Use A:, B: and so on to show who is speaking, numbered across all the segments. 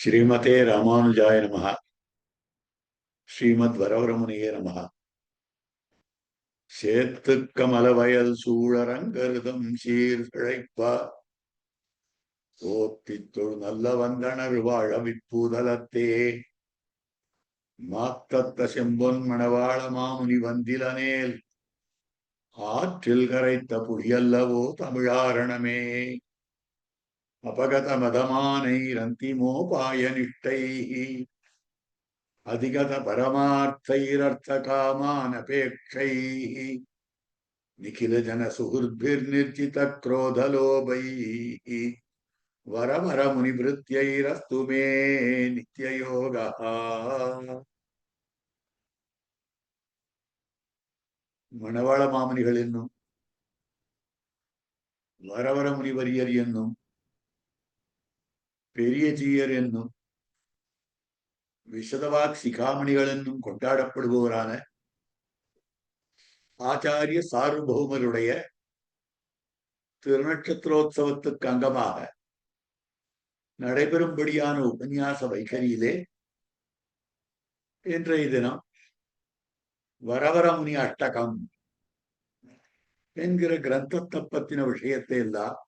A: ஸ்ரீமதே ராமானுஜாய நமஹ. ஸ்ரீமத் வரவரமுனியே நமஹ. சேத்துக்கமல வயல் சூழரங்கருதம் சீர்கிழைப்ப ஓத்தித்தொழு நல்ல வந்தனர் வாழ விப்பூதலத்தே மாத்தத்த செம்பொன் மணவாள மாமுனி வந்திலனேல் ஆற்றில் கரைத்த புலியல்லவோ தமிழாரணமே அபகத மதமானை ரந்திமோபாய நிஷ்டை அதிகத பரமார்த்தைரர்த்த காமானபேட்சை நிகில ஜன சுஹுர்பிர்நிர்ஜித क्रोधलोभै வர வர முனிபிருத்யைரஸ்து மே நித்யயோகः. மணவாள மாமுனிகள் என்னும் வரவர முனிவரியர் என்னும் பெரிய ஜீயர் என்னும் விஷதவாக் சிகாமணிகள் என்னும் கொண்டாடப்படுபவரான ஆச்சாரிய சார்வபௌமருடைய திருநட்சத்திரோத்சவத்துக்கு அங்கமாக நடைபெறும்படியான உபன்யாச வைகரியிலே இன்றைய தினம் வரவரமுனி அஷ்டகம் என்கிற கிரந்தத்தை பத்தின விஷயத்தை எல்லாம்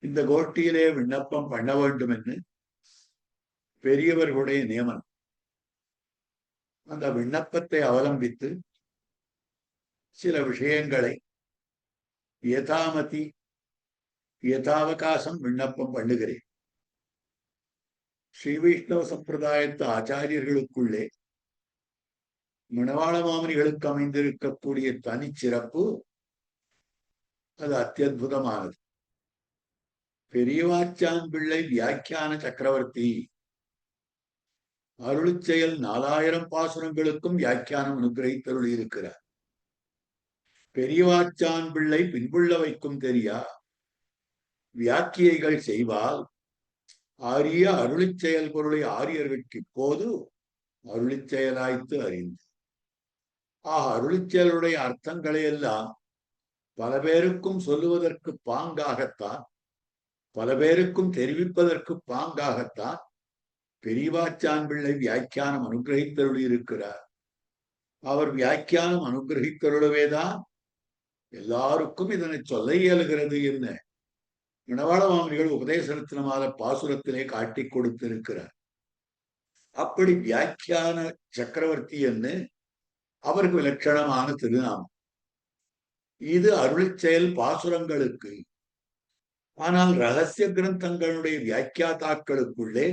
A: இந்த கோஷ்டியிலே விண்ணப்பம் பண்ண வேண்டும் என்று பெரியவர்களுடைய நியமனம். அந்த விண்ணப்பத்தை அவலம்பித்து சில விஷயங்களை யதாமதி யதாவகாசம் விண்ணப்பம் பண்ணுகிறேன். ஸ்ரீ வைஷ்ணவ சம்பிரதாயத்து ஆச்சாரியர்களுக்குள்ளே மணவாள மாமுனிகளுக்கு அமைந்திருக்கக்கூடிய தனிச்சிறப்பு அது அத்தியுதமானது. பெரியவாச்சான் பிள்ளை வியாக்கியான சக்கரவர்த்தி அருளிச்செயல் 4000 பாசுரங்களுக்கும் வியாக்கியானம் அனுகிரகித்தருளி இருக்கிறார். பெரியவாச்சான் பிள்ளை பின்புள்ள வைக்கும் தெரியா வியாக்கியைகள் செய்வால் ஆரிய அருளிச்செயல் பொருளை ஆரியர்களுக்கு இப்போது அருளிச்செயலாய்த்து அறிந்து அருளிச்செயலுடைய அர்த்தங்களை எல்லாம் பல பேருக்கும் சொல்லுவதற்கு பாங்காகத்தான், பல பேருக்கும் தெரிவிப்பதற்கு பாங்காகத்தான் பெரியவாச்சான் பிள்ளை வியாக்கியானம் அனுகிரகித்தருளி இருக்கிறார். அவர் வியாக்கியானம் அனுகிரகித்தருளவேதான் எல்லாருக்கும் இதனை சொல்ல இயலுகிறது என்ன மணவாள மாமுனிகள் உபதேசரத்னமால பாசுரத்திலே காட்டி கொடுத்திருக்கிறார். அப்படி வியாக்கியான சக்கரவர்த்தி என்று அவருக்கு விலட்சணமான திருநாமம். இது அருளிச்செயல் பாசுரங்களுக்கு. ஆனால் ரகசிய கிரந்தங்களுடைய வியாக்கியாதாக்களுக்குள்ளே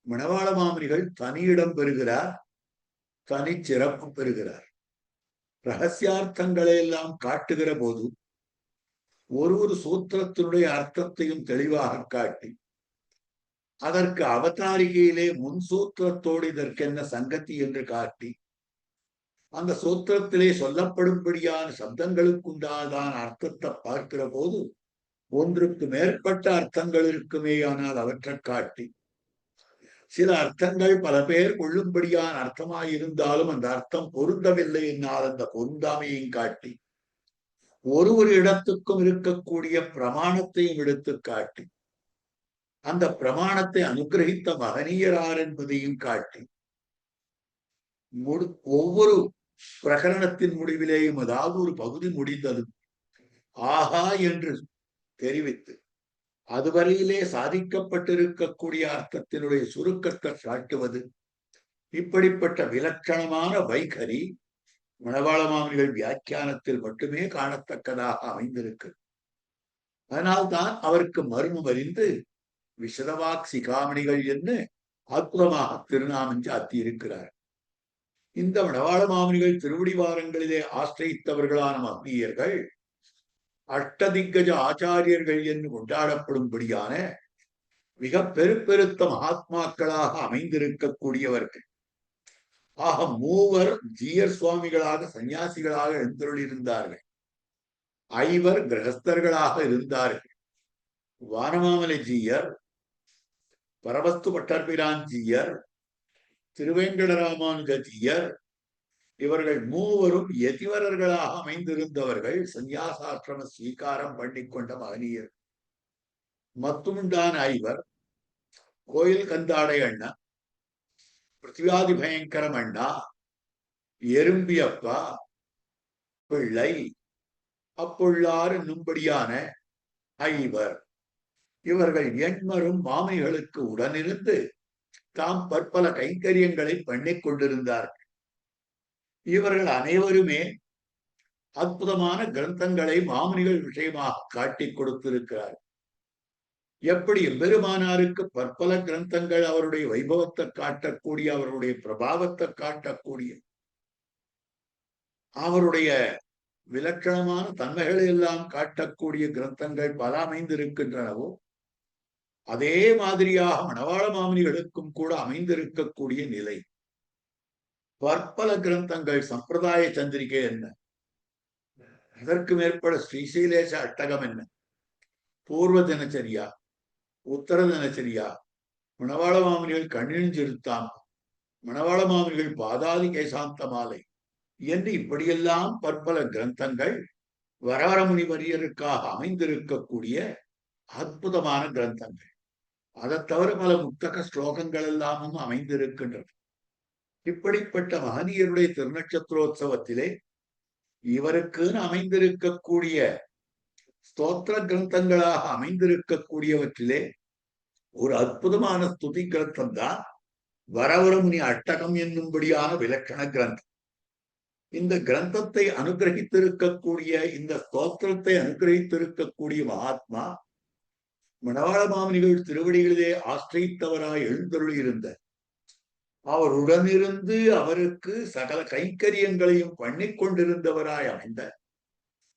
A: மணவாள மாமுனிகள் தனியிடம் பெறுகிறார், தனி சிறப்பு பெறுகிறார். ரகசியார்த்தங்களை எல்லாம் காட்டுகிற போது ஒரு சூத்திரத்தினுடைய அர்த்தத்தையும் தெளிவாக காட்டி அதற்கு அவதாரிகையிலே முன் சூத்திரத்தோடு இதற்கு என்ன சங்கத்தி என்று காட்டி அந்த சூத்திரத்திலே சொல்லப்படும்படியான சப்தங்களுக்குண்டான அர்த்தத்தை பார்க்கிற போது ஒன்றுக்கு மேற்பட்ட அர்த்தங்கள் இருக்குமே, ஆனால் அவற்றை காட்டி சில அர்த்தங்கள் பல பேர் கொள்ளும்படியான அர்த்தமாயிருந்தாலும் அந்த அர்த்தம் பொருந்தவில்லை என்னால் அந்த பொருந்தாமையும் காட்டி ஒரு இடத்துக்கும் இருக்கக்கூடிய பிரமாணத்தையும் எடுத்து காட்டி அந்த பிரமாணத்தை அனுகிரகித்த மகனீயரார் என்பதையும் காட்டி ஒவ்வொரு பிரகரணத்தின் முடிவிலேயும் அதாவது ஒரு பகுதி முடிந்தது ஆஹா என்று தெரிவித்து அதுவரையிலே சாதிக்கப்பட்டிருக்கக்கூடிய அர்த்தத்தினுடைய சுருக்கத்தை காட்டுவது, இப்படிப்பட்ட விலட்சணமான வைகரி மணவாள மாமுனிகள் வியாக்கியானத்தில் மட்டுமே காணத்தக்கதாக அமைந்திருக்கு. அதனால்தான் அவருக்கு மர்மம் அறிந்து விஷதவாக் சிகாமணிகள் என்று அற்புதமாக திருநாமம் சாத்தி இருக்கிறார். இந்த மணவாள மாமுனிகள் திருவடிவாரங்களிலே ஆசிரித்தவர்களான மகனீயர்கள் அஷ்டதிக்கஜ ஆச்சாரியர்கள் என்று கொண்டாடப்படும்படியான மிக பெருத்த மகாத்மாக்களாக அமைந்திருக்கக்கூடியவர்கள். ஆக மூவர் ஜீயர் சுவாமிகளாக சன்னியாசிகளாக எழுந்தருளியிருந்தார்கள். 5 கிரகஸ்தர்களாக இருந்தார்கள். வானமாமலை ஜீயர், பரவஸ்து பட்டர்பிரான் ஜீயர், திருவேங்கடராமானுஜ ஜீயர், இவர்கள் மூவரும் யதிவரர்களாக அமைந்திருந்தவர்கள். சன்னியாசாசிரம ஸ்வீகாரம் பண்ணிக்கொண்ட மகனீயர். மத்துமுண்டான 5 கோயில் கந்தாடை அண்ணா, பிருத்திவியாதி பயங்கரம் அண்ணா, எறும்பியப்பா பிள்ளை, அப்புள்ளாறு என்னும்படியான ஐவர், இவர்கள் எண்மரும் மாமைகளுக்கு உடனிருந்து தாம் பற்பல கைங்கரியங்களை பண்ணிக் கொண்டிருந்தார்கள். இவர்கள் அனைவருமே அற்புதமான கிரந்தங்களை மாமுனிகள் விஷயமாக காட்டிக் கொடுத்திருக்கிறார். எப்படி எம்பெருமானாருக்கு பற்பல கிரந்தங்கள் அவருடைய வைபவத்தை காட்டக்கூடிய, அவருடைய பிரபாவத்தை காட்டக்கூடிய, அவருடைய விலட்சணமான தன்மைகளை எல்லாம் காட்டக்கூடிய கிரந்தங்கள் பல அமைந்திருக்கின்றனவோ, அதே மாதிரியாக மணவாள மாமுனிகளுக்கும் கூட அமைந்திருக்கக்கூடிய நிலை. பற்பல கிரந்தங்கள், சம்பிரதாய சந்திரிகை என்ன, அதற்கு மேற்பட ஸ்ரீசைலேச அட்டகம் என்ன, பூர்வ தினச்சரியா, உத்தர தினச்சரியா, மணவாள மாமுனிகள் கண்ணிழிஞ்சிருத்தாம், மணவாள மாமுனிகள் பாதாதி கேசாந்த மாலை என்று இப்படியெல்லாம் பற்பல கிரந்தங்கள் வரவர முனிவரியருக்காக அமைந்திருக்கக்கூடிய அற்புதமான கிரந்தங்கள். அதை தவிர பல முத்தக ஸ்லோகங்கள் எல்லாமும் அமைந்திருக்கின்றன. இப்படிப்பட்ட மகனியருடைய திருநட்சத்திரோத்சவத்திலே இவருக்குன்னு அமைந்திருக்கக்கூடிய ஸ்தோத்திர கிரந்தங்களாக அமைந்திருக்கக்கூடியவற்றிலே ஒரு அற்புதமான ஸ்துதி கிரந்தம் தான் வரவரமுனி அட்டகம் என்னும்படியான விலட்சண கிரந்தம். இந்த கிரந்தத்தை அனுகிரகித்திருக்கக்கூடிய, இந்த ஸ்தோத்திரத்தை அனுகிரகித்திருக்கக்கூடிய மகாத்மா மணவாள மாமுனிகள் திருவடிகளிலே ஆசிரித்தவராய் எழுந்தருளி இருந்த, அவருடனிருந்து அவருக்கு சகல கைங்கரியங்களையும் பண்ணிக் கொண்டிருந்தவராய் அமைந்த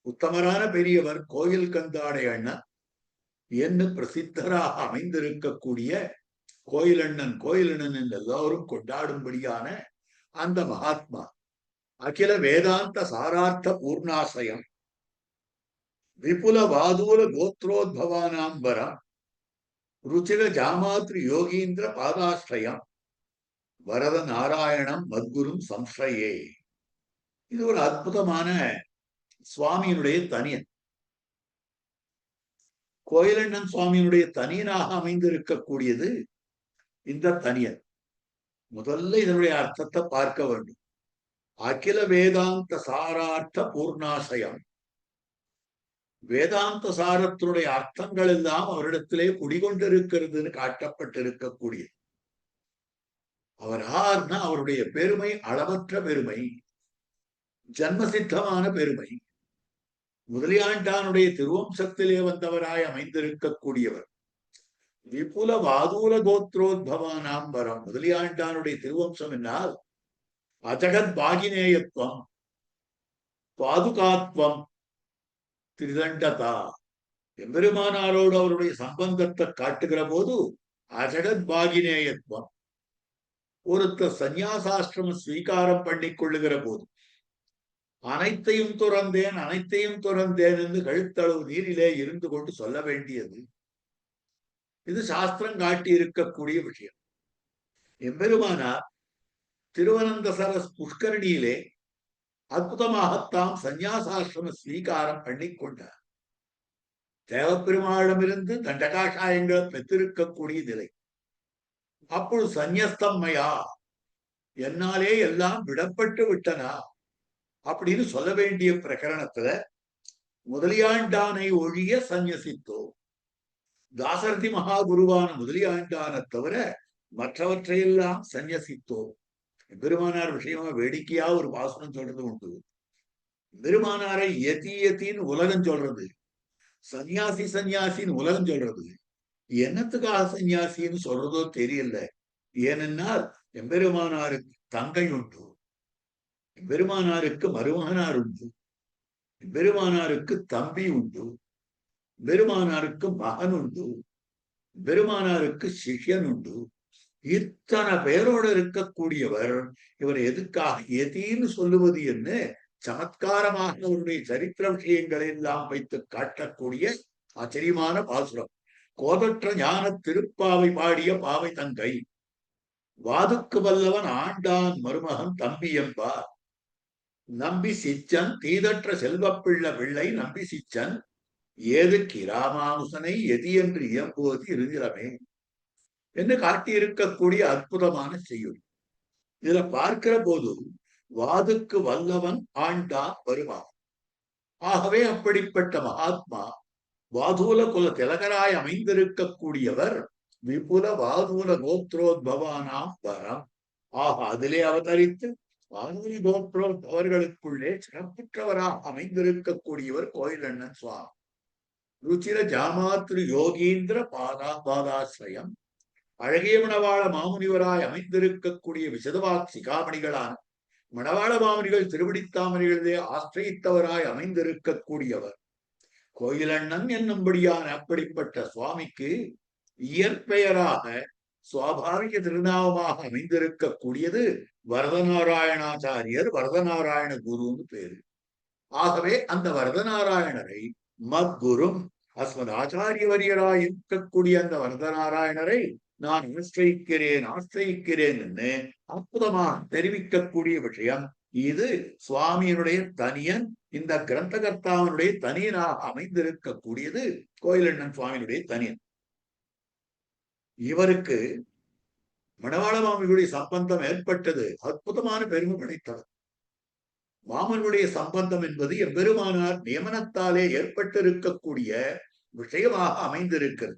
A: உத்தமரான பெரியவர் கோயில் கந்தாடை அண்ணன் என்று பிரசித்தராக அமைந்திருக்கக்கூடிய கோயிலண்ணன், கோயிலண்ணன் என்று எல்லோரும் கொண்டாடும்படியான அந்த மகாத்மா அகில வேதாந்த சாரார்த்த பூர்ணாசயம், விபுல வாதூல கோத்ரோத்பவானாம்பரம், ருச்சிர ஜாமாத்ரி யோகீந்திர பாதாஸ்ரயம், வரத நாராயணம் மத்குரும் சம்ஸ்ரயே. இது ஒரு அற்புதமான சுவாமியினுடைய தனியன். கோயிலண்ணன் சுவாமியினுடைய தனியனாக அமைந்திருக்கக்கூடியது இந்த தனியன். முதல்ல இதனுடைய அர்த்தத்தை பார்க்க வேண்டும். அகில வேதாந்த சாரார்த்த பூர்ணாசயம், வேதாந்த சாரத்தினுடைய அர்த்தங்கள் எல்லாம் அவரிடத்திலே குடிகொண்டிருக்கிறதுன்னு காட்டப்பட்டிருக்கக்கூடியது. அவர் யார்னா, அவருடைய பெருமை அளவற்ற பெருமை, ஜன்மசித்தமான பெருமை. முதலியாண்டானுடைய திருவம்சத்திலே வந்தவராய் அமைந்திருக்கக்கூடியவர். விபுல வாதூல கோத்ரோத்பவானாம்பரம், முதலியாண்டானுடைய திருவம்சம் என்னால் அஜகத் பாகினேயத்துவம், பாதுகாத்வம், திரிதண்டதா. எம்பெருமானாரோடு அவருடைய சம்பந்தத்தை காட்டுகிற போது அஜகத் பாகினேயத்துவம், ஒருத்தர் சந்நியாசாசிரம ஸ்வீகாரம் பண்ணிக் கொள்ளுகிற போது அனைத்தையும் துறந்தேன், அனைத்தையும் துறந்தேன் என்று கழுத்தளவு நீரிலே இருந்து கொண்டு சொல்ல வேண்டியது. இது சாஸ்திரம் காட்டி இருக்கக்கூடிய விஷயம். எம்பெருமானார் திருவனந்தசரஸ் புஷ்கரணியிலே அற்புதமாகத்தாம் சந்நியாசாசிரம ஸ்வீகாரம் பண்ணிக் கொண்டார். தேவப்பெருமாளிடமிருந்து தண்டகாஷாயங்களை பெற்றிருக்கக்கூடிய நிலை. அப்பொழுது சந்நியஸ்தம்மையா, என்னாலே எல்லாம் விடப்பட்டு விட்டனா அப்படின்னு சொல்ல வேண்டிய பிரகரணத்துல முதலியாண்டானை ஒழிய சந்நியசித்தோ, தாசரதி மகாகுருவான முதலியாண்டான தவிர மற்றவற்றையெல்லாம் சந்நியசித்தோ. பெருமானார் விஷயமா வேடிக்கையா ஒரு பாசனம் சொல்றது உண்டு. பெருமானாரை யதி யத்தின்னு உலகம் சொல்றது, சன்னியாசி சன்னியாசின்னு உலகம் சொல்றது. என்னத்துக்காக சன்னியாசின்னு சொல்றதோ தெரியல. ஏனென்னால் எம்பெருமானாருக்கு தங்கை உண்டு, பெருமானாருக்கு மருமகனார் உண்டு, பெருமானாருக்கு தம்பி உண்டு, பெருமானாருக்கு மகன் உண்டு, பெருமானாருக்கு சிஷ்யன் உண்டு. இத்தனை பேரோடு இருக்கக்கூடியவர் இவர் எதுக்காக எதின்னு சொல்லுவது என்ன சமத்காரமாக அவருடைய சரித்திர விஷயங்களை எல்லாம் வைத்து காட்டக்கூடிய ஆச்சரியமான பாசுரம். கோதற்ற ஞான திருப்பாவை பாடிய பாவை தங்கை, வாதுக்கு வல்லவன் ஆண்டான் மருமகன் தம்பி என்பார். நம்பி சிச்சன் தீதற்ற செல்வப்பிள்ள பிள்ளை நம்பி சிச்சன், ஏது கிராமானுசனை எதி என்று இயம்புவது இருதிரமே. என்று காட்டியிருக்கக்கூடிய அற்புதமான செய்யுள். இதுல பார்க்கிற போது வாதுக்கு வல்லவன் ஆண்டான் வருவான். ஆகவே அப்படிப்பட்ட மகாத்மா வாதூல குல திலகராய் அமைந்திருக்கக்கூடியவர் விபுல வாதூல கோத்ரோத்பவானாம் வரம். ஆக அதிலே அவதரித்து வாதூலி கோத்ரோத்பவர்களுக்குள்ளே சிறப்புற்றவராக அமைந்திருக்கக்கூடியவர் கோயிலண்ணன் சுவாமி. ருச்சிர ஜாமாத்ரு யோகீந்திர பாதாசிரயம். அழகிய மணவாள மாமுனிவராய் அமைந்திருக்கக்கூடிய விசதவாக் சிகாமணிகளான மணவாள மாமுனிகள் திருவடித்தாமணிகளிலே ஆசிரியத்தவராய் அமைந்திருக்கக்கூடியவர் கோயிலண்ணன் என்னும்படியான அப்படிப்பட்ட சுவாமிக்கு இயற்பெயராக சுவாபாவிக திருநாமமாக அமைந்திருக்கக்கூடியது வரதநாராயணாச்சாரியர், வரதநாராயண குருன்னு பேரு. ஆகவே அந்த வரதநாராயணரை மத்குரும் அஸ்மத் ஆச்சாரியவரியராய் இருக்கக்கூடிய அந்த வரதநாராயணரை நான் ஆசிரியிக்கிறேன் என்று அற்புதமாக தெரிவிக்கக்கூடிய விஷயம் இது. சுவாமியினுடைய தனியன், இந்த கிரந்தகர்த்தாவனுடைய தனியனாக அமைந்திருக்கக்கூடியது கோயிலண்ணன் சுவாமியினுடைய தனியன். இவருக்கு மணவாள மாமனிகளுடைய சம்பந்தம் ஏற்பட்டது அற்புதமான பெருமை படைத்தது. மாமனுடைய சம்பந்தம் என்பது எம்பெருமானார் நியமனத்தாலே ஏற்பட்டிருக்கக்கூடிய விஷயமாக அமைந்திருக்கிறது.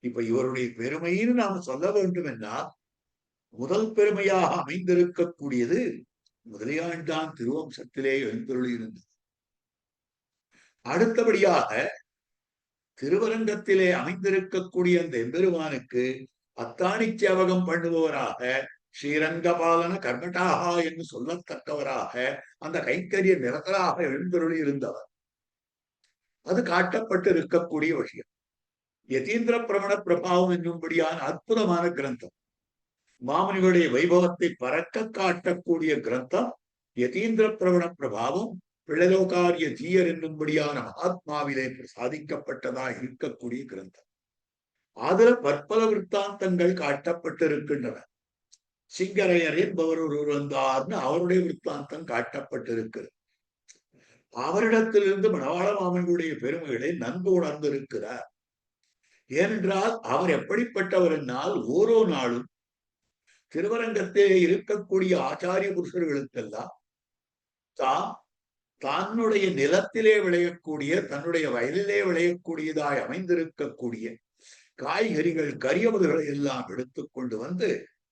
A: இப்ப இவருடைய பெருமைன்னு நாம் சொல்ல வேண்டும் என்றால் முதல் பெருமையாக அமைந்திருக்கக்கூடியது முதலியாண்டான் திருவம்சத்திலே எழுந்தருளியிருந்தது. அடுத்தபடியாக திருவரங்கத்திலே அமைந்திருக்கக்கூடிய அந்த எம்பெருமானுக்கு அத்தாணி சேவகம் பண்ணுபவராக ஸ்ரீரங்கபாலன கர்மட்டாகா என்று சொல்லத்தக்கவராக அந்த கைங்கரிய நிரதராக எழுந்தருளி இருந்தவர். அது காட்டப்பட்டு இருக்கக்கூடிய விஷயம். யதீந்திர பிரமண பிரபாவம் என்னும்படியான அற்புதமான கிரந்தம், மாமுனிகளுடைய வைபவத்தை பறக்க காட்டக்கூடிய கிரந்தம் யதீந்திர பிரவண பிரபாவம் பிள்ளலோகாரிய ஜீயர் என்னும்படியான மகாத்மாவிலே சாதிக்கப்பட்டதாக இருக்கக்கூடிய கிரந்தம். அதுல பற்பல விற்த்தாந்தங்கள் காட்டப்பட்டிருக்கின்றன. சிங்கரையர் என்பவர் ஒருவர் வந்தார்னு அவருடைய விற்த்தாந்தம் காட்டப்பட்டிருக்கிறது. அவரிடத்திலிருந்து மணவாள மாமன்களுடைய பெருமைகளை நன்கு உணர்ந்திருக்கிறார். ஏனென்றால் அவர் எப்படிப்பட்டவர் என்னால் ஓரோ நாளும் திருவரங்கத்திலே இருக்கக்கூடிய ஆச்சாரிய புருஷர்களுக்கெல்லாம் தன்னுடைய நிலத்திலே விளையக்கூடிய, தன்னுடைய வயலிலே விளையக்கூடியதாய் அமைந்திருக்கக்கூடிய காய்கறிகள், கரியவதுகளை எல்லாம் எடுத்துக்கொண்டு வந்து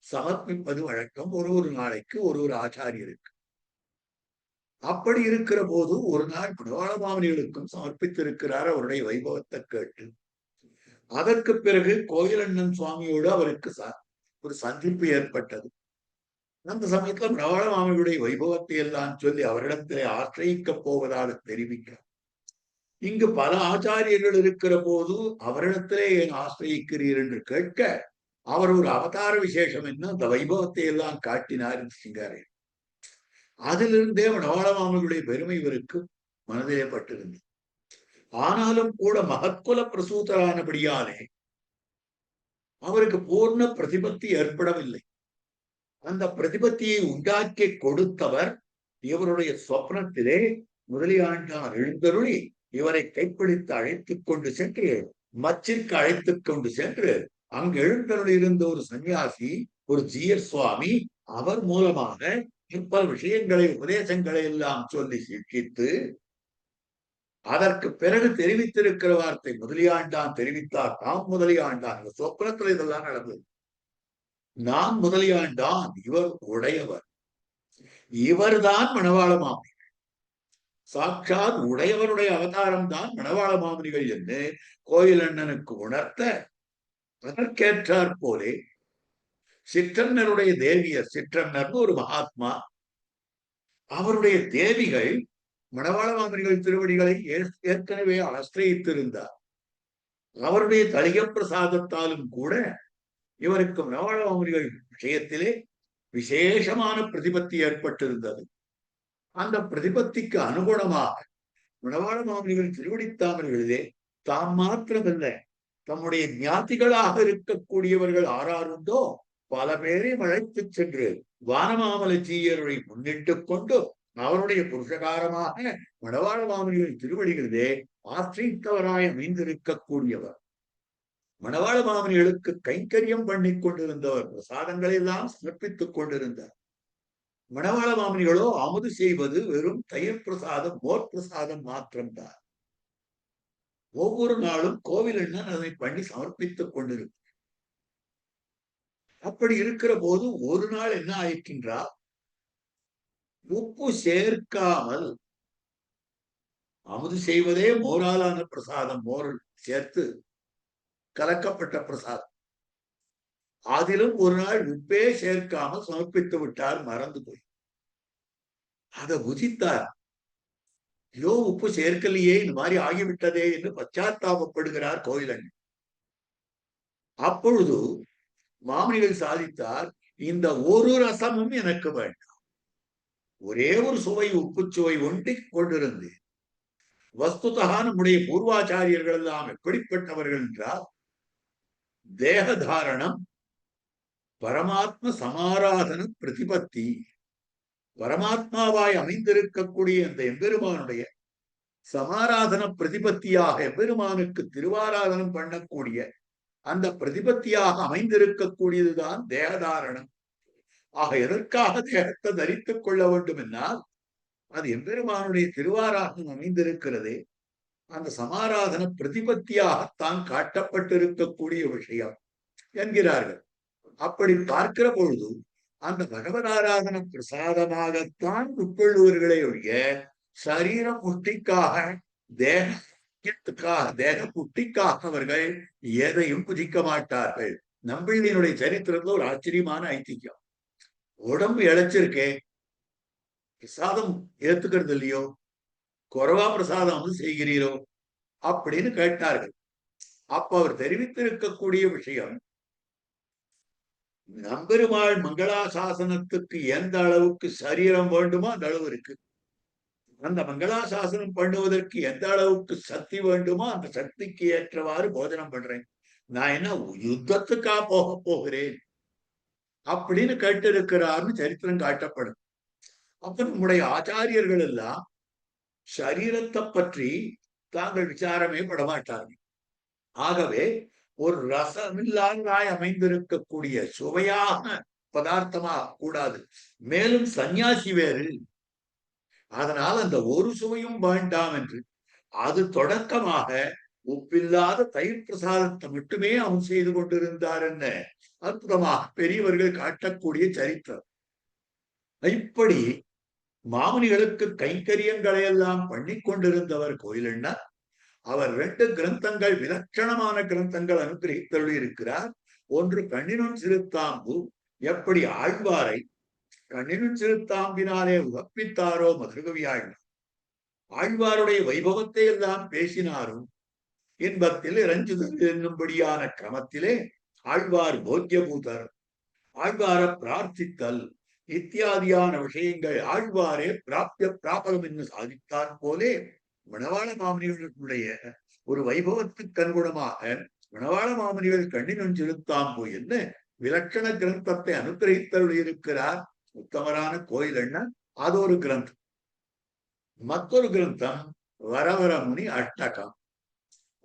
A: சமர்ப்பிப்பது வழக்கம் ஒரு நாளைக்கு ஒரு ஆச்சாரியருக்கு. அப்படி இருக்கிற போது ஒரு நாள் மணவாள மாமனிகளுக்கும் சமர்ப்பித்திருக்கிறார் அவருடைய வைபவத்தை கேட்டு. அதற்கு பிறகு கோயிலண்ணன் சுவாமியோடு அவருக்கு ஒரு சந்திப்பு ஏற்பட்டது. அந்த சமயத்துல மணவாள மாமனிகளுடைய வைபவத்தை எல்லாம் சொல்லி அவரிடத்திலே ஆசிரியிக்கப் போவதாக தெரிவிக்க, இங்கு பல ஆச்சாரியர்கள் இருக்கிற போது அவரிடத்திலே ஏன் ஆசிரியிக்கிறீர் என்று கேட்க, அவர் ஒரு அவதார விசேஷம் என்ன அந்த வைபவத்தை எல்லாம் காட்டினார் சிங்காரே. அதிலிருந்தே மணவாள மாமனிகளுடைய பெருமை இவருக்கு மனதிலே பட்டிருந்தது. ஆனாலும் கூட மகத்குல பிரசூதரானபடியாலே அவருக்கு பூர்ண பிரதிபத்தி ஏற்படவில்லை. அந்த பிரதிபத்தியை உண்டாக்கி கொடுத்தவர் இவருடைய சொப்னத்திலே முதலியாண்டார் எழுந்தருளி இவரை கைப்பிடித்து அழைத்துக் கொண்டு சென்று மச்சிற்கு அழைத்துக் கொண்டு சென்று அங்கு எழுந்தருளி இருந்த ஒரு சன்னியாசி, ஒரு ஜீயர் சுவாமி, அவர் மூலமாக பல விஷயங்களை, உபதேசங்களை எல்லாம் சொல்லி சிக்கித்து அதற்கு பிறகு தெரிவித்திருக்கிற வார்த்தை முதலியாண்டான் தெரிவித்தார். தாம் முதலியாண்டான். சொப்னத்துல இதெல்லாம் நடந்தது. நான் முதலியாண்டான், இவர் உடையவர், இவர்தான் மணவாள மாமனிகள், சாட்சாத் உடையவருடைய அவதாரம் தான் மணவாள மாமனிகள் என்று கோயிலண்ணனுக்கு உணர்த்த, அதற்கேற்றாற் போலே சிற்றன்னருடைய தேவியர், சிற்றன்னர்னு ஒரு மகாத்மா, அவருடைய தேவிகள் மணவாள மாமனிகள் திருவடிகளை ஏற்கனவே ஆசிரியத்திருந்தார். அவருடைய தலிக பிரசாதத்தாலும் கூட இவருக்கு மணவாள மாமனிகள் விஷயத்திலே விசேஷமான பிரதிபத்தி ஏற்பட்டிருந்தது. அந்த பிரதிபத்திக்கு அனுகுணமாக மணவாள மாமனிகள் திருவடித்தாமர்களிலே தாம் மாத்திரமல்ல, தம்முடைய ஞாத்திகளாக இருக்கக்கூடியவர்கள் ஆறாருந்தோ பல பேரை அழைத்து சென்று வானமாமல ஜீயரை முன்னிட்டுக் கொண்டு அவருடைய புருஷகாரமாக மணவாள மாமனிகள் திருவடிகளிலே ஆசிரித்தவராய் அமைந்திருக்கக்கூடியவர். மணவாள மாமனிகளுக்கு கைங்கரியம் பண்ணி கொண்டிருந்தவர், பிரசாதங்களை எல்லாம் சமர்ப்பித்துக் கொண்டிருந்தார். மணவாள மாமனிகளோ அமுது செய்வது வெறும் தயிர் பிரசாதம், மோர் பிரசாதம் மாத்திரம்தான். ஒவ்வொரு நாளும் கோவில் எண்ணன் அதை பண்ணி சமர்ப்பித்துக் கொண்டிருக்கும். அப்படி இருக்கிற போது ஒரு நாள் என்ன ஆயிற்கின்றார், உப்பு சேர்க்காமல், அமுது செய்வதே மோராலான பிரசாதம், மோர் சேர்த்து கலக்கப்பட்ட பிரசாதம், அதிலும் ஒரு நாள் உப்பே சேர்க்காமல் சமர்ப்பித்து விட்டார், மறந்து போய். அதை புதித்தார். ஐயோ, உப்பு சேர்க்கலையே, இந்த மாதிரி ஆகிவிட்டதே என்று பச்சாத்தாபப்படுகிறார் கோயிலன். அப்பொழுது மாமனிகள் சாதித்தார், இந்த ஒரு ரசமும் எனக்கு வேண்டாம், ஒரே ஒரு சுவை, உப்பு சுவை ஒன்றி கொண்டிருந்து. வஸ்துதா நம்முடைய பூர்வாச்சாரியர்கள் எல்லாம் எப்படிப்பட்டவர்கள் என்றால், தேகதாரணம், பரமாத்ம சமாராதன பிரதிபத்தி, பரமாத்மாவாய் அமைந்திருக்கக்கூடிய இந்த எம்பெருமானுடைய சமாராதன பிரதிபத்தியாக, எம்பெருமானுக்கு திருவாராதனம் பண்ணக்கூடிய அந்த பிரதிபத்தியாக அமைந்திருக்கக்கூடியதுதான் தேகதாரணம். ஆக எதற்காக தேகத்தை தரித்துக் கொள்ள வேண்டும் என்னால், அது எம்பெருமானுடைய திருவாராதனம் அமைந்திருக்கிறதே, அந்த சமாராதன பிரதிபத்தியாகத்தான் காட்டப்பட்டிருக்கக்கூடிய விஷயம் என்கிறார்கள். அப்படி பார்க்கிற பொழுது அந்த பகவதாராதன பிரசாதமாகத்தான் உட்கொள்ளுவர்களே ஒழிய சரீர புஷ்டிக்காக, தேகத்துக்காக, தேக புஷ்டிக்காக அவர்கள் எதையும் புதிக்க மாட்டார்கள். நம்பிள்ளியினுடைய சரித்திரத்துல ஒரு ஆச்சரியமான ஐதிஹ்யம். உடம்பு இழைச்சிருக்கே, பிரசாதம் ஏத்துக்கிறது இல்லையோ, குறைவா பிரசாதம் வந்து செய்கிறீரோ அப்படின்னு கேட்டார்கள். அப்ப அவர் தெரிவித்திருக்கக்கூடிய விஷயம், நம்பெருமாள் மங்களாசாசனத்துக்கு எந்த அளவுக்கு சரீரம் வேண்டுமோ அந்த அளவு இருக்கு. அந்த மங்களாசாசனம் பண்ணுவதற்கு எந்த அளவுக்கு சக்தி வேண்டுமோ அந்த சக்திக்கு ஏற்றவாறு போஜனம் பண்றேன். நான் என்ன யுத்தத்துக்கா போக போகிறேன் அப்படின்னு கேட்டிருக்கிறார்னு சரித்திரம் காட்டப்படும். அப்ப நம்முடைய ஆச்சாரியர்கள் எல்லாம் சரீரத்தை பற்றி தாங்கள் விசாரமே படமாட்டார்கள். ஆகவே ஒரு ரசமில்லாதாய் அமைந்திருக்கக்கூடிய சுவையான பதார்த்தமாக கூடாது. மேலும் சந்நியாசி வேறு, அதனால் அந்த ஒரு சுவையும் வேண்டாம் என்று அது தொடக்கமாக உப்பில்லாத தயிர் பிரசாதத்தை மட்டுமே அவன் செய்து கொண்டிருந்தார் என்ன அற்புதமாக பெரியவர்கள் காட்டக்கூடிய சரித்திரம். இப்படி மாமுனிகளுக்கு கைங்கரியங்களை எல்லாம் பண்ணி கொண்டிருந்தவர் கோயிலண்ணா. அவர் 2 கிரந்தங்கள், விலட்சணமான கிரந்தங்கள் அனுகிரகித்தருளி இருக்கிறார். ஒன்று கண்ணினும் சிறுத்தாம்பு, எப்படி ஆழ்வாரை கண்ணினும் சிறுத்தாம்பினாலே உகப்பித்தாரோ மதுரகவி ஆழ்வார், ஆழ்வாருடைய வைபவத்தை எல்லாம் பேசினாரும் இன்பத்தில் இறஞ்சுதல் என்னும்படியான கிரமத்திலே ஆழ்வார் போக்கியபூதர், ஆழ்வார பிரார்த்தித்தல் இத்தியாதியான விஷயங்கள் ஆழ்வாரே பிராப்திய பிராபகம் என்று சாதித்தார் போலே, மணவாள மாமனிகளுடைய ஒரு வைபவத்துக்கு அனுகுணமாக மணவாள மாமனிகள் கண்ணினும் சிறுத்தாம்பு என்று விலட்சண கிரந்தத்தை அனுகிரகித்தருள் இருக்கிறார் உத்தமரான கோயிலண்ணன். அது ஒரு கிரந்தம். மற்றொரு கிரந்தம் வரவர முனி அஷ்டகம்.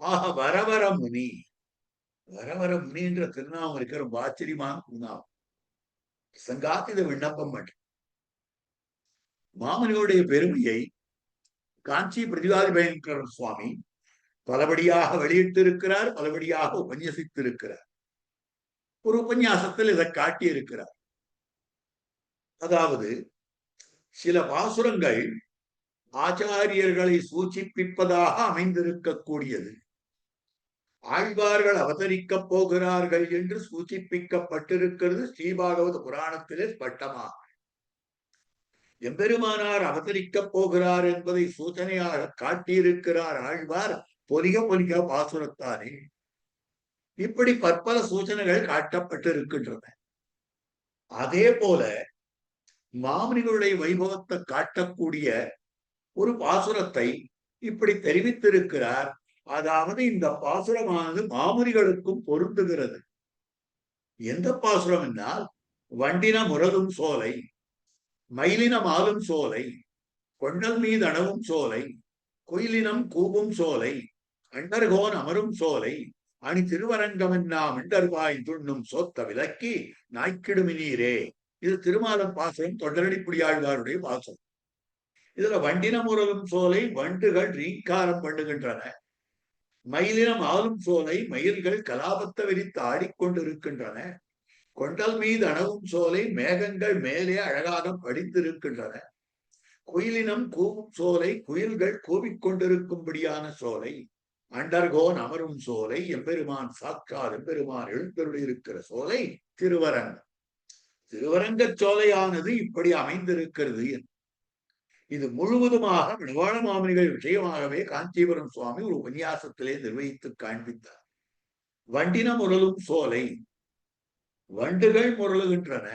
A: ஆக வரவர முனி, வரவர முனி என்ற திருநாமம் இருக்கிற ரொம்ப ஆச்சரியமான திருநாமம். சங்காத்தித விண்ணப்பம் மட்டும் மாமனிகளுடைய பெருமையை காஞ்சி பிரதிபாதிபயங்கர சுவாமி பலபடியாக வெளியிட்டிருக்கிறார், பலபடியாக உபன்யசித்திருக்கிறார். ஒரு உபன்யாசத்தில் இதை காட்டியிருக்கிறார். அதாவது சில பாசுரங்கள் ஆச்சாரியர்களை சூச்சிப்பிப்பதாக அமைந்திருக்கக்கூடியது, ஆழ்வார்கள் அவதரிக்கப் போகிறார்கள் என்று சூச்சிப்பிக்கப்பட்டிருக்கிறது ஸ்ரீபாகவத புராணத்திலே ஸ்பஷ்டமாக. எம்பெருமானார் அவதரிக்கப் போகிறார் என்பதை சூச்சனையாக காட்டியிருக்கிறார் ஆழ்வார் பொலிக பொலிக பாசுரத்தானே. இப்படி பற்பல சூச்சனைகள் காட்டப்பட்டிருக்கின்றன. அதே போல மாமுனிகளுடைய வைபவத்தை காட்டக்கூடிய ஒரு பாசுரத்தை இப்படி தெரிவித்திருக்கிறார். அதாவது இந்த பாசுரமானது மாமுனிகளுக்கும் பொருந்துகிறது. எந்த பாசுரம் என்றால், வண்டின முரலும் சோலை, மயிலினம் ஆளும் சோலை, கொண்டல் மீது அணவும் சோலை, குயிலினம் கூவும் சோலை, அண்டர்கோன் அமரும் சோலை, அணி திருவரங்கமென்னா மிண்டர்வாய் துண்ணும் சோத்த விலக்கி நாய்க்கிடுமினீரே. இது திருமாலம் பாசனம், தொண்டரடிப்புடியாழ்வாருடைய பாசனம். இதுல வண்டினம் உரலும் சோலை வண்டுகள் ரீங்காரம் பண்ணுகின்றன. மயிலினம் ஆளும் சோலை மயில்கள் கலாபத்தை விரித்து ஆடிக்கொண்டிருக்கின்றன. கொண்டல் மீது அணவும் சோலை மேகங்கள் மேலே அழகாக படித்திருக்கின்றன. குயிலினம் கூவும் சோலை குயில்கள் கூவிக்கொண்டிருக்கும்படியான சோலை. அண்டர்கோன் அமரும் சோலை எம்பெருமான் சாக்கார் எம்பெருமான் எழுந்தருளியிருக்கிற சோலை திருவரங்கம். திருவரங்க சோலையானது இப்படி அமைந்திருக்கிறது. இது முழுவதுமாக மணவாள மாமுனிகள் விஷயமாகவே காஞ்சிபுரம் சுவாமி ஒரு உபன்யாசத்திலே நிர்வகித்து காண்பித்தார். வண்டின முரலும் சோலை, வண்டுகள் முரளுகின்றன.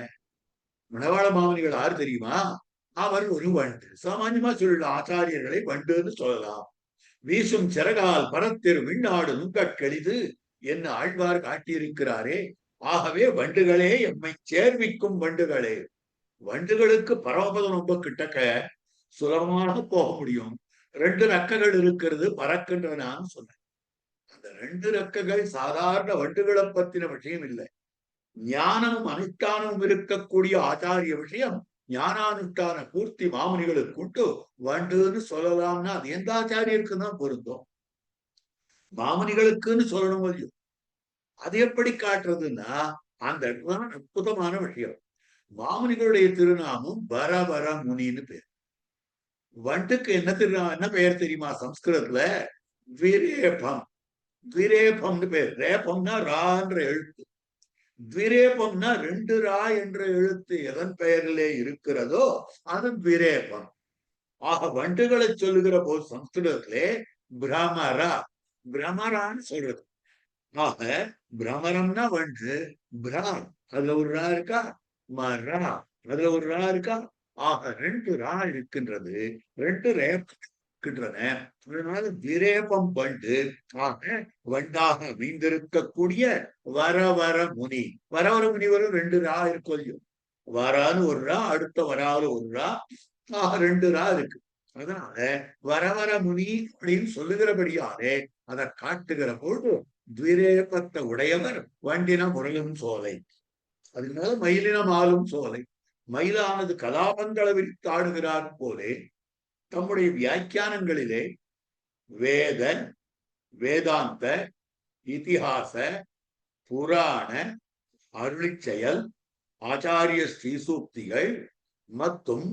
A: மணவாள மாமுனிகள் யாரு தெரியுமா? அவர் ஒரு வண்டு. சாமான்யமா சொல்லலாம், ஆச்சாரியர்களை வண்டுன்னு சொல்லலாம். வீசும் சிறகால் பரத்திரு விண்ணாடு நுங்கட்கெளிது என்ன ஆழ்வார் காட்டியிருக்கிறாரே. ஆகவே வண்டுகளே எம்மை சேர்விக்கும் வண்டுகளே. வண்டுகளுக்கு பரமபதம் ரொம்ப கிட்டக்க சுலபமாக போக முடியும். 2 ரெக்கைகள் இருக்கிறது, பறக்கின்றனான்னு சொன்னேன். அந்த 2 ரெக்கைகள் சாதாரண வண்டுகளை பத்தின விஷயம் இல்லை. ஞானமும் அனுஷ்டானமும் இருக்கக்கூடிய ஆச்சாரிய விஷயம். ஞானானுஷ்டான பூர்த்தி மாமுனிகளுக்கு உண்டு. வண்டுன்னு சொல்லலாம்னா அது எந்த ஆச்சாரியருக்கு தான் பொருந்தும்? மாமுனிகளுக்குன்னு சொல்லணும் இல்லையோ. அது எப்படி காட்டுறதுன்னா அந்த அற்புதமான விஷயம். மாமுனிகளுடைய திருநாமம் வரவர முனின்னு பேர். வண்டுக்கு என்ன பெயர் தெரியுமா? சம்ஸ்கிருதத்துல விரேபம். விரேபம்னு பேர். ரேபம்னா ரான்ற எழுத்து. விரேபம்னா 2 ரா என்ற எழுத்து எதன் பெயரிலே இருக்கிறதோ அது விரேபம். ஆக வண்டுகளை சொல்லுகிற போது சம்ஸ்கிருதத்திலே பிரமரா, பிரமரான்னு சொல்றது. ஆக பிரமரம்னா வண்டு. பிரா அதுல ஒரு ரா இருக்கா? மரா அதுல ஒரு ரா இருக்கா? ஆக 2 ரா இருக்கின்றது, 2 ரேப் இருக்கின்றன. அதனால விரேபம் வண்டு. ஆக வண்டாக அமைந்திருக்கக்கூடிய வரவர முனி. வரவர முனி வரும் 2 ரா இருக்கும். வரான்னு ஒரு ரா, அடுத்த வராது ஒரு ரா. ஆக 2 ரா இருக்கு. அதனால வரவர முனி அப்படின்னு சொல்லுகிறபடியாலே அதை காட்டுகிற போது துவிரேபத்தை உடையவர் வண்டினம் முரளும் சோலை. அதனால மயிலினம் ஆளும் சோலை. மயிலானது கலாபங்களை விரித்து ஆடுகிறார் போலே தம்முடைய வியாக்கியானங்களிலே வேத, வேதாந்த, இதிகாச, புராண, அருளிச்செயல், ஆச்சாரிய ஸ்ரீசூக்திகள் மற்றும்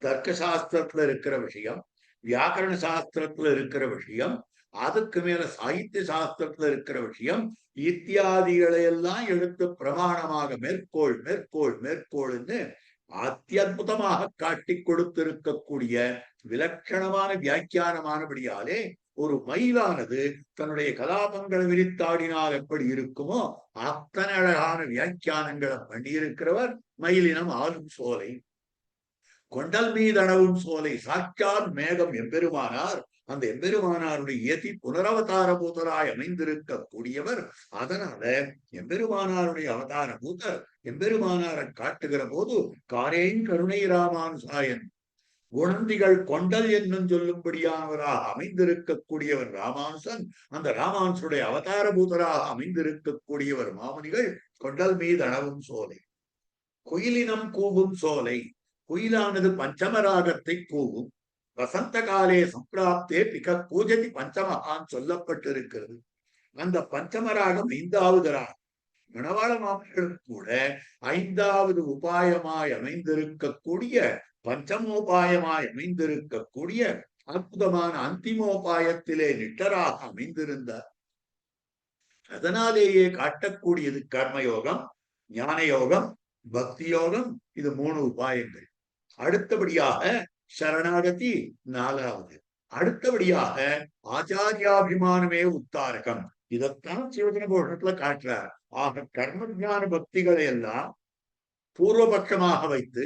A: தர்க்க சாஸ்திரத்துல இருக்கிற விஷயம், வியாக்கரண சாஸ்திரத்துல இருக்கிற விஷயம், அதுக்கு மேல சாகித்ய சாஸ்திரத்துல இருக்கிற விஷயம் இத்தியாதிகளை எல்லாம் எடுத்து பிரமாணமாக மேற்கோள் மேற்கோள் மேற்கோள்னு அத்தியுதமாக காட்டி கொடுத்திருக்கக்கூடிய விலட்சணமான வியாக்கியானமானபடியாலே ஒரு மயிலானது தன்னுடைய கலாபங்களை விரித்தாடினால் எப்படி இருக்குமோ அத்தனை அழகான வியாக்கியானங்களை பண்ணியிருக்கிறவர் மயிலினம் ஆளும் சோலை. கொண்டல் மீதனவும் சோலை சாட்சாத் மேகம் எம்பெருமானார். அந்த எம்பெருமானாருடைய இயத்தி புனரவதார பூதராய் அமைந்திருக்க கூடியவர். அதனால எம்பெருமானாருடைய அவதார பூதர் எம்பெருமானாரை காட்டுகிற போது காரேன் கருணை ராமானுசாயன் குணந்திகள் கொண்டல் என்னும் சொல்லும்படியானவராக அமைந்திருக்கக்கூடியவர் ராமானுசன். அந்த ராமானுசுடைய அவதார பூதராக அமைந்திருக்கக்கூடியவர் மாமுனிகள். கொண்டல் மீது அணவும் சோலை. குயிலினம் கூவும் சோலை. குயிலானது பஞ்சமராகத்தை கூவும். வசந்த காலே சம்பிராப்தே பிக பூஜதி பஞ்சமகான் சொல்லப்பட்டிருக்கிறது. அந்த பஞ்சமராகம் 5வது ராகம். மணவாள மாமனிகளுக்கு கூட 5வது உபாயமாய் அமைந்திருக்கக்கூடிய, பஞ்சமோபாயமாய் அமைந்திருக்கக்கூடிய அற்புதமான அந்திமோபாயத்திலே நிட்டராக அமைந்திருந்தார். அதனாலேயே காட்டக்கூடியது கர்மயோகம், ஞான யோகம், பக்தி யோகம். இது 3 உபாயங்கள். அடுத்தபடியாக சரணாகதி 4வது. அடுத்தபடியாக ஆச்சாரியாபிமானமே உத்தாரகம். இதைத்தான் சிவஜன கோஷத்துல காட்டுறார். ஆக கர்ம ஞான பக்திகளை எல்லாம் பூர்வபட்சமாக வைத்து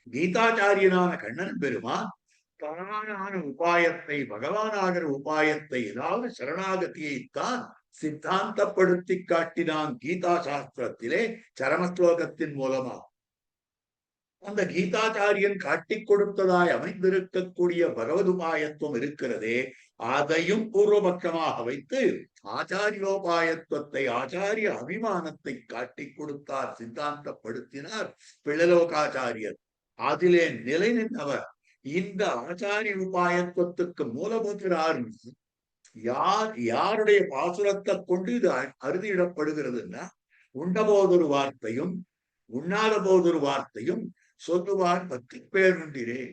A: கீதாச்சாரியனான கண்ணன் பெருமான் தானான உபாயத்தை, பகவானாகிற உபாயத்தை, ஏதாவது சரணாகதியைத்தான் சித்தாந்தப்படுத்தி காட்டினான் கீதா சாஸ்திரத்திலே சரமஸ்லோகத்தின் மூலமாக. அந்த கீதாச்சாரியன் காட்டிக் கொடுத்ததாய் அமைந்திருக்கக்கூடிய பகவதுபாயத்துவம் இருக்கிறதே, அதையும் பூர்வபட்சமாக வைத்து ஆச்சாரியோபாயத்துவத்தை, ஆச்சாரிய அபிமானத்தை காட்டிக் கொடுத்தார், சித்தாந்தப்படுத்தினார் பிள்ளலோகாச்சாரியர். அதிலே நிலை நின்றவர். இந்த ஆச்சாரிய உபாயத்துவத்துக்கு மூலபூத்தரார் யாருடைய பாசுரத்தை கொண்டு இது அறுதியிடப்படுகிறதுன்னா, உண்டபோதொரு வார்த்தையும் உண்ணாத போதொரு வார்த்தையும் சொல்லுவார் 10 பேர் உண்டிரே.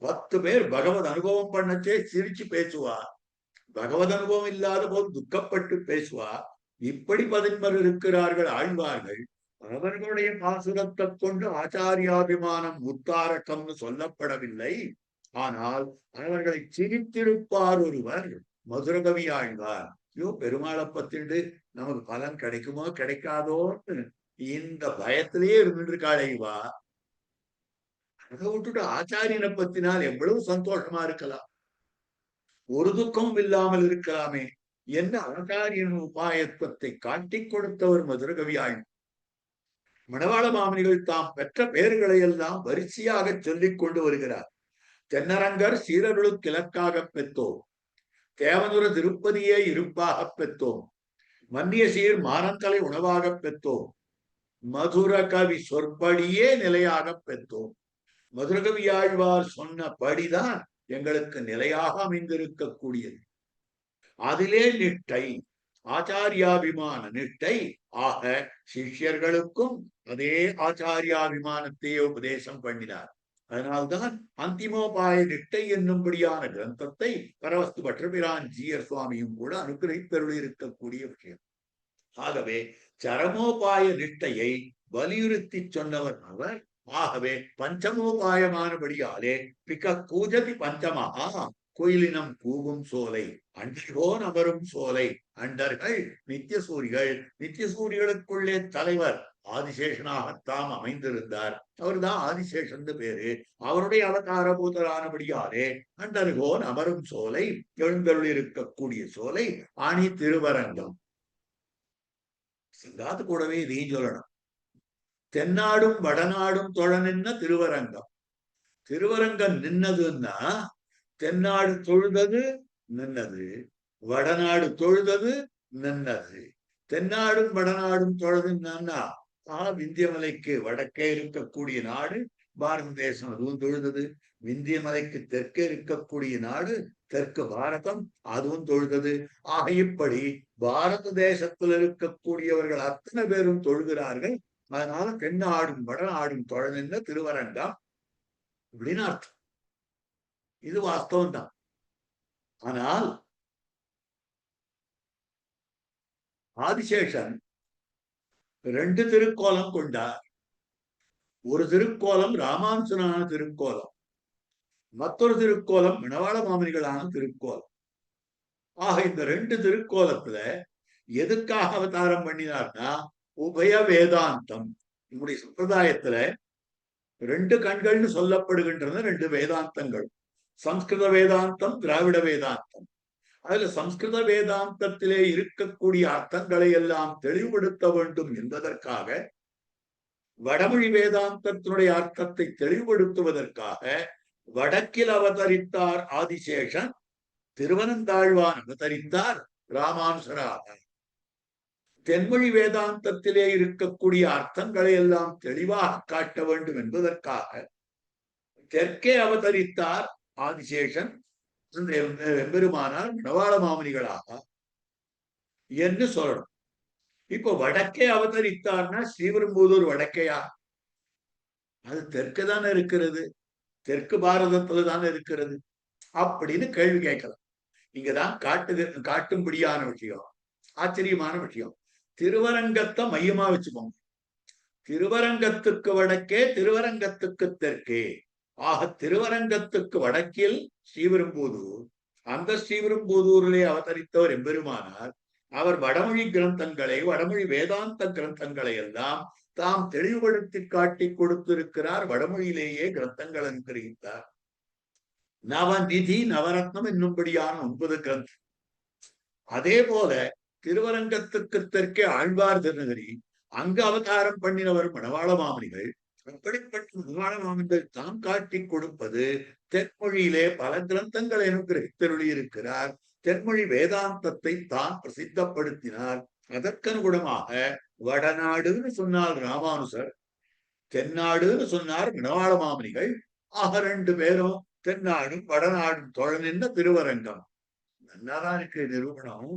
A: 10 பேர் பகவத் அனுபவம் பண்ணச்சே சிரிச்சு பேசுவார், பகவத் அனுபவம் இல்லாத போது துக்கப்பட்டு பேசுவார். இப்படி 11 இருக்கிறார்கள் ஆழ்வார்கள். அவர்களுடைய பாசுரத்தை கொண்டு ஆச்சாரியாபிமானம் உத்தாரகம்னு சொல்லப்படவில்லை. ஆனால் அவர்களை சிரித்திருப்பார் ஒருவர் மதுரகவி ஆழ்வார். ஐயோ, பெருமாளை பத்திண்டு நமக்கு பலன் கிடைக்குமோ கிடைக்காதோன்னு இந்த பயத்திலேயே இருந்துருக்காளேவா. அதை விட்டுட்டு ஆச்சாரியனை பத்தினால் எவ்வளவு சந்தோஷமா இருக்கலாம், ஒரு துக்கம் இல்லாமல் இருக்கலாமே என்ன ஆச்சாரியன் உபாயத்துவத்தை காட்டிக் கொடுத்தவர் மதுரகவி ஆழ்வார். மணவாள மாமனிகள் தாம் பெற்ற பெயர்களை எல்லாம் வரிசையாக சொல்லிக் கொண்டு வருகிறார். தென்னரங்கர் சீரருளுக்கு இலக்காக பெற்றோம், தேவனுர திருப்பதியே இருப்பாக பெற்றோம், மன்னிய சீர் மானந்தலை உணவாக பெற்றோம், மதுர கவி சொற்படியே நிலையாக பெற்றோம். மதுரகவி ஆழ்வார் சொன்னபடிதான் எங்களுக்கு நிலையாக அமைந்திருக்கக்கூடியது. அதிலே நிஷ்டை, ஆச்சாரியாபிமான நிஷ்டை. ஆக சிஷ்யர்களுக்கும் அதே ஆச்சாரியாபிமானத்தையே உபதேசம் பண்ணினார். அதனால்தான் அந்திமோபாய நிஷ்டை என்னும்படியான கிரந்தத்தை பரவஸ்து பற்றபிரான் ஜீயர் சுவாமியும் கூட அனுகிரகித்தருள் இருக்கக்கூடிய விஷயம். ஆகவே சரமோபாய நிஷ்டையை வலியுறுத்தி சொன்னவர் அவர். ஆகவே பஞ்சமோபாயமானபடியாலே பிக்க கூஜதி பஞ்சமகா, கோயிலினம் கூவும் சோலை, அன்றிகோன் அமரும் சோலை. அண்டர்கள் நித்தியசூரிகள், நித்தியசூரிகளுக்குள்ளே தலைவர் ஆதிசேஷனாகத்தாம் அமைந்திருந்தார். அவர்தான் ஆதிசேஷன் பேரு. அவருடைய அவதாரபூதரானபடியாலே அண்டர்கோன் அமரும் சோலை, எழுந்தருள் இருக்கக்கூடிய சோலை ஆணி திருவரங்கம். சிங்காத்து கூடவே இதையும் சொல்லணும். தென்னாடும் வடநாடும் தொழ நின்ன திருவரங்கம். திருவரங்கம் நின்னதுன்னா தென்னாடு தொழுதது நின்னது, வடநாடு தொழுதது நின்னது. தென்னாடும் வடநாடும் தொழுதுன்னா விந்தியமலைக்கு வடக்கே இருக்கக்கூடிய நாடு பாரத தேசம், அதுவும் தொழுதது. விந்தியமலைக்கு தெற்கே இருக்கக்கூடிய நாடு தெற்கு பாரதம், அதுவும் தொழுதது. ஆக இப்படி பாரத தேசத்தில் இருக்கக்கூடியவர்கள் அத்தனை பேரும் தொழுகிறார்கள். அதனால தென்னாடும் வடநாடும் தொழ நின்ற திருவரங்கம் அப்படின்னு அர்த்தம். இது வாஸ்தவம் தான். ஆனால் ஆதிசேஷன் 2 திருக்கோலம் கொண்டார். ஒரு திருக்கோலம் ராமானுஜனான திருக்கோலம், மற்றொரு திருக்கோலம் மணவாள மாமனிகளான திருக்கோலம். ஆக இந்த 2 திருக்கோலத்துல எதுக்காக அவதாரம் பண்ணினார்னா உபய வேதாந்தம். நம்முடைய சம்பிரதாயத்துல 2 கண்கள்னு சொல்லப்படுகின்றன 2 வேதாந்தங்கள், சம்ஸ்கிருத வேதாந்தம், திராவிட வேதாந்தம். அதுல சம்ஸ்கிருத வேதாந்தத்திலே இருக்கக்கூடிய அர்த்தங்களை எல்லாம் தெளிவுபடுத்த வேண்டும் என்பதற்காக, வடமொழி வேதாந்தத்தினுடைய அர்த்தத்தை தெளிவுபடுத்துவதற்காக வடக்கில் அவதரித்தார் ஆதிசேஷன், திருவனந்தாழ்வான் அவதரித்தார் ராமானுசராக. தென்மொழி வேதாந்தத்திலே இருக்கக்கூடிய அர்த்தங்களை எல்லாம் தெளிவாக காட்ட வேண்டும் என்பதற்காக தெற்கே அவதரித்தார் ஆதிசேஷன், எம்பெருமானார் மணவாள மாமனிகளாக என்று சொல்லணும். இப்போ வடக்கே அவதரித்தார்னா ஸ்ரீபெரும்புதூர் வடக்கையா? அது தெற்கு தானே இருக்கிறது, தெற்கு பாரதத்துல தானே இருக்கிறது அப்படின்னு கேள்வி கேட்கலாம். இங்கதான் காட்டும்படியான விஷயம், ஆச்சரியமான விஷயம். திருவரங்கத்தை மையமா வச்சுக்கோங்க. திருவரங்கத்துக்கு வடக்கே, திருவரங்கத்துக்கு தெற்கே. ஆக திருவரங்கத்துக்கு வடக்கில் ஸ்ரீபெரும்புதூர். அந்த ஸ்ரீபெரும்புதூரிலே அவதரித்தவர் எம்பெருமானார். அவர் வடமொழி கிரந்தங்களை, வடமொழி வேதாந்த கிரந்தங்களை எல்லாம் தாம் தெளிவுபடுத்தி காட்டி கொடுத்திருக்கிறார். வடமொழியிலேயே கிரந்தங்கள் அனுகிரகித்தார். நவநிதி நவரத்னம் என்னும்படியான 9 கிரந்தம். அதே போல திருவரங்கத்துக்கு தெற்கே ஆழ்வார் திருநகரி, அங்கு அவதாரம் பண்ணினவர் மணவாள மாமனிகள். அப்படிப்பட்ட மனவாளமாமன்கள் தாம் காட்டி கொடுப்பது தென்மொழியிலே பல கிரந்தங்களை அனுகிரகித்தருளி இருக்கிறார். தென்மொழி வேதாந்தத்தை தான் பிரசித்தப்படுத்தினார். அதற்கனுகுணமாக வடநாடுன்னு சொன்னால் ராமானுசர், தென்னாடுன்னு சொன்னார் மணவாள மாமனிகள். ஆக 2 பேரும் தென்னாடும் வடநாடும் தொழனின்ற திருவரங்கம். நல்லாதான் இருக்கு நிரூபணம்.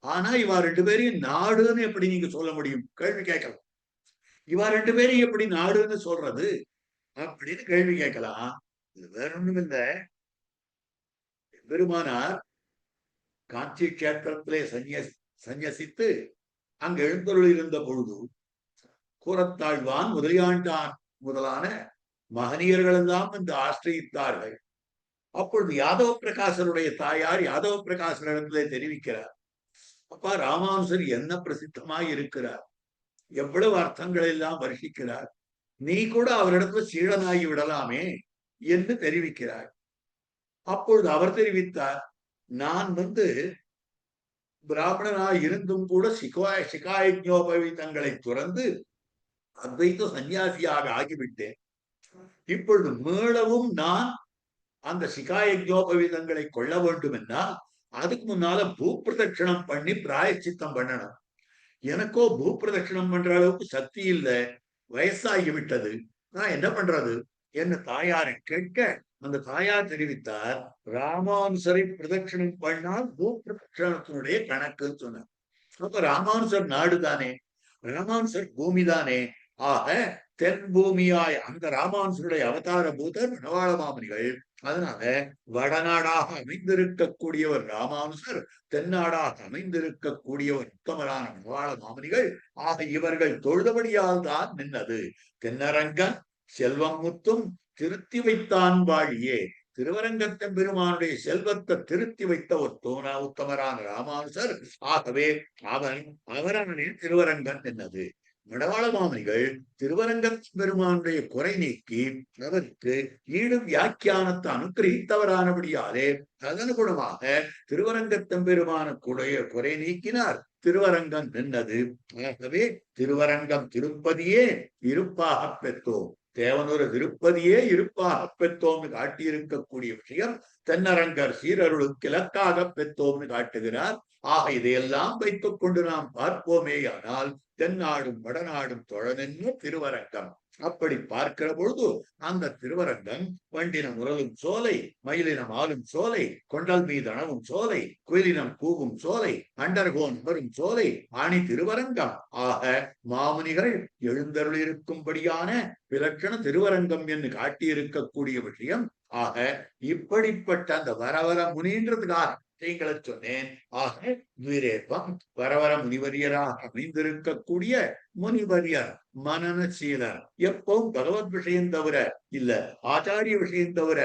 A: ஆனா இவா 2 பேரையும் நாடுன்னு எப்படி நீங்க சொல்ல முடியும்? கேள்வி கேட்கலாம். இவா 2 பேரையும் எப்படி நாடுன்னு சொல்றது அப்படின்னு கேள்வி கேட்கலாம். இது வேற ஒண்ணும் இல்ல. பெருமானார் காஞ்சி கஷேத்திரத்திலே சந்நியசித்து அங்கு எழுந்தருள் இருந்த பொழுது கூரத்தாழ்வான், முதலியாண்டான் முதலான மகனியர்கள் எல்லாம் வந்து ஆசிரியித்தார்கள். அப்பொழுது யாதவ பிரகாசருடைய தாயார் யாதவ பிரகாசரிடத்திலே தெரிவிக்கிறார், அப்பா ராமானுசர் என்ன பிரசித்தமாய் இருக்கிறார், எவ்வளவு அர்த்தங்கள் எல்லாம் வருஷிக்கிறார், நீ கூட அவரிடத்துல சீடனாகி விடலாமே என்று தெரிவிக்கிறார். அப்பொழுது அவர் தெரிவித்தார், நான் பிராமணனாய் இருந்தும் கூட சிகாயஜோபவீதங்களை துறந்து அத்வைத சன்னியாசியாக ஆகிவிட்டேன். இப்பொழுது மீளவும் நான் அந்த சிகாயஜோபவீதங்களை கொள்ள வேண்டும் என்றால் அதுக்கு முன்னால பூப்பிரதட்சணம் பண்ணி பிராயச்சித்தம் பண்ணணும். எனக்கோ பூப்பிரதட்சணம் பண்ற அளவுக்கு சக்தி இல்லை, வயசாகிவிட்டது, நான் என்ன பண்றது என்ன தாயாரை கேட்க அந்த தாயார் தெரிவித்தார், ராமானுசரை பிரதட்சணம் பண்ணால் பூப்பிரதட்சணத்தினுடைய கணக்குன்னு சொன்னார். அப்ப ராமானுசர் நாடு தானே, ராமானுசர் பூமி தானே. ஆக தென் பூமியாய் அந்த ராமானுசருடைய அவதார பூதர் மணவாள மாமனிகள். அதனால வடநாடாக அமைந்திருக்கக்கூடியவர் ராமானுசர், தென்னாடாக அமைந்திருக்கக்கூடியவர் உத்தமரான மணவாள மாமனிகள். ஆக இவர்கள் தொழுதபடியால் தான் நின்னது. தென்னரங்கன் செல்வம் முத்தும் திருத்தி வைத்தான் வாழியே. திருவரங்கத்தன் பெருமானுடைய செல்வத்தை திருத்தி வைத்த ஒரு உத்தமரான ராமானுசர். ஆகவே அவரவனே திருவரங்கன் என்னது. மணவாள மாமனிகள் திருவரங்கத் பெருமானுடைய குறை நீக்கி அவருக்கு ஈடு வியாக்கியானத்தை அனுகிரகித்தவரானபடியாலே அதனுகுணமாக திருவரங்கத்தம் பெருமான குறை நீக்கினார். திருவரங்கம் நின்னது. ஆகவே திருவரங்கம் திருப்பதியே இருப்பாக பெற்றோம், தேவனொரு திருப்பதியே இருப்பாக பெற்றோம்னு காட்டியிருக்கக்கூடிய விஷயம் தென்னரங்கர் சீரருளுக்கு இலக்காக பெற்றோம்னு காட்டுகிறார். ஆக இதையெல்லாம் வைத்துக் கொண்டு நாம் பார்ப்போமேயானால் தென்னாடும் வடநாடும் தொழனென்ன திருவரங்கம். அப்படி பார்க்கிற பொழுது அந்த திருவரங்கம் வண்டினம் உரலும் சோலை, மயிலினம் ஆளும் சோலை, கொண்டல் மீதனவும் சோலை, குயிலினம் கூவும் சோலை, அண்டர்கோன் வரும் சோலை, ஆணி திருவரங்கம். ஆக மாமுனிகள் எழுந்தருள் இருக்கும்படியான விலட்சண திருவரங்கம் என்று காட்டியிருக்கக்கூடிய விஷயம். ஆக இப்படிப்பட்ட அந்த வரவர முனின்றதுக்காக விஷயங்களை சொன்னேன். ஆக துவிரேபம் வரவர முனிவரியராக அமைந்திருக்கக்கூடிய முனிவரியர் மனநசீலர், எப்பவும் பகவத் விஷயம் தவிர இல்ல ஆச்சாரிய விஷயம் தவிர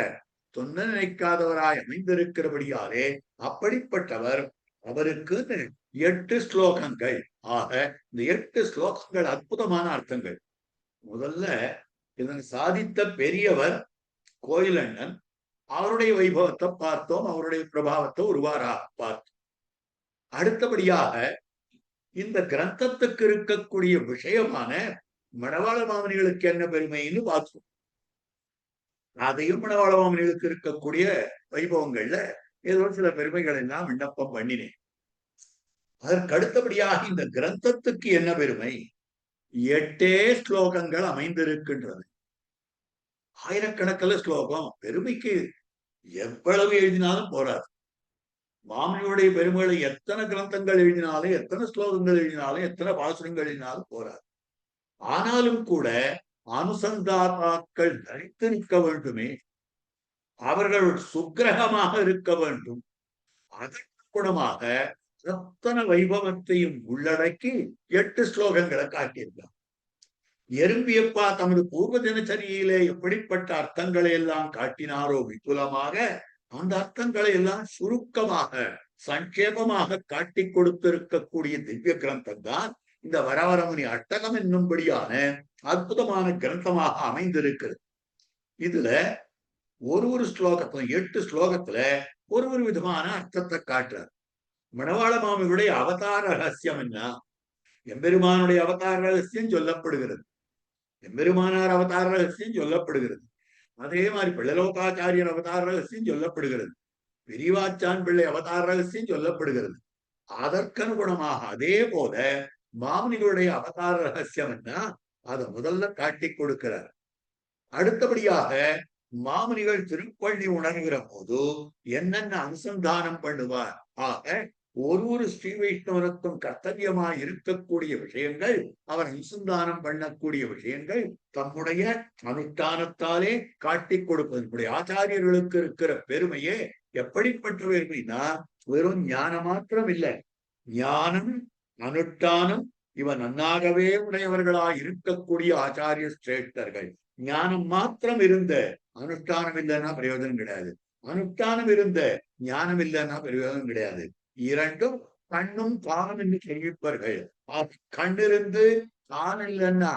A: சொன்ன நினைக்காதவராய் அமைந்திருக்கிறபடியாலே அப்படிப்பட்டவர். அவருக்கு 8 ஸ்லோகங்கள். ஆக இந்த 8 ஸ்லோகங்கள் அற்புதமான அர்த்தங்கள். முதல்ல இதனை சாதித்த பெரியவர் கோயிலண்ணன், அவருடைய வைபவத்தை பார்த்தோம், அவருடைய பிரபாவத்தை ஒருவாறாக பார்த்தோம். அடுத்தபடியாக இந்த கிரந்தத்துக்கு இருக்கக்கூடிய விஷயமான மணவாள மாமனிகளுக்கு என்ன பெருமைன்னு பார்த்தோம். அதையும் மணவாள மாமனிகளுக்கு இருக்கக்கூடிய வைபவங்கள்ல ஏதோ சில பெருமைகள் எல்லாம் விண்ணப்பம் பண்ணினேன். அதற்கு அடுத்தபடியாக இந்த கிரந்தத்துக்கு என்ன பெருமை, 8 ஸ்லோகங்கள் அமைந்திருக்கின்றது. ஆயிரக்கணக்கில் ஸ்லோகம். பெருமைக்கு எவ்வளவு எழுதினாலும் போராது. மாமனியுடைய பெருமைகளை எத்தனை கிரந்தங்கள் எழுதினாலும், எத்தனை ஸ்லோகங்கள் எழுதினாலும், எத்தனை பாசுரங்கள் எழுதினாலும் போராது. ஆனாலும் கூட அனுசந்தாத்தாக்கள் தரித்து நிற்க வேண்டுமே, அவர்கள் சுக்கிரகமாக இருக்க வேண்டும். அதற்கு குணமாக ரத்தன வைபவத்தையும் உள்ளடக்கி 8 ஸ்லோகங்களை காட்டியிருக்கார். எறும்பியப்பா தமது பூர்வ தினச்சரியிலே எப்படிப்பட்ட அர்த்தங்களை எல்லாம் காட்டினாரோ விபுலமாக, அந்த அர்த்தங்களை எல்லாம் சுருக்கமாக சங்கேபமாக காட்டி கொடுத்திருக்கக்கூடிய திவ்ய கிரந்தம் தான் இந்த வரவரமுனி அட்டகம் என்னும்படியான அற்புதமான கிரந்தமாக அமைந்திருக்கிறது. இதுல ஒரு ஸ்லோகத்துல 8 ஸ்லோகத்துல ஒரு விதமான அர்த்தத்தை காட்டுறார். மணவாள மாமியுடைய அவதார ரகசியம் என்ன, எம்பெருமானுடைய அவதார ரகசியம் சொல்லப்படுகிறது. எம்பெருமானார் அவதார ரகசியம் சொல்லப்படுகிறது. அதே மாதிரி பிள்ளலோகாச்சாரியர் அவதார ரகசியம் சொல்லப்படுகிறது. பெரியவாச்சான் பிள்ளை அவதார ரகசியம் சொல்லப்படுகிறது. அதற்கனுகுணமாக அதே போல மாமுனிகளுடைய அவதார ரகசியம் என்ன, அதை முதல்ல காட்டி கொடுக்கிறார். அடுத்தபடியாக மாமுனிகள் திருப்பள்ளி உணர்கிற போது என்னென்ன அனுசந்தானம் பண்ணுவார். ஆக ஒரு ஸ்ரீ வைஷ்ணவனுக்கும் கர்த்தவியமாய் இருக்கக்கூடிய விஷயங்கள், அவர் அனுசந்தானம் பண்ணக்கூடிய விஷயங்கள் தம்முடைய அனுஷ்டானத்தாலே காட்டி கொடுப்பது. ஆச்சாரியர்களுக்கு இருக்கிற பெருமையே எப்படிப்பட்டவை அப்படின்னா, வெறும் ஞானம் மாத்திரம் இல்லை, ஞானம் அனுஷ்டானம் இவன் நன்னாகவே உடையவர்களாய் இருக்கக்கூடிய ஆச்சாரிய சிரேஷ்டர்கள். ஞானம் மாத்திரம் இருந்த அனுஷ்டானம் இல்லைன்னா பிரயோஜனம் கிடையாது, அனுஷ்டானம் இருந்த ஞானம் இல்லைன்னா பிரயோஜனம் கிடையாது. இரண்டும் கண்ணும் காணும் என்று தெரிவிப்பார்கள். கண்ணிருந்து கான் இல்லைன்னா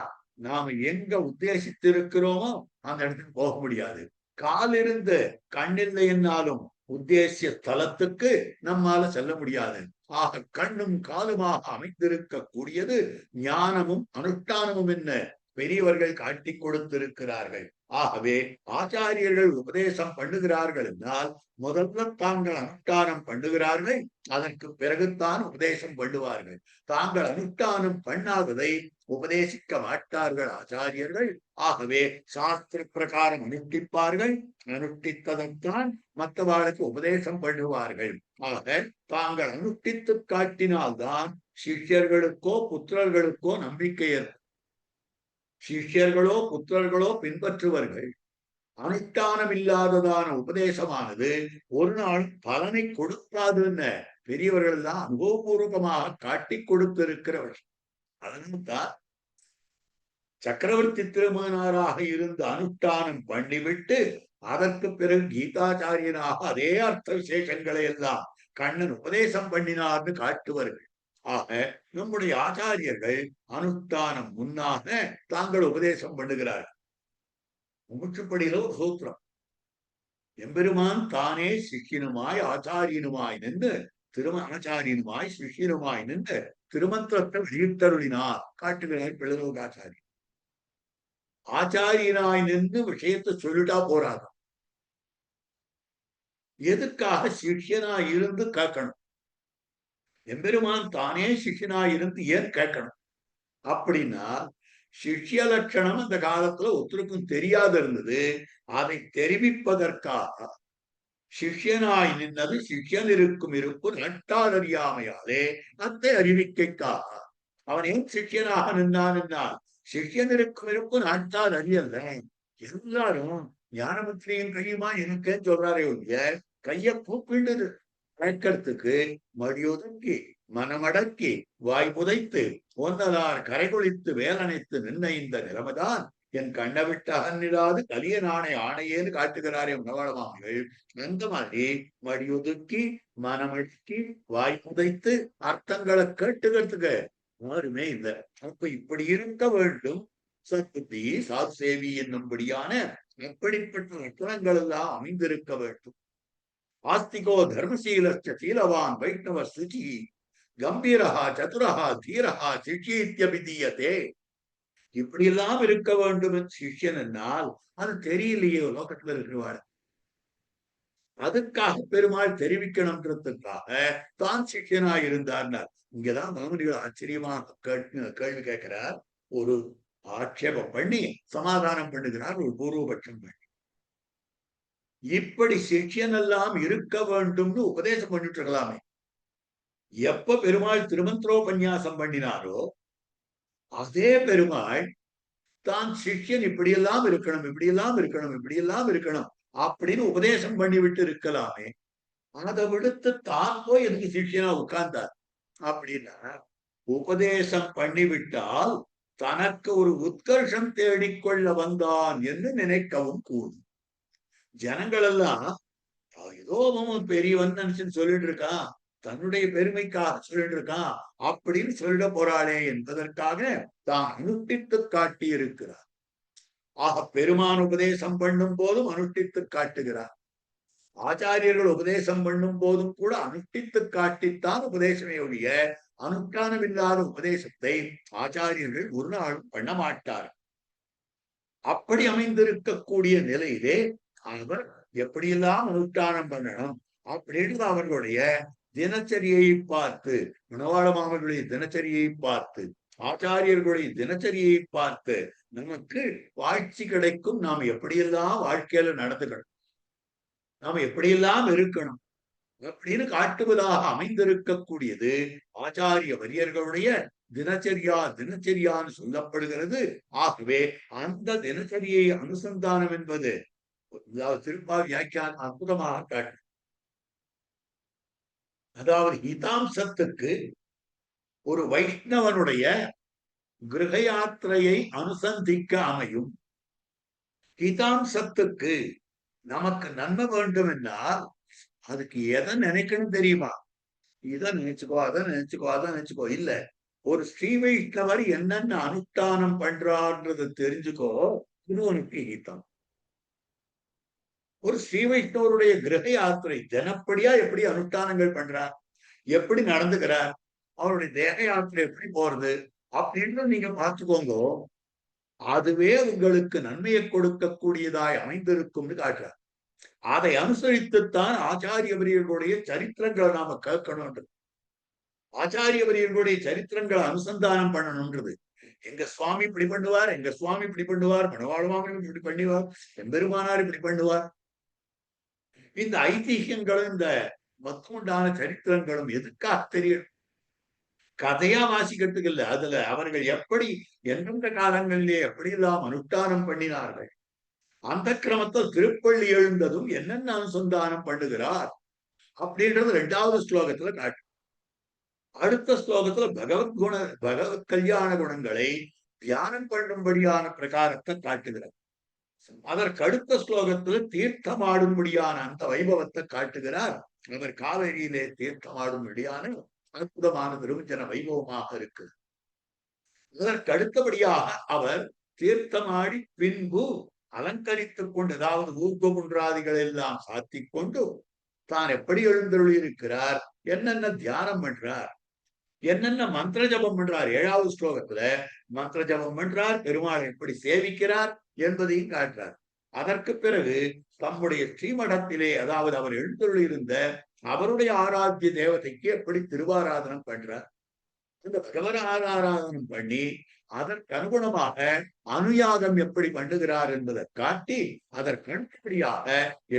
A: நாம எங்க உத்தேசித்திருக்கிறோமோ அந்த இடத்துக்கு போக முடியாது. கால் இருந்து கண்ணில்லை என்னாலும் உத்தேசிய ஸ்தலத்துக்கு நம்மால செல்ல முடியாது. ஆக கண்ணும் காலுமாக அமைந்திருக்க கூடியது ஞானமும் அனுஷ்டானமும் என்ன பெரியவர்கள் காட்டி கொடுத்திருக்கிறார்கள். ஆகவே ஆச்சாரியர்கள் உபதேசம் பண்ணுகிறார்கள் என்றால் முதல்ல தாங்கள் அனுஷ்டானம் பண்ணுகிறார்கள், அதற்கு பிறகுதான் உபதேசம் பண்ணுவார்கள். தாங்கள் அனுஷ்டானம் பண்ணாததை உபதேசிக்க மாட்டார்கள் ஆச்சாரியர்கள். ஆகவே சாஸ்திர பிரகாரம் அனுஷ்டிப்பார்கள், அனுஷ்டித்ததைத்தான் மற்றவர்களுக்கு உபதேசம் பண்ணுவார்கள். ஆக தாங்கள் அனுஷ்டித்து காட்டினால்தான் சிஷ்யர்களுக்கோ புத்திரர்களுக்கோ நம்பிக்கை ஏற்படும். சிஷ்யர்களோ புத்திரர்களோ பின்பற்றுவர்கள். அனுஷ்டானம் இல்லாததான உபதேசமானது ஒரு நாள் பலனை கொடுக்காதுன்னு பெரியவர்கள் தான் அனுபவபூர்வமாக காட்டி கொடுத்திருக்கிறவர்கள். அதனால்தான் சக்கரவர்த்தி திருமகனாராக இருந்து அனுஷ்டானம் பண்ணிவிட்டு அதற்கு பிறகு கீதாச்சாரியனாக அதே அர்த்த விசேஷங்களை எல்லாம் கண்ணன் உபதேசம் பண்ணினார்னு காட்டுவார்கள். ஆக நம்முடைய ஆச்சாரியர்கள் அனுஷ்டானம் முன்னாக தாங்கள் உபதேசம் பண்ணுகிறார்கள். முற்றுப்படியில ஒரு சூத்திரம், எம்பெருமான் தானே சிஷ்யனுமாய் ஆச்சாரியனுமாய் நின்று ஆச்சாரியனுமாய் சிஷ்யனுமாய் நின்று திருமந்திரத்தை வெளியிட்டருளினார் காட்டுகிறார் பிள்ளலோகாச்சாரியர். ஆச்சாரியனாய் நின்று விஷயத்தை சொல்லிட்டா போறாதான், எதுக்காக சிஷ்யனாய் இருந்து கேட்கணும்? எம்பெருமான் தானே சிஷ்யனாய் இருந்து ஏன் கேட்கணும் அப்படின்னா, சிஷ்ய லட்சணம் அந்த காலத்துல ஒருத்தருக்கும் தெரியாது இருந்தது. அதை தெரிவிப்பதற்காக சிஷ்யனாய் நின்னது சிஷ்யன் இருக்கும் இருப்பு நட்டால் அறியாமையாலே அத்தை அறிவிக்கைக்காக. அவன் ஏன் சிஷ்யனாக நின்றான் என்றால், சிஷ்யன் இருக்கும் இருப்பு நட்டால் அறியல்ல. எல்லாரும் ஞானமுத்திரியின் கையுமா இருக்கேன்னு சொல்றாரே ஒழிய கைய கூப்பிடுது கேட்கறதுக்கு மடியொதுக்கி மனமடக்கி வாய் புதைத்து ஒன்னலார் கரைகுளித்து வேலனைத்து நின்ன இந்த நிலைமைதான் என் கண்ணை விட்டு அகன்னிடாது கலிய நாணை ஆணையேன்னு காட்டுகிறாரே உணவளமார்கள். அந்த மாதிரி மடியொதுக்கி மனமடக்கி வாய் புதைத்து அர்த்தங்களை கேட்டுக்கிறதுக்கு யாருமே இல்லை. அப்ப இப்படி இருக்க வேண்டும் சத்புத்தி சாது சேவி என்னும்படியான எப்படிப்பட்ட லட்சணங்கள் எல்லாம் அமைந்திருக்க வேண்டும். ஆஸ்திகோ தர்மசீலஸ்ய சீலவான் வைஷ்ணவ சுச்சி கம்பீரஹா சதுரஹா தீரஹா சிஷ்யீத்யபிதீயதே. இப்படி எல்லாம் இருக்க வேண்டும் சிஷ்யன் என்னால் அது தெரியலையே லோகத்துல இருக்கிறவாள். அதுக்காக பெருமாள் தெரிவிக்கணும்ன்றதுக்காக தான் சிஷ்யனாய் இருந்தார். இங்கதான் மாமுனிகள் ஆச்சரியமாக கேள்வி கேட்கிறார். ஒரு ஆட்சேபம் பண்ணி சமாதானம் பண்ணுகிறார், ஒரு பூர்வபட்சம் பண்ணி. இப்படி சிஷ்யன் எல்லாம் இருக்க வேண்டும்னு உபதேசம் பண்ணிட்டு இருக்கலாமே. எப்ப பெருமாள் திருமந்திரோபன்யாசம் பண்ணினாரோ அதே பெருமாள் தான் சிஷ்யன் இப்படியெல்லாம் இருக்கணும், இப்படியெல்லாம் இருக்கணும், இப்படியெல்லாம் இருக்கணும் அப்படின்னு உபதேசம் பண்ணிவிட்டு இருக்கலாமே. அதை விடுத்து தான் போய் எதுக்கு சிஷ்யனா உட்கார்ந்தார் அப்படின்னா, உபதேசம் பண்ணிவிட்டால் தனக்கு ஒரு உத்கர்ஷம் தேடிக்கொள்ள வந்தான் என்று நினைக்கவும் கூடும். ஜனங்கள் எல்லாம் ஏதோ பெரியவன் நினைச்சுன்னு சொல்லிட்டு இருக்கான், தன்னுடைய பெருமைக்காக சொல்லிட்டு இருக்கான் அப்படின்னு சொல்லிட போறாளே என்பதற்காக தான் அனுஷ்டித்து காட்டி இருக்கிறார். ஆக பெருமான் உபதேசம் பண்ணும் போதும் அனுஷ்டித்து காட்டுகிறார். ஆச்சாரியர்கள் உபதேசம் பண்ணும் போதும் கூட அனுஷ்டித்து காட்டித்தான் உபதேசமே ஒழிய அனுஷ்டானம் இல்லாத உபதேசத்தை ஆச்சாரியர்கள் ஒரு நாளும் பண்ண மாட்டார். அப்படி அமைந்திருக்கக்கூடிய நிலையிலே அவர் எப்படியெல்லாம் அனுஷ்டானம் பண்ணணும் அப்படின்னு அவர்களுடைய தினச்சரியை பார்த்து, மணவாள மாமர்களுடைய தினச்சரியை பார்த்து, ஆச்சாரியர்களுடைய தினச்சரியை பார்த்து நமக்கு வாழ்ச்சி கிடைக்கும். நாம் எப்படியெல்லாம் வாழ்க்கையில நடந்துக்கணும், நாம் எப்படியெல்லாம் இருக்கணும் அப்படின்னு காட்டுவதாக அமைந்திருக்கக்கூடியது ஆச்சாரிய வரியர்களுடைய தினச்சரியான்னு சொல்லப்படுகிறது. ஆகவே அந்த தினச்சரியை அனுசந்தானம் என்பது திருப்பா வியாக்கியானம் அற்புதமாக காட்டு. அதாவது ஹிதாம்சத்துக்கு ஒரு வைஷ்ணவனுடைய கிரக யாத்திரையை அனுசந்திக்க அமையும். ஹிதாம்சத்துக்கு நமக்கு நன்மை வேண்டும் என்றால் அதுக்கு எதை நினைக்கணும் தெரியுமா? இதை நினைச்சுக்கோ, அதை நினைச்சுக்கோ, அதை நினைச்சுக்கோ இல்ல. ஒரு ஸ்ரீ வைஷ்ணவர் என்னென்ன அனுஷ்டானம் பண்றான்றது தெரிஞ்சுக்கோ, இது உனக்கு ஹிதம். ஒரு ஸ்ரீ வைஷ்ணவருடைய கிரக யாத்திரை தினப்படியா எப்படி அனுஷ்டானங்கள் பண்றார், எப்படி நடந்துக்கிறார், அவருடைய தேக யாத்திரை எப்படி போறது அப்படின்னு நீங்க பார்த்துக்கோங்க. அதுவே உங்களுக்கு நன்மையை கொடுக்கக்கூடியதாய் அமைந்திருக்கும்னு காட்டுறார். அதை அனுசரித்துத்தான் ஆச்சாரியவரியர்களுடைய சரித்திரங்களை நாம கேட்கணும்ன்றது, ஆச்சாரியவரியர்களுடைய சரித்திரங்களை அனுசந்தானம் பண்ணணும்ன்றது. எங்க சுவாமி இப்படி பண்ணுவார், எங்க சுவாமி இப்படி பண்ணுவார், மணவாள மாமன் இப்படி பண்ணுவார், எம்பெருமானார் இப்படி பண்ணுவார். இந்த ஐதிஹ்யங்களும் இந்த மத்துண்டான சரித்திரங்களும் எதுக்காக தெரியும்? கதையா வாசிக்கிறதுக்கு இல்லை. அதுல அவர்கள் எப்படி எந்தெந்த காலங்களிலே எப்படி எல்லாம் அனுஷ்டானம் பண்ணினார்கள், அந்த கிரமத்தில் திருப்பள்ளி எழுந்ததும் என்னென்ன அனுசந்தானம் பண்ணுகிறார் அப்படின்றது 2வது ஸ்லோகத்துல காட்டு. அடுத்த ஸ்லோகத்துல பகவத் கல்யாண குணங்களை தியானம் பண்ணும்படியான பிரகாரத்தை காட்டுகிறார். அதற்கு அடுத்த ஸ்லோகத்துல தீர்த்தமாடும்படியான அந்த வைபவத்தை காட்டுகிறார். அவர் காவேரியிலே தீர்த்தமாடும்படியான அற்புதமான திருவஞ்சன வைபவமாக இருக்கு. அதற்கு அடுத்தபடியாக அவர் தீர்த்தமாடி பின்பு அலங்கரித்துக் கொண்டு, அதாவது ஊர்வகுன்றாதிகள் எல்லாம் சாத்திக் கொண்டு தான் எப்படி எழுந்தருளி இருக்கிறார், என்னென்ன தியானம் பண்றார், என்னென்ன மந்திர ஜபம் பண்றார். 7வது ஸ்லோகத்துல மந்திர ஜபம் பண்றார், பெருமாளை எப்படி சேவிக்கிறார் என்பதையும் காட்டுறார். அதற்கு பிறகு தம்முடைய ஸ்ரீமடத்திலே, அதாவது அவர் எழுந்தருளி இருந்த அவருடைய ஆராத்திய தேவதைக்கு எப்படி திருவாராதனம் பண்றார், இந்த பகவத் ஆராதனம் பண்ணி அதற்கு அனுகுணமாக அனுயாகம் எப்படி பண்ணுகிறார் என்பதை காட்டி, அதற்கு அடுத்தபடியாக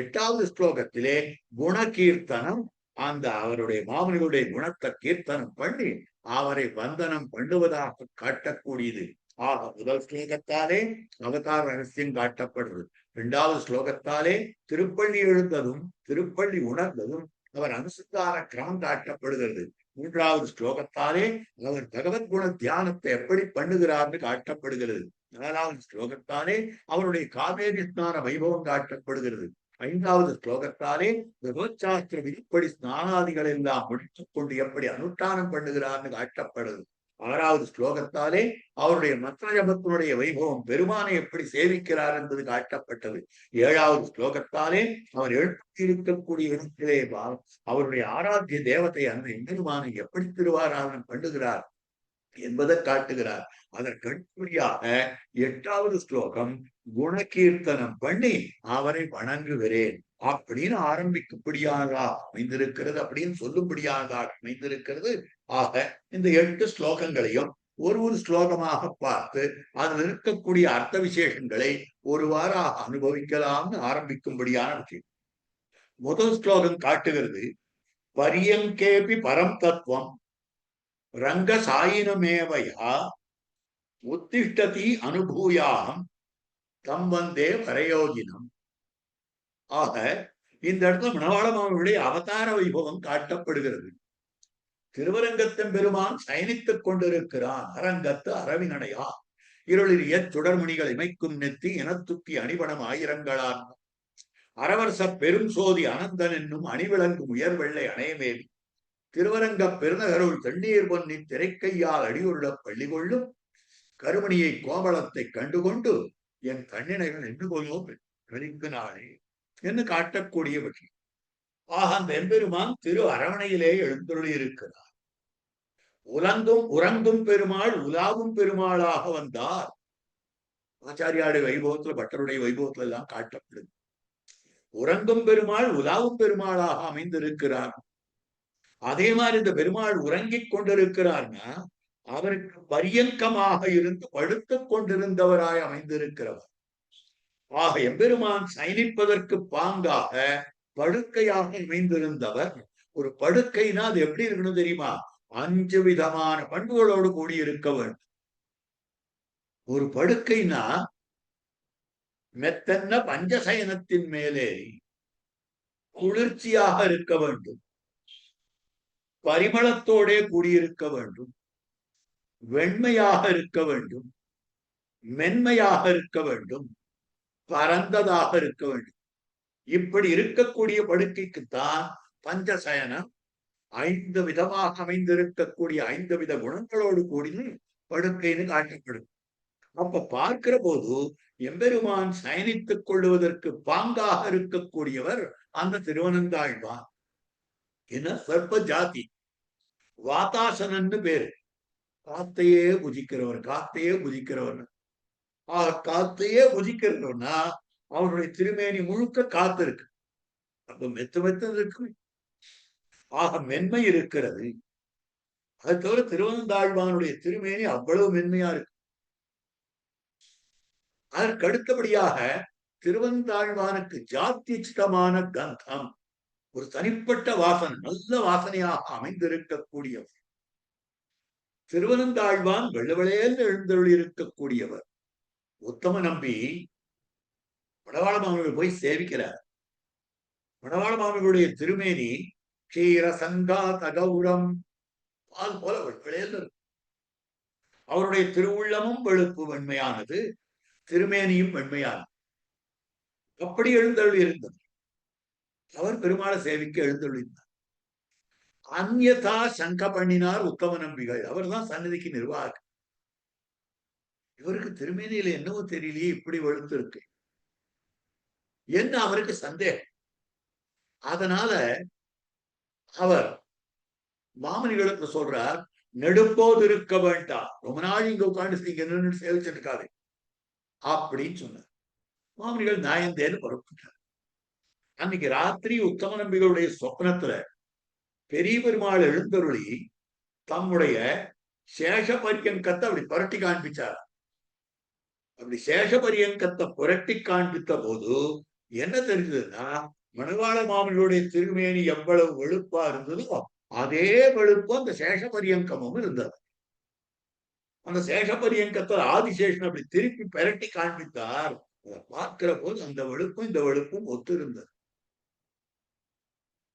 A: 8வது ஸ்லோகத்திலே குணகீர்த்தனம், அந்த அவருடைய மாமனிகளுடைய குணத்தை கீர்த்தனம் பண்ணி அவரை வந்தனம் பண்ணுவதாக காட்டக்கூடியது. ஆக முதல் ஸ்லோகத்தாலே அவதார ரகசியம் காட்டப்படுறது, 2வது ஸ்லோகத்தாலே திருப்பள்ளி எழுந்ததும் திருப்பள்ளி உணர்ந்ததும் அவர் அனுசந்தான கிரமம் காட்டப்படுகிறது. 3வது ஸ்லோகத்தாலே அவர் பகவத் குண தியானத்தை எப்படி பண்ணுகிறார்னு காட்டப்படுகிறது. 4வது ஸ்லோகத்தாலே அவருடைய காவேரி ஸ்நான வைபவம் காட்டப்படுகிறது. 5வது ஸ்லோகத்தாலே பகவத் சாஸ்திர விதிப்படி ஸ்நானாதிகள் எல்லாம் முடித்துக் கொண்டு எப்படி அனுஷ்டானம் பண்ணுகிறார்னு காட்டப்படுது. 6வது ஸ்லோகத்தாலே அவருடைய மந்திர ஜபத்தினுடைய வைபவம், பெருமானை எப்படி சேவிக்கிறார் என்பது காட்டப்பட்டது. 7வது ஸ்லோகத்தாலே அவர் எழுப்பியிருக்கக்கூடிய இடத்திலே அவருடைய ஆராத்திய தேவத்தை அந்த எம்பெருமானை எப்படி திருவாராதனம் பண்ணுகிறார் என்பதை காட்டுகிறார். அதற்கு அடுத்தபடியாக 8வது ஸ்லோகம் குணகீர்த்தனம் பண்ணி அவரை வணங்குகிறேன் அப்படின்னு ஆரம்பிக்கும்படியானதா அமைந்திருக்கிறது, அப்படின்னு சொல்லும்படியானதாக அமைந்திருக்கிறது. ஆக இந்த 8 ஸ்லோகங்களையும் ஒரு ஸ்லோகமாக பார்த்து அதில் இருக்கக்கூடிய அர்த்த விசேஷங்களை ஒருவாறாக அனுபவிக்கலாம்னு ஆரம்பிக்கும்படியான விஷயம். முதல் ஸ்லோகம் காட்டுகிறது, பரியங்கேபி பரம் தத்துவம் ரங்க சாயினமேவயா உத்திஷ்டதி அனுபூயாம் தம் வந்தே பரயோகினம். ஆக இந்த இடத்துல மணவாள மாமனுடைய அவதார வைபவம் காட்டப்படுகிறது. திருவரங்கத்தன் பெருமான் சயனித்துக் கொண்டிருக்கிறான். அரங்கத்து அரவினடையா இருளிய சுடர்மணிகள் இமைக்கும் நெத்தி இனத்துக்கி அணிவனம் ஆயிரங்களான் அரவரச பெரும் சோதி அனந்தன் என்னும் அணிவிளங்கும் உயர்வெள்ளை அணையமேவி திருவரங்க பெருநகருள் தண்ணீர் பொன்னி திரைக்கையால் அடியுள்ள பள்ளி கொள்ளும் கருமணியை கோமளத்தை கண்டுகொண்டு என் கண்ணினைகள் என்று கொள்ளும் வெளிக்கு நாளே என்று காட்டக்கூடிய விஷயம். ஆக அந்த எம்பெருமான் திரு அரவணையிலே எழுந்தருளி இருக்கிறார். உறங்கும் பெருமாள் உலாவும் பெருமாளாக வந்தார். ஆச்சாரியாருடைய வைபவத்துல பட்டருடைய வைபவத்துல எல்லாம் காட்டப்படுது. உறங்கும் பெருமாள் உலாவும் பெருமாளாக அமைந்திருக்கிறார். அதே மாதிரி இந்த பெருமாள் உறங்கிக் கொண்டிருக்கிறார்னா அவருக்கு பரியங்கமாக இருந்து படுத்துக் கொண்டிருந்தவராய் அமைந்திருக்கிறவர். ஆக எம்பெருமான் சயனிப்பதற்கு பாங்காக படுக்கையாக அமைந்திருந்தவர். ஒரு படுக்கைனா அது எப்படி இருக்கணும் தெரியுமா? 5 விதமான பண்புகளோடு கூடியிருக்க வேண்டும். ஒரு படுக்கைனா மெத்தன்ன பஞ்சசயனத்தின் மேலே குளிர்ச்சியாக இருக்க வேண்டும், பரிமளத்தோடே கூடியிருக்க வேண்டும், வெண்மையாக இருக்க வேண்டும், மென்மையாக இருக்க வேண்டும், பரந்ததாக இருக்க வேண்டும். இப்படி இருக்கக்கூடிய படுக்கைக்குத்தான் பஞ்சசயனம். 5 விதமாக அமைந்திருக்கக்கூடிய 5 வித குணங்களோடு கூடி படுக்கைன்னு காட்டப்படும். அப்ப பார்க்கிற போது எம்பெருமான் சயனித்துக் கொள்வதற்கு பாங்காக இருக்கக்கூடியவர் அந்த திருவனந்தாழ்வான். என்ன சர்ப்ப ஜாதி, வாதாசனன்னு பேரு. காத்தையே புஜிக்கிறவர், காத்தையே புஜிக்கிறவர். காத்தையே புஜிக்கிறவர்னா அவருடைய திருமேனி முழுக்க காத்து இருக்கு. அப்ப மெத்த மெத்த இருக்கு. ஆக மென்மை இருக்கிறது. அது தவிர திருவனந்தாழ்வானுடைய திருமேனி அவ்வளவு மென்மையா இருக்கு. அதற்கு அடுத்தபடியாக திருவந்தாழ்வானுக்கு ஜாத்தியமான கந்தம், ஒரு தனிப்பட்ட வாசனை, நல்ல வாசனையாக அமைந்திருக்கக்கூடியவர். திருவனந்தாழ்வான் வெள்ளவெளையல் எழுந்தருள் இருக்கக்கூடியவர். உத்தம நம்பி மணவாள மாமனிகள் போய் சேவிக்கிறார். மணவாள மாமனிகளுடைய திருமேனி க்ஷீர சங்கா தகவுரம், பால் போல வெள்ளவெளையல். அவருடைய திருவுள்ளமும் வெளுப்பு வெண்மையானது, திருமேனியும் வெண்மையானது. அப்படி எழுந்தருள் இருந்தது. அவர் பெருமாளை சேவிக்க எழுந்தருளினார். அந்யதா சங்க பண்ணினார் உத்தம நம்பிகள். அவர் தான் சன்னதிக்கு நிர்வாகம். இவருக்கு திருமேனியில என்னவோ தெரியலையே, இப்படி வெளுத்து இருக்கு என்ன அவருக்கு சந்தேகம். அதனால அவர் மாமனிகளுக்கு சொல்றார், நெடுப்போது இருக்க வேண்டாம், ரொம்ப நாள் இங்க உட்காந்து நீங்க நின்று சேவிச்சுட்டு இருக்காரு அப்படின்னு சொன்னார். மாமனிகள் நாயந்தேன்னு புறப்பட்டார். அன்னைக்கு ராத்திரி உத்தம நம்பிகளுடைய சொப்னத்துல பெரிய பெருமாள் எழுந்தருளி தம்முடைய சேஷ பரியங்கத்தை அப்படி புரட்டி காண்பிச்சார். அப்படி சேஷ பரியங்கத்தை புரட்டி காண்பித்த போது என்ன தெரிஞ்சதுன்னா, மணவாள மாமனிகளுடைய திருமேனி எவ்வளவு வெளுப்பா இருந்ததோ அதே வெளுப்பு அந்த சேஷ பரியங்கமும் இருந்தது. அந்த சேஷ பரியங்கத்தில் ஆதிசேஷன் அப்படி திருப்பி பெரட்டி காண்பித்தார். அதை பார்க்கிற போது அந்த வெளுப்பும் இந்த வெளுப்பும் ஒத்து இருந்தது.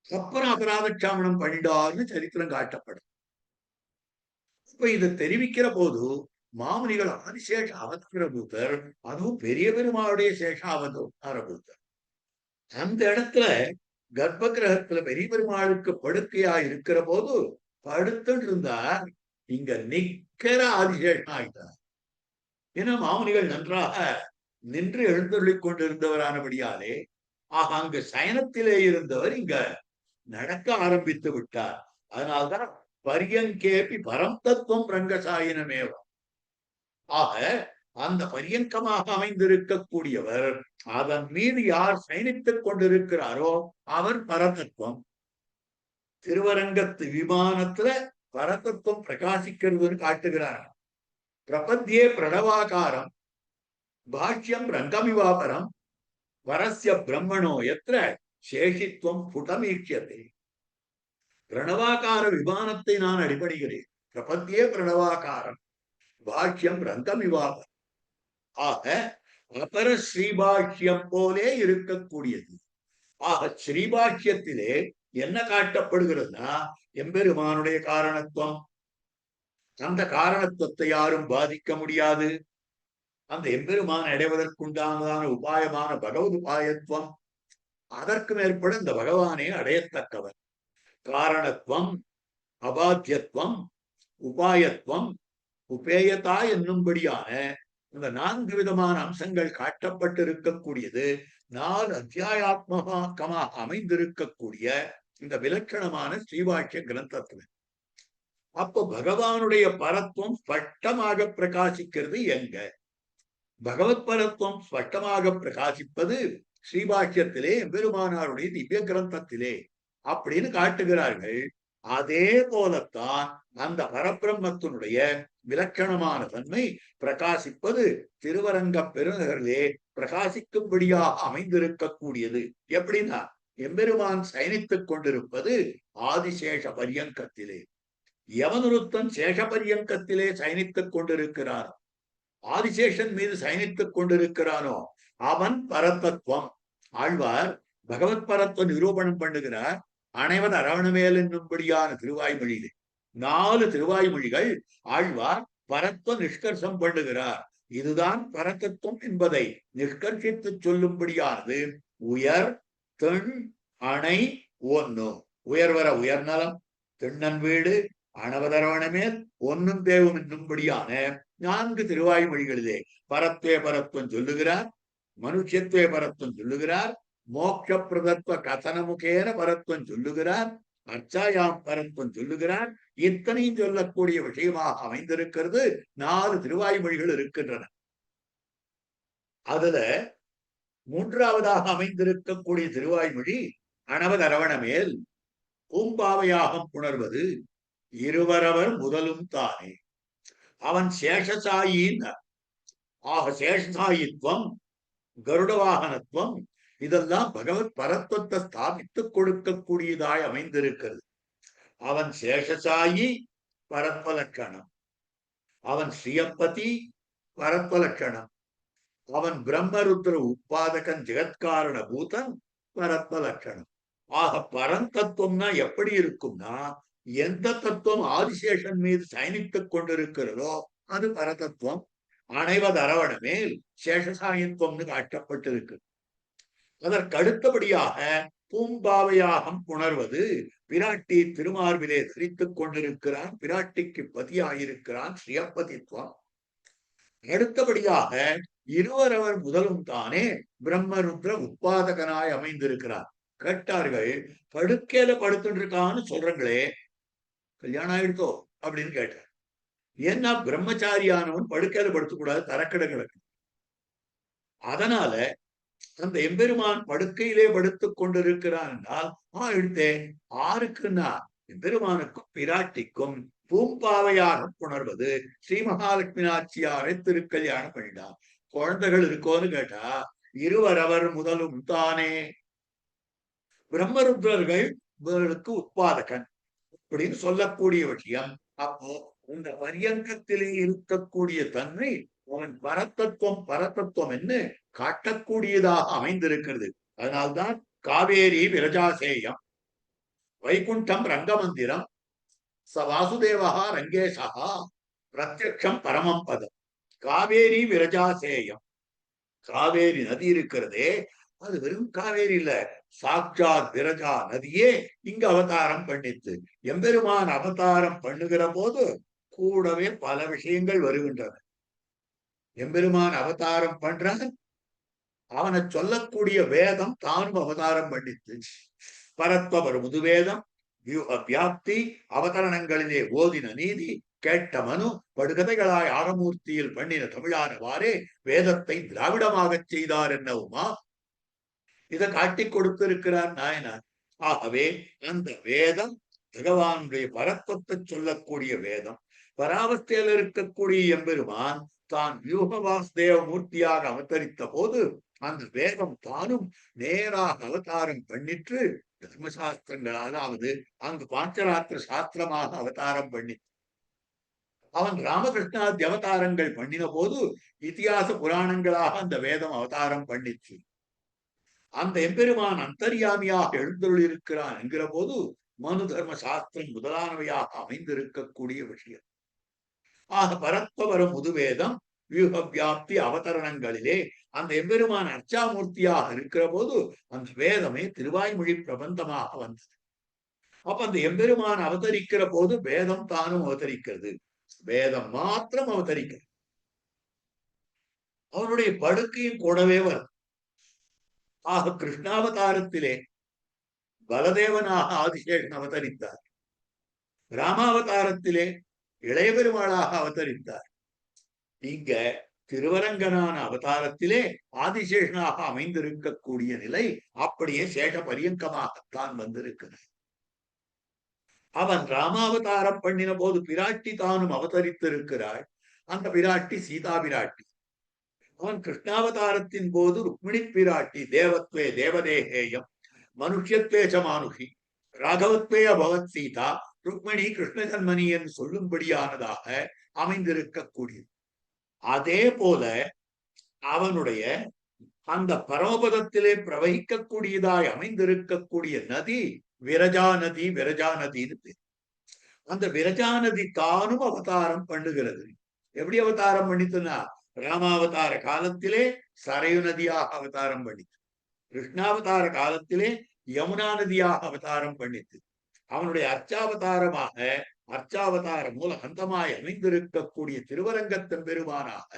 A: அப்புறம் அபராதட்சாமணம் பண்ணிடார்னு சரித்திரம் காட்டப்படும். இப்ப இதை தெரிவிக்கிற போது மாமுனிகள் ஆதிசேஷ அவதார பூத்தர், அதுவும் பெரிய பெருமாளுடைய சேஷ அவதார பூத்தர். அந்த இடத்துல கர்ப்ப கிரகத்துல பெரிய பெருமாளுக்கு படுக்கையா இருக்கிற போது படுத்துட்டு இருந்தார். இங்க நிக்கிற ஆதிசேஷன் ஆயிட்டார். ஏன்னா மாமுனிகள் நன்றாக நின்று எழுந்தருளிக் கொண்டிருந்தவரானபடியாலே அங்கு சயனத்திலே இருந்தவர் இங்க நடக்க ஆரம்பித்து விட்டார். அதனால்தான் பரியங்கேபி பரம் தத்துவம் ரங்கசாயினமேவம். ஆக அந்த பரியங்கமாக அமைந்திருக்கக்கூடியவர், அதன் மீது யார் சயனித்துக் கொண்டிருக்கிறாரோ அவர் பரதத்துவம். திருவரங்கத்து விமானத்துல பரதத்துவம் பிரகாசிக்கிறதுன்னு காட்டுகிறார். பிரபத்தியே பிரணவாகாரம் பாஷ்யம் ரங்கமிவாபரம் வரஸ்ய பிரம்மணோ எத்திர சேஷித்துவம் புடமீட்சியதே. பிரணவாகார விமானத்தை நான் அடிபடுகிறேன். பிரபத்தியே பிரணவாகாரம் பாஷ்யம் ரங்கமிவாபரம். ஆக அபர ஸ்ரீபாஷ்யம் போலே இருக்கக்கூடியது. ஆக ஸ்ரீபாஷ்யத்திலே என்ன காட்டப்படுகிறதுனா எம்பெருமானுடைய காரணத்துவம். அந்த காரணத்துவத்தை யாரும் பாதிக்க முடியாது. அந்த எம்பெருமான் அடைவதற்குண்டானதான உபாயமான பகவத் உபாயத்துவம், அதற்கு மேற்பட இந்த பகவானே அடையத்தக்கவர். காரணத்துவம், அபாத்தியத்துவம், உபாயத்துவம், உபேயதா என்னும்படியான இந்த 4 விதமான அம்சங்கள் காட்டப்பட்டிருக்கக்கூடியது 4 அத்தியாயாத்மகமாக அமைந்திருக்கக்கூடிய இந்த விலட்சணமான ஸ்ரீபாஷ்ய கிரந்தத்துல. அப்போ பகவானுடைய பரத்துவம் ஸ்பஷ்டமாக பிரகாசிக்கிறது எங்க? பகவத் பரத்துவம் ஸ்பஷ்டமாக பிரகாசிப்பது ஸ்ரீபாஷ்யத்திலே எம்பெருமானாருடைய திவ்ய கிரந்தத்திலே அப்படின்னு காட்டுகிறார்கள். அதே போலத்தான் அந்த பரபிரம்மத்தினுடைய விலட்சணமான தன்மை பிரகாசிப்பது திருவரங்க பெருநகரிலே பிரகாசிக்கும்படியாக அமைந்திருக்கக்கூடியது. எப்படின்னா, எம்பெருமான் சயனித்துக் கொண்டிருப்பது ஆதிசேஷ பரியங்கத்திலே. யமனுருத்தன் சேஷ பரியங்கத்திலே சயனித்துக் கொண்டிருக்கிறான். ஆதிசேஷன் மீது சயனித்துக் கொண்டிருக்கிறானோ அவன் பரதத்துவம். ஆழ்வார் பகவத் பரத்துவ நிரூபணம் பண்ணுகிறார். அனைவன் அரவணமேல் என்னும்படியான திருவாய்மொழியிலே 4 திருவாய்மொழிகள் ஆழ்வார் பரத்துவ நிஷ்கர்ஷம் பண்ணுகிறார். இதுதான் பரதத்துவம் என்பதை நிஷ்கர்ஷித்து சொல்லும்படியானது உயர் தென் அணை ஒன்னு. உயர்வர உயர்நலம், தென்னன் வீடு, அணவதரவணமேல் ஒன்னும் தேவும் என்னும்படியான 4 திருவாய்மொழிகளிலே பரத்வே பரத்துவம் சொல்லுகிறார், மனுஷத்வே பரத்துவம் சொல்லுகிறார், மோட்ச பிரதத்துவ கதனமுகேன பரத்துவம் சொல்லுகிறார், அர்ச்சாயாம் பரத்துவம் சொல்லுகிறார். இத்தனையும் சொல்லக்கூடிய விஷயமாக அமைந்திருக்கிறது 4 திருவாய்மொழிகள் இருக்கின்றன. அதுல 3ஆவதாக அமைந்திருக்கக்கூடிய திருவாய்மொழி அணவதரவணமேல் பூம்பாவையாகம் புணர்வது இருவரவர் முதலும் தானே. அவன் சேஷசாயின். ஆக சேஷசாயித்வம், கருட வாகனத்துவம் இதெல்லாம் பகவத் பரத்துவத்தை ஸ்தாபித்துக் கொடுக்கக்கூடியதாய் அமைந்திருக்கிறது. அவன் சேஷசாயி பரத்வலட்சணம், அவன் ஸ்ரீயப்பதி பரத்வலட்சணம், அவன் பிரம்மருத்ர உப்பாதகன் ஜெகத்காரண பூதன் பரத்வலட்சணம். ஆக பரந்தத்துவம்னா எப்படி இருக்கும்னா, எந்த தத்துவம் ஆதிசேஷன் மீது சயனித்துக் கொண்டிருக்கிறதோ அது பரதத்துவம். அனைவது அரவணமேல் சேஷசாயித்துவம்னு காட்டப்பட்டிருக்கு. அதற்கு அடுத்தபடியாக பூம்பாவையாகம் புணர்வது பிராட்டி திருமார்பிலே தரித்துக் கொண்டிருக்கிறான், பிராட்டிக்கு பதியாயிருக்கிறான், ஸ்ரீயப்பதித்துவம். அடுத்தபடியாக இருவரவர் முதலும் தானே பிரம்மருத்ர உற்பாதகனாய் அமைந்திருக்கிறார். கேட்டார்கள், படுக்கையில படுத்துட்டு இருக்கான்னு சொல்றங்களே, கல்யாணம் ஆயிடுத்தோ அப்படின்னு கேட்டார். ஏன்னா பிரம்மச்சாரியானவன் படுக்கையில படுத்தக்கூடாது, தரக்கடை கிடக்கு. அதனால அந்த எம்பெருமான் படுக்கையிலே படுத்துக் கொண்டிருக்கிறான் என்றால் எடுத்தேன் ஆருக்குன்னா எம்பெருமானுக்கும் பிராட்டிக்கும் பூம்பாவையாக புணர்வது ஸ்ரீ மகாலட்சுமி நாச்சியாரை திருக்கல்யாணம் பண்ணிட்டான். குழந்தைகள் இருக்கோன்னு கேட்டா இருவரவர் முதலும் தானே. பிரம்மருத்ரர்கள் உற்பாதகன் அப்படின்னு சொல்லக்கூடிய விஷயம். அப்போ இந்த பரியங்கத்திலே இருக்கக்கூடிய தன்மை அவன் பரத்தத்துவம் என்று காட்டக்கூடியதாக அமைந்திருக்கிறது. அதனால்தான் காவேரி விரஜாசேயம், வைகுண்டம் ரங்கமந்திரம், ச வாசுதேவா ரங்கேசா, பிரத்யக்ஷம் பரமம் பதம். காவேரி விரஜாசேயம், காவேரி நதி இருக்கிறதே அது வெறும் காவேரி இல்ல, சாட்சாத் விரஜா நதியே இங்கு அவதாரம் பண்ணித்து. எம்பெருமான் அவதாரம் பண்ணுகிற போது கூடவே பல விஷயங்கள் வருகின்றன. எம்பெருமான் அவதாரம் பண்றான், அவனை சொல்லக்கூடிய வேதம் தானும் அவதாரம் பண்ணித்து. பரத்வபர முதுவேதம், வியூக வியாப்தி, அவதரணங்களிலே ஓதின நீதி, கேட்ட மனு, படுகதைகளாய் ஆரமூர்த்தியில் பண்ணின தமிழானவாறே வேதத்தை திராவிடமாக செய்தார் என்னவுமா இதை காட்டி கொடுத்திருக்கிறார் நாயனார். ஆகவே அந்த வேதம் பகவானுடைய பரத்வத்தை சொல்லக்கூடிய வேதம். பராவஸ்தையில் இருக்கக்கூடிய எம்பெருமான் தான் வியூக வாசுதேவ மூர்த்தியாக அவதரித்த போது அந்த வேதம் தானும் நேராக அவதாரம் பண்ணிற்று. தர்மசாஸ்திரங்கள், அதாவது அங்கு பாஞ்சராத்திர சாஸ்திரமாக அவதாரம் பண்ணி அவன் ராமகிருஷ்ணாதி அவதாரங்கள் பண்ணின போது இத்தியாச புராணங்களாக அந்த வேதம் அவதாரம் பண்ணிற்று. அந்த எம்பெருமான் அந்தர்யாமியாக எழுந்தருளிருக்கிறான் என்கிற போது மனு தர்ம சாஸ்திரம் முதலானவையாக அமைந்திருக்கக்கூடிய விஷயம். ஆக பரத்வபர முதுவேதம் வியூக வியாப்தி அவதரணங்களிலே அந்த எம்பெருமான் அர்ச்சாமூர்த்தியாக இருக்கிற போது அந்த வேதமே திருவாய்மொழி பிரபந்தமாக வந்தது. அப்ப அந்த எம்பெருமான் அவதரிக்கிற போது வேதம் தானும் அவதரிக்கிறது, வேதம் மாத்திரம் அவதரிக்கிறது. அவனுடைய படுக்கையும் கூடவே வரும். ஆக கிருஷ்ணாவதாரத்திலே பலதேவனாக ஆதிசேஷன் அவதரித்தார், ராமாவதாரத்திலே இளைய பெருமாளாக அவதரித்தார். இங்க திருவரங்கனான அவதாரத்திலே ஆதிசேஷனாக அமைந்திருக்கக்கூடிய நிலை அப்படியே சேஷ பரியங்கமாகத்தான் வந்திருக்கிறது. அவன் ராமாவதாரம் பண்ணின போது பிராட்டி தானும் அவதரித்திருக்கிறாள். அந்த பிராட்டி சீதா பிராட்டி. அவன் கிருஷ்ணாவதாரத்தின் போது ருக்மிணி பிராட்டி தேவத்வே தேவதேகேயம் மனுஷத்வேச்ச மானுஷி ராகவத்வே அபவத் சீதா ருக்மிணி கிருஷ்ண ஜன்மணி என்று சொல்லும்படியானதாக அமைந்திருக்கக்கூடியது. அதே போல அவனுடைய அந்த பரமபதத்திலே பிரவகிக்கக்கூடியதாய் அமைந்திருக்கக்கூடிய நதி விரஜா நதி. விரஜா நதின்னு பேர். அந்த விரஜா நதி தானும் அவதாரம் பண்ணுகிறது. எப்படி அவதாரம் பண்ணித்துனா ராமாவதார காலத்திலே சரையு நதியாக அவதாரம் பண்ணித்து, கிருஷ்ணாவதார காலத்திலே யமுனா நதியாக அவதாரம் பண்ணித்து, அவனுடைய அர்ச்சாவதாரமாக அர்ச்சாவதார மூல அந்தமாய் அமைந்திருக்கக்கூடிய திருவரங்கத்தன் பெருமானாக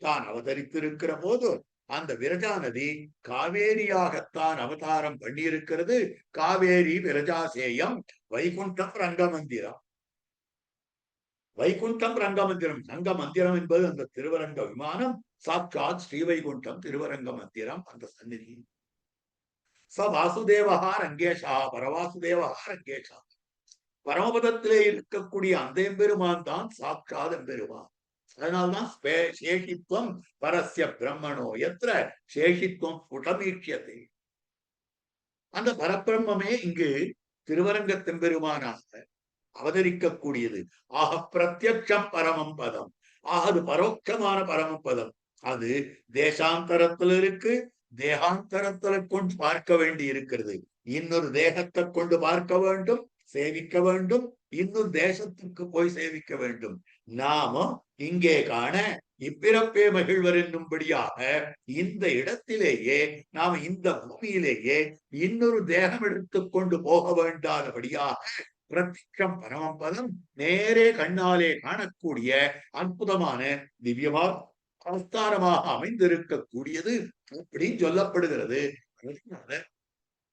A: தான் அவதரித்திருக்கிற போது அந்த விரஜா நதி காவேரியாகத்தான் அவதாரம் பண்ணியிருக்கிறது. காவேரி விரஜாசேயம் வைகுண்டம் ரங்கமந்திரம். வைகுண்டம் ரங்கமந்திரம். ரங்கமந்திரம் என்பது அந்த திருவரங்க விமானம். சாட்சாத் ஸ்ரீவைகுண்டம் திருவரங்க மந்திரம் அந்த சந்நிதி. ச வாசுதேவா ரங்கேஷா பரவாசுதேவா ரங்கேஷா. பரமபதத்திலே இருக்கக்கூடிய அந்த எம்பெருமான் தான் சாட்சாத் எம்பெருமான். அதனால்தான் சேஷித்வம் பரஸ்ய பிரம்மணோ எத்திர சேஷித்வம் புடமீட்சியதே. அந்த பரபிரம்மே இங்கு திருவரங்கத்தெம்பெருமானாக அவதரிக்கக்கூடியது. ஆக பிரத்யக்ஷம் பரமம் பதம். ஆக அது பரோட்சமான பரம பதம். அது தேசாந்தரத்தில் இருக்கு, தேகாந்தரத்துல கொண்டு பார்க்க வேண்டி இருக்கிறது. இன்னொரு தேகத்தை கொண்டு பார்க்க வேண்டும், சேவிக்க வேண்டும், இன்னொரு தேசத்துக்கு போய் சேவிக்க வேண்டும். நாம இங்கே காண இப்பிறப்பே மகிழ்வர் என்னும்படியாக இந்த இடத்திலேயே நாம இந்த பூமியிலேயே இன்னொரு தேகம் எடுத்துக்கொண்டு போக வேண்டாதபடியாக பிரத்யக்ஷம் பரமபதம் நேரே கண்ணாலே காணக்கூடிய அற்புதமான திவ்யமா அவஸ்தாரமாக அமைந்திருக்கக்கூடியது அப்படின்னு சொல்லப்படுகிறது.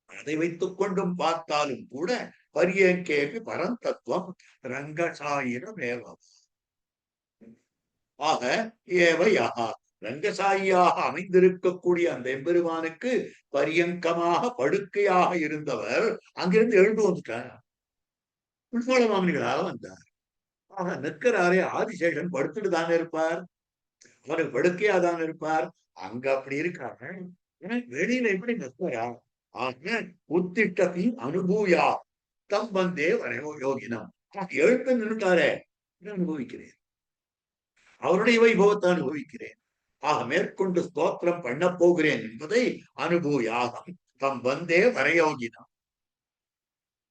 A: அதை வைத்துக் கொண்டும் பார்த்தாலும் கூட பரியங்கேபி பரந்தத்துவம் ரங்கசாயிரம் ஏவம். ஆக ஏவையா ரங்கசாயியாக அமைந்திருக்கக்கூடிய அந்த எம்பெருமானுக்கு பரியங்கமாக படுக்கையாக இருந்தவர் அங்கிருந்து எழுந்து வந்துட்டார். உள்மூல மாமனிகளாக வந்தார். ஆக நிற்கிறாரே ஆதிசேஷன் படுத்துட்டு தானே இருப்பார், அவனுக்கு படுக்கையா தான் இருப்பார். அங்க அப்படி இருக்காங்க. வெளியில எப்படி நிற்கிறார்? ஆக உத்திட்டத்தி அனுபூயா தம் வந்தே வரையோ யோகினம். எழுத்து நின்றுட்டாரே, அனுபவிக்கிறேன், அவருடைய வைபவத்தை அனுபவிக்கிறேன். ஆக மேற்கொண்டு ஸ்தோத்திரம் பண்ண போகிறேன் என்பதை அனுபூயாகம் தம் வந்தே வரயோகினம்.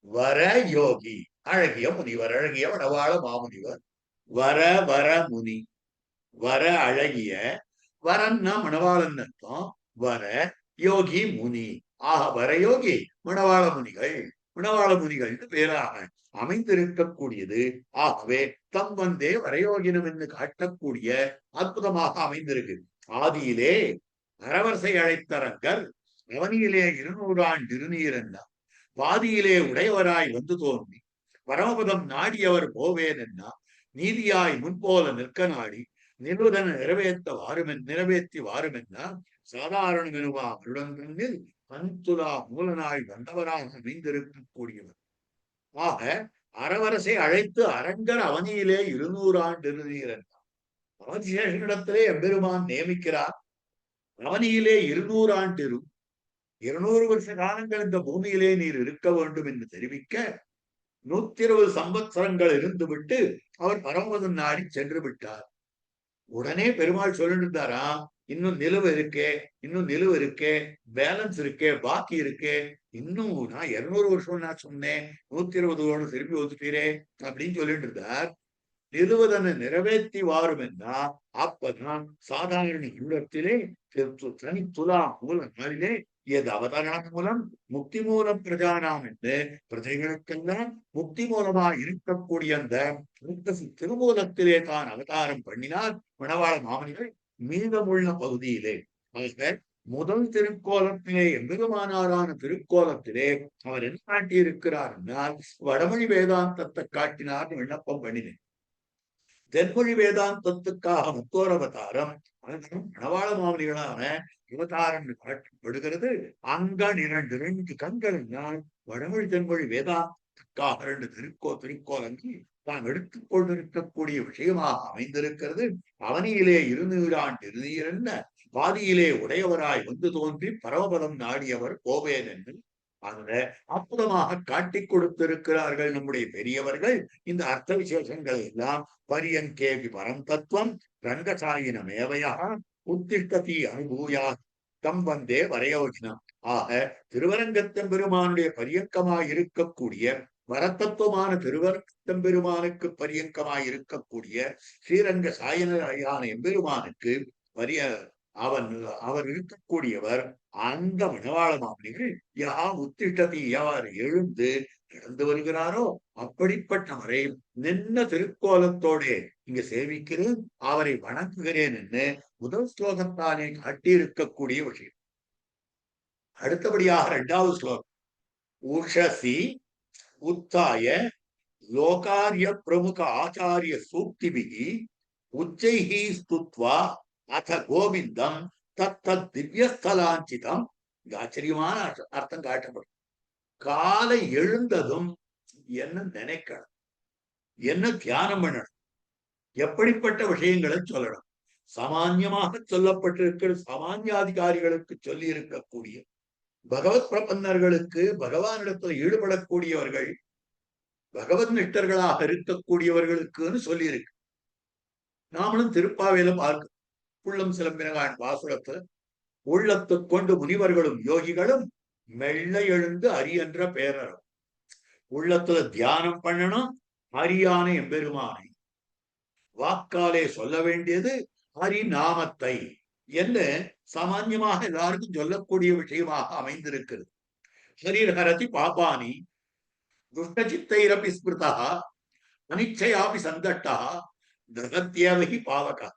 A: வர யோகி அழகிய முனிவர், அழகிய வடவாள மாமுனிவர். வர வர முனி, வர அழகிய, வரன்னா மணவாளன் அர்த்தம். வர யோகி முனி. ஆக வரயோகி மணவாள முனிகள். மணவாள முனிகள் பேராக அமைந்திருக்கக்கூடியது. ஆகவே தம் வந்தே வரயோகினம் என்று காட்டக்கூடிய அற்புதமாக அமைந்திருக்கு. ஆதியிலே அரவரசை அழைத்தரங்கர் அவனியிலே 200 ஆண்டு திருநீர் என்றார். பாதியிலே உடையவராய் வந்து தோன்றி பரமபதம் நாடியவர் போவேன் என்ன நீதியாய் முன்போல நிற்க நாடி நிறுவதன நிறைவேற்றி வாருமென்னா சாதாரண மெனுவா வருடங்களில் பந்துலா மூலனாய் வந்தவராக அமைந்திருக்கக்கூடியவர். ஆக அரவரசை அழைத்து அரங்கர் அவனியிலே 200 ஆண்டு திருநீர் என்றார். ஆதிசேஷனிடத்திலே எம்பெருமான் நியமிக்கிறார். அவனியிலே 200 ஆண்டு 200 வருஷ காலங்கள் இந்த பூமியிலே நீர் இருக்க வேண்டும் என்று தெரிவிக்க 120 சம்பத்சரங்கள் இருந்துவிட்டு அவர் பரமபதம் நாடி சென்று விட்டார். உடனே பெருமாள் சொல்லிட்டு இருந்தாரா, இன்னும் நிலுவை இருக்கே, இன்னும் நிலுவை இருக்கே, பேலன்ஸ் இருக்கே, பாக்கி இருக்கே, இன்னும் நான் 200 வருஷம் நான் சொன்னேன், 120 வருஷம் திருப்பி ஒத்துட்டீரே அப்படின்னு சொல்லிட்டு இருந்தார். நிலுவதனை நிறைவேற்றி வாரும் என்றா அப்பதான் சாதாரண உள்ளத்திலே தனி துலா மூல நாளிலே எது அவதாரண மூலம் முக்தி மூலம் பிரஜானாம் என்று பிரஜைகளுக்கெல்லாம் முக்தி மூலமா இருக்கக்கூடிய அந்த திருமூலத்திலே தான் அவதாரம் பண்ணினார் மணவாள மாமனிகள். மீதமுள்ள பகுதியிலே முதல் திருக்கோலத்திலே எம்பெருமானாரான திருக்கோலத்திலே அவர் என்ன காட்டியிருக்கிறார் என்றால் வடமொழி வேதாந்தத்தை காட்டினார் விண்ணப்பம் பண்ணினேன். தென்மொழி வேதாந்தத்துக்காக முத்தோர் அவதாரம் மணவாள மாமனிகளான அவதாரம் காட்டப்படுகிறது. அங்கன் இரண்டு கண்கள் நான் வடமொழி தென்மொழி வேதாந்தத்துக்காக 2 திருக்கோலங்கி தான் எடுத்துக் கொண்டிருக்கக்கூடிய விஷயமாக அமைந்திருக்கிறது. அவனியிலே இருநீரான் திருநீர் என்ன பாதியிலே உடையவராய் வந்து தோன்றி பரமபதம் நாடியவர் கோவேன் என்று அந்த அற்புதமாக காட்டிக் கொடுத்திருக்கிறார்கள் நம்முடைய பெரியவர்கள். இந்த அர்த்த விசேஷங்களை எல்லாம் பரியங்கேபி பரம் தத்துவம் ரங்கசாயினமேவையா உத்திஷ்டதி அனுபூயா தம் வந்தே வரையோகினம். ஆக திருவரங்கத்தெம்பெருமானுடைய பரியங்கமாய் இருக்கக்கூடிய வரத்தத்துவமான திருவரங்கத்தெம்பெருமானுக்கு பரியங்கமாய் இருக்கக்கூடிய ஸ்ரீரங்க சாயனராயான எம்பெருமானுக்கு பரிய அவர் இருக்கக்கூடியவர் அந்த மணவாள மாமனிகள் யா உத்திஷ்டதி யார் எழுந்து நடந்து வருகிறாரோ அப்படிப்பட்டவரை நின்ன திருக்கோலத்தோட இங்க சேவிக்கிறேன், அவரை வணங்குகிறேன் என்று முதல் ஸ்லோகத்தானே காட்டியிருக்கக்கூடிய விஷயம். அடுத்தபடியாக 2வது ஸ்லோகம் உஷசி உத்தாய லோகாரிய பிரமுக ஆச்சாரிய சூக்திபிகி உச்சைஹி ஸ்துத்வா அத கோவிந்தம் தத்தத் திவ்யஸ்தலாஞ்சிதம். ஆச்சரியமான அர்த்தம் காட்டப்படும். காலை எழுந்ததும் என்ன நினைக்கணும், என்ன தியானம் பண்ணணும், எப்படிப்பட்ட விஷயங்களை சொல்லணும். சாமான்யமாக சொல்லப்பட்டிருக்கிற சாமானியாதிகாரிகளுக்கு சொல்லி இருக்கக்கூடிய பகவத் பிரபன்னர்களுக்கு பகவானிடத்தில் ஈடுபடக்கூடியவர்கள் பகவத் நிஷ்டர்களாக இருக்கக்கூடியவர்களுக்குன்னு சொல்லி இருக்கு. நாமளும் திருப்பாவையில பார்க்க உள்ளம் சிலம்பினகான் வாசுரத்துல உள்ளத்து கொண்டு முனிவர்களும் யோகிகளும் மெல்ல எழுந்து அரியன்ற பேரறம். உள்ளத்துல தியானம் பண்ணணும் அரியான எம்பெருமானை. வாக்காலே சொல்ல வேண்டியது ஹரி நாமத்தை என்று சாமான்யமாக எல்லாருக்கும் சொல்லக்கூடிய விஷயமாக அமைந்திருக்கிறது. ஹரீர் ஹரதி பாபானி துஷ்டசித்தைரபி ஸ்மிருதா அனிச்சையாபி சந்தட்டா தகத்யவகி பாவகா.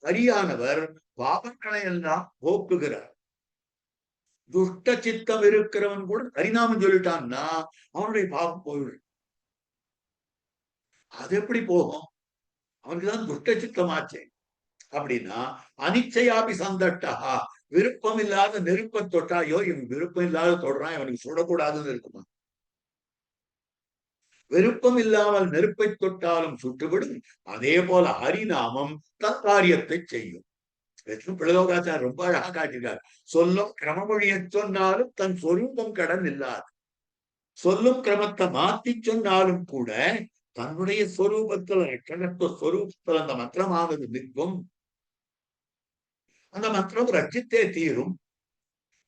A: ஹரியானவர் பாவங்களை எல்லாம் போக்குகிறார். துஷ்ட சித்தம் இருக்கிறவன் கூட ஹரிநாமம் சொல்லிட்டான்னா அவனுடைய பாவம் போயிடும். அது எப்படி போகும்? அவனுக்குதான் துஷ்ட சித்தமாச்சே. அப்படின்னா அனிச்சையாபி சந்தட்டா, விருப்பம் இல்லாத நெருப்ப தொட்டாயோ இவன் விருப்பம் இல்லாத தொடுறான், இவனுக்கு சுடக்கூடாதுன்னு இருக்குமா? விருப்பம் இல்லாமல் நெருப்பை தொட்டாலும் சுட்டுவிடும். அதே போல ஹரிநாமம் தற்காரியத்தை செய்யும். பிள்ளலோகாச்சார் ரொம்ப அழகா காட்டியிருக்கார். சொல்லும் கிரமமொழிய சொன்னாலும் தன் சொரூபம் கடன் இல்லாது, சொல்லும் கிரமத்தை மாத்தி சொன்னாலும் கூட தன்னுடைய சொரூபத்துல ரட்சகத்துவ சொரூபத்தில் அந்த மந்திரமானது நிற்கும். அந்த மந்திரம் ரட்சித்தே தீரும்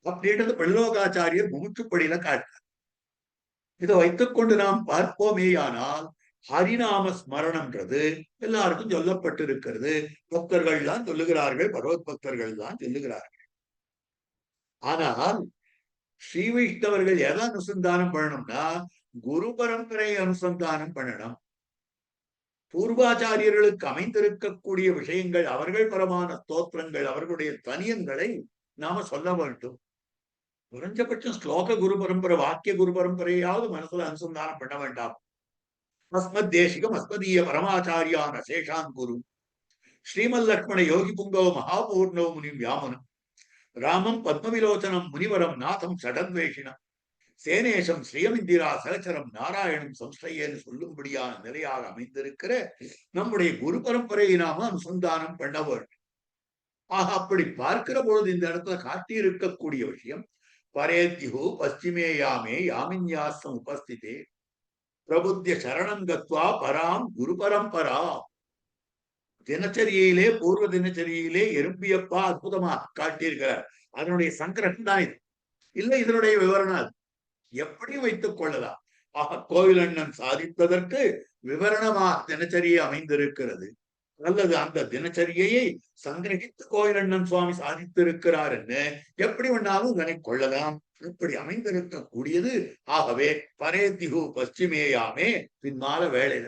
A: அப்படின்றது பிள்ளலோகாச்சாரியர் மூச்சுப்படியில காட்டார். இதை வைத்துக் கொண்டு நாம் பார்ப்போமேயானால் ஹரிநாம ஸ்மரணம்ன்றது எல்லாருக்கும் சொல்லப்பட்டிருக்கிறது. பக்தர்கள் தான் சொல்லுகிறார்கள், பகவத் பக்தர்கள் தான் சொல்லுகிறார்கள். ஆனால் ஸ்ரீ வைஷ்ணவர்கள் எதை அனுசந்தானம் பண்ணணும்னா குரு பரம்பரை அனுசந்தானம் பண்ணணும். பூர்வாச்சாரியர்களுக்கு அமைந்திருக்கக்கூடிய விஷயங்கள், அவர்கள் பரமான ஸ்தோத்திரங்கள், அவர்களுடைய தனியங்களை நாம சொல்ல வேண்டும். குறைஞ்சபட்சம் ஸ்லோக குரு பரம்பரை வாக்கிய குரு பரம்பரையாவது மனசுல அனுசந்தானம் பண்ண வேண்டாம். அஸ்மத் தேசிகம் அஸ்மதீய பரமாச்சாரியான சேஷான் குரு ஸ்ரீமல் லக்ஷ்மண யோகி புங்கவ மகாபூர்ணவ முனிம் வியாமனம் ராமம் பத்மவிலோச்சனம் முனிவரம் நாதம் சடத்வேஷினம் சேனேசம் ஸ்ரீயமிந்திரா சகச்சரம் நாராயணம் சம்ஸ்தையன்னு சொல்லும்படியான நிலையாக அமைந்திருக்கிற நம்முடைய குரு பரம்பரையை நாம அனுசந்தானம் பண்ண வேண்டும். ஆக அப்படி பார்க்கிற பொழுது இந்த இடத்துல காட்டி இருக்கக்கூடிய விஷயம் பரேத்யு பশ্চিமே யாமே யாமின்யாசம் உபஸ்திதே பிரபுத்திய சரணங்கத்வா பராம் குரு பரம்பரா. தினச்சரியிலே பூர்வ தினச்சரியிலே எறும்பியப்பா அற்புதமாக காட்டியிருக்கிறார். அதனுடைய சங்கரம் தான் இது, இல்லை இதனுடைய விவரணம் அது. எப்படியும் வைத்துக் கொள்ளலாம். ஆக கோவிலண்ணன் சாதித்ததற்கு விவரணமாக தினச்சரியை அமைந்திருக்கிறது. அல்லது அந்த தினச்சரியையை சங்கிரகித்து கோயிலண்ணன் சுவாமி சாதித்திருக்கிறார் என்று எப்படி வேணாலும் இதனை கொள்ளலாம். இப்படி அமைந்திருக்கக்கூடியது. ஆகவே பரேத்யு பশ্চিமேயாமே பின்னால வேளையில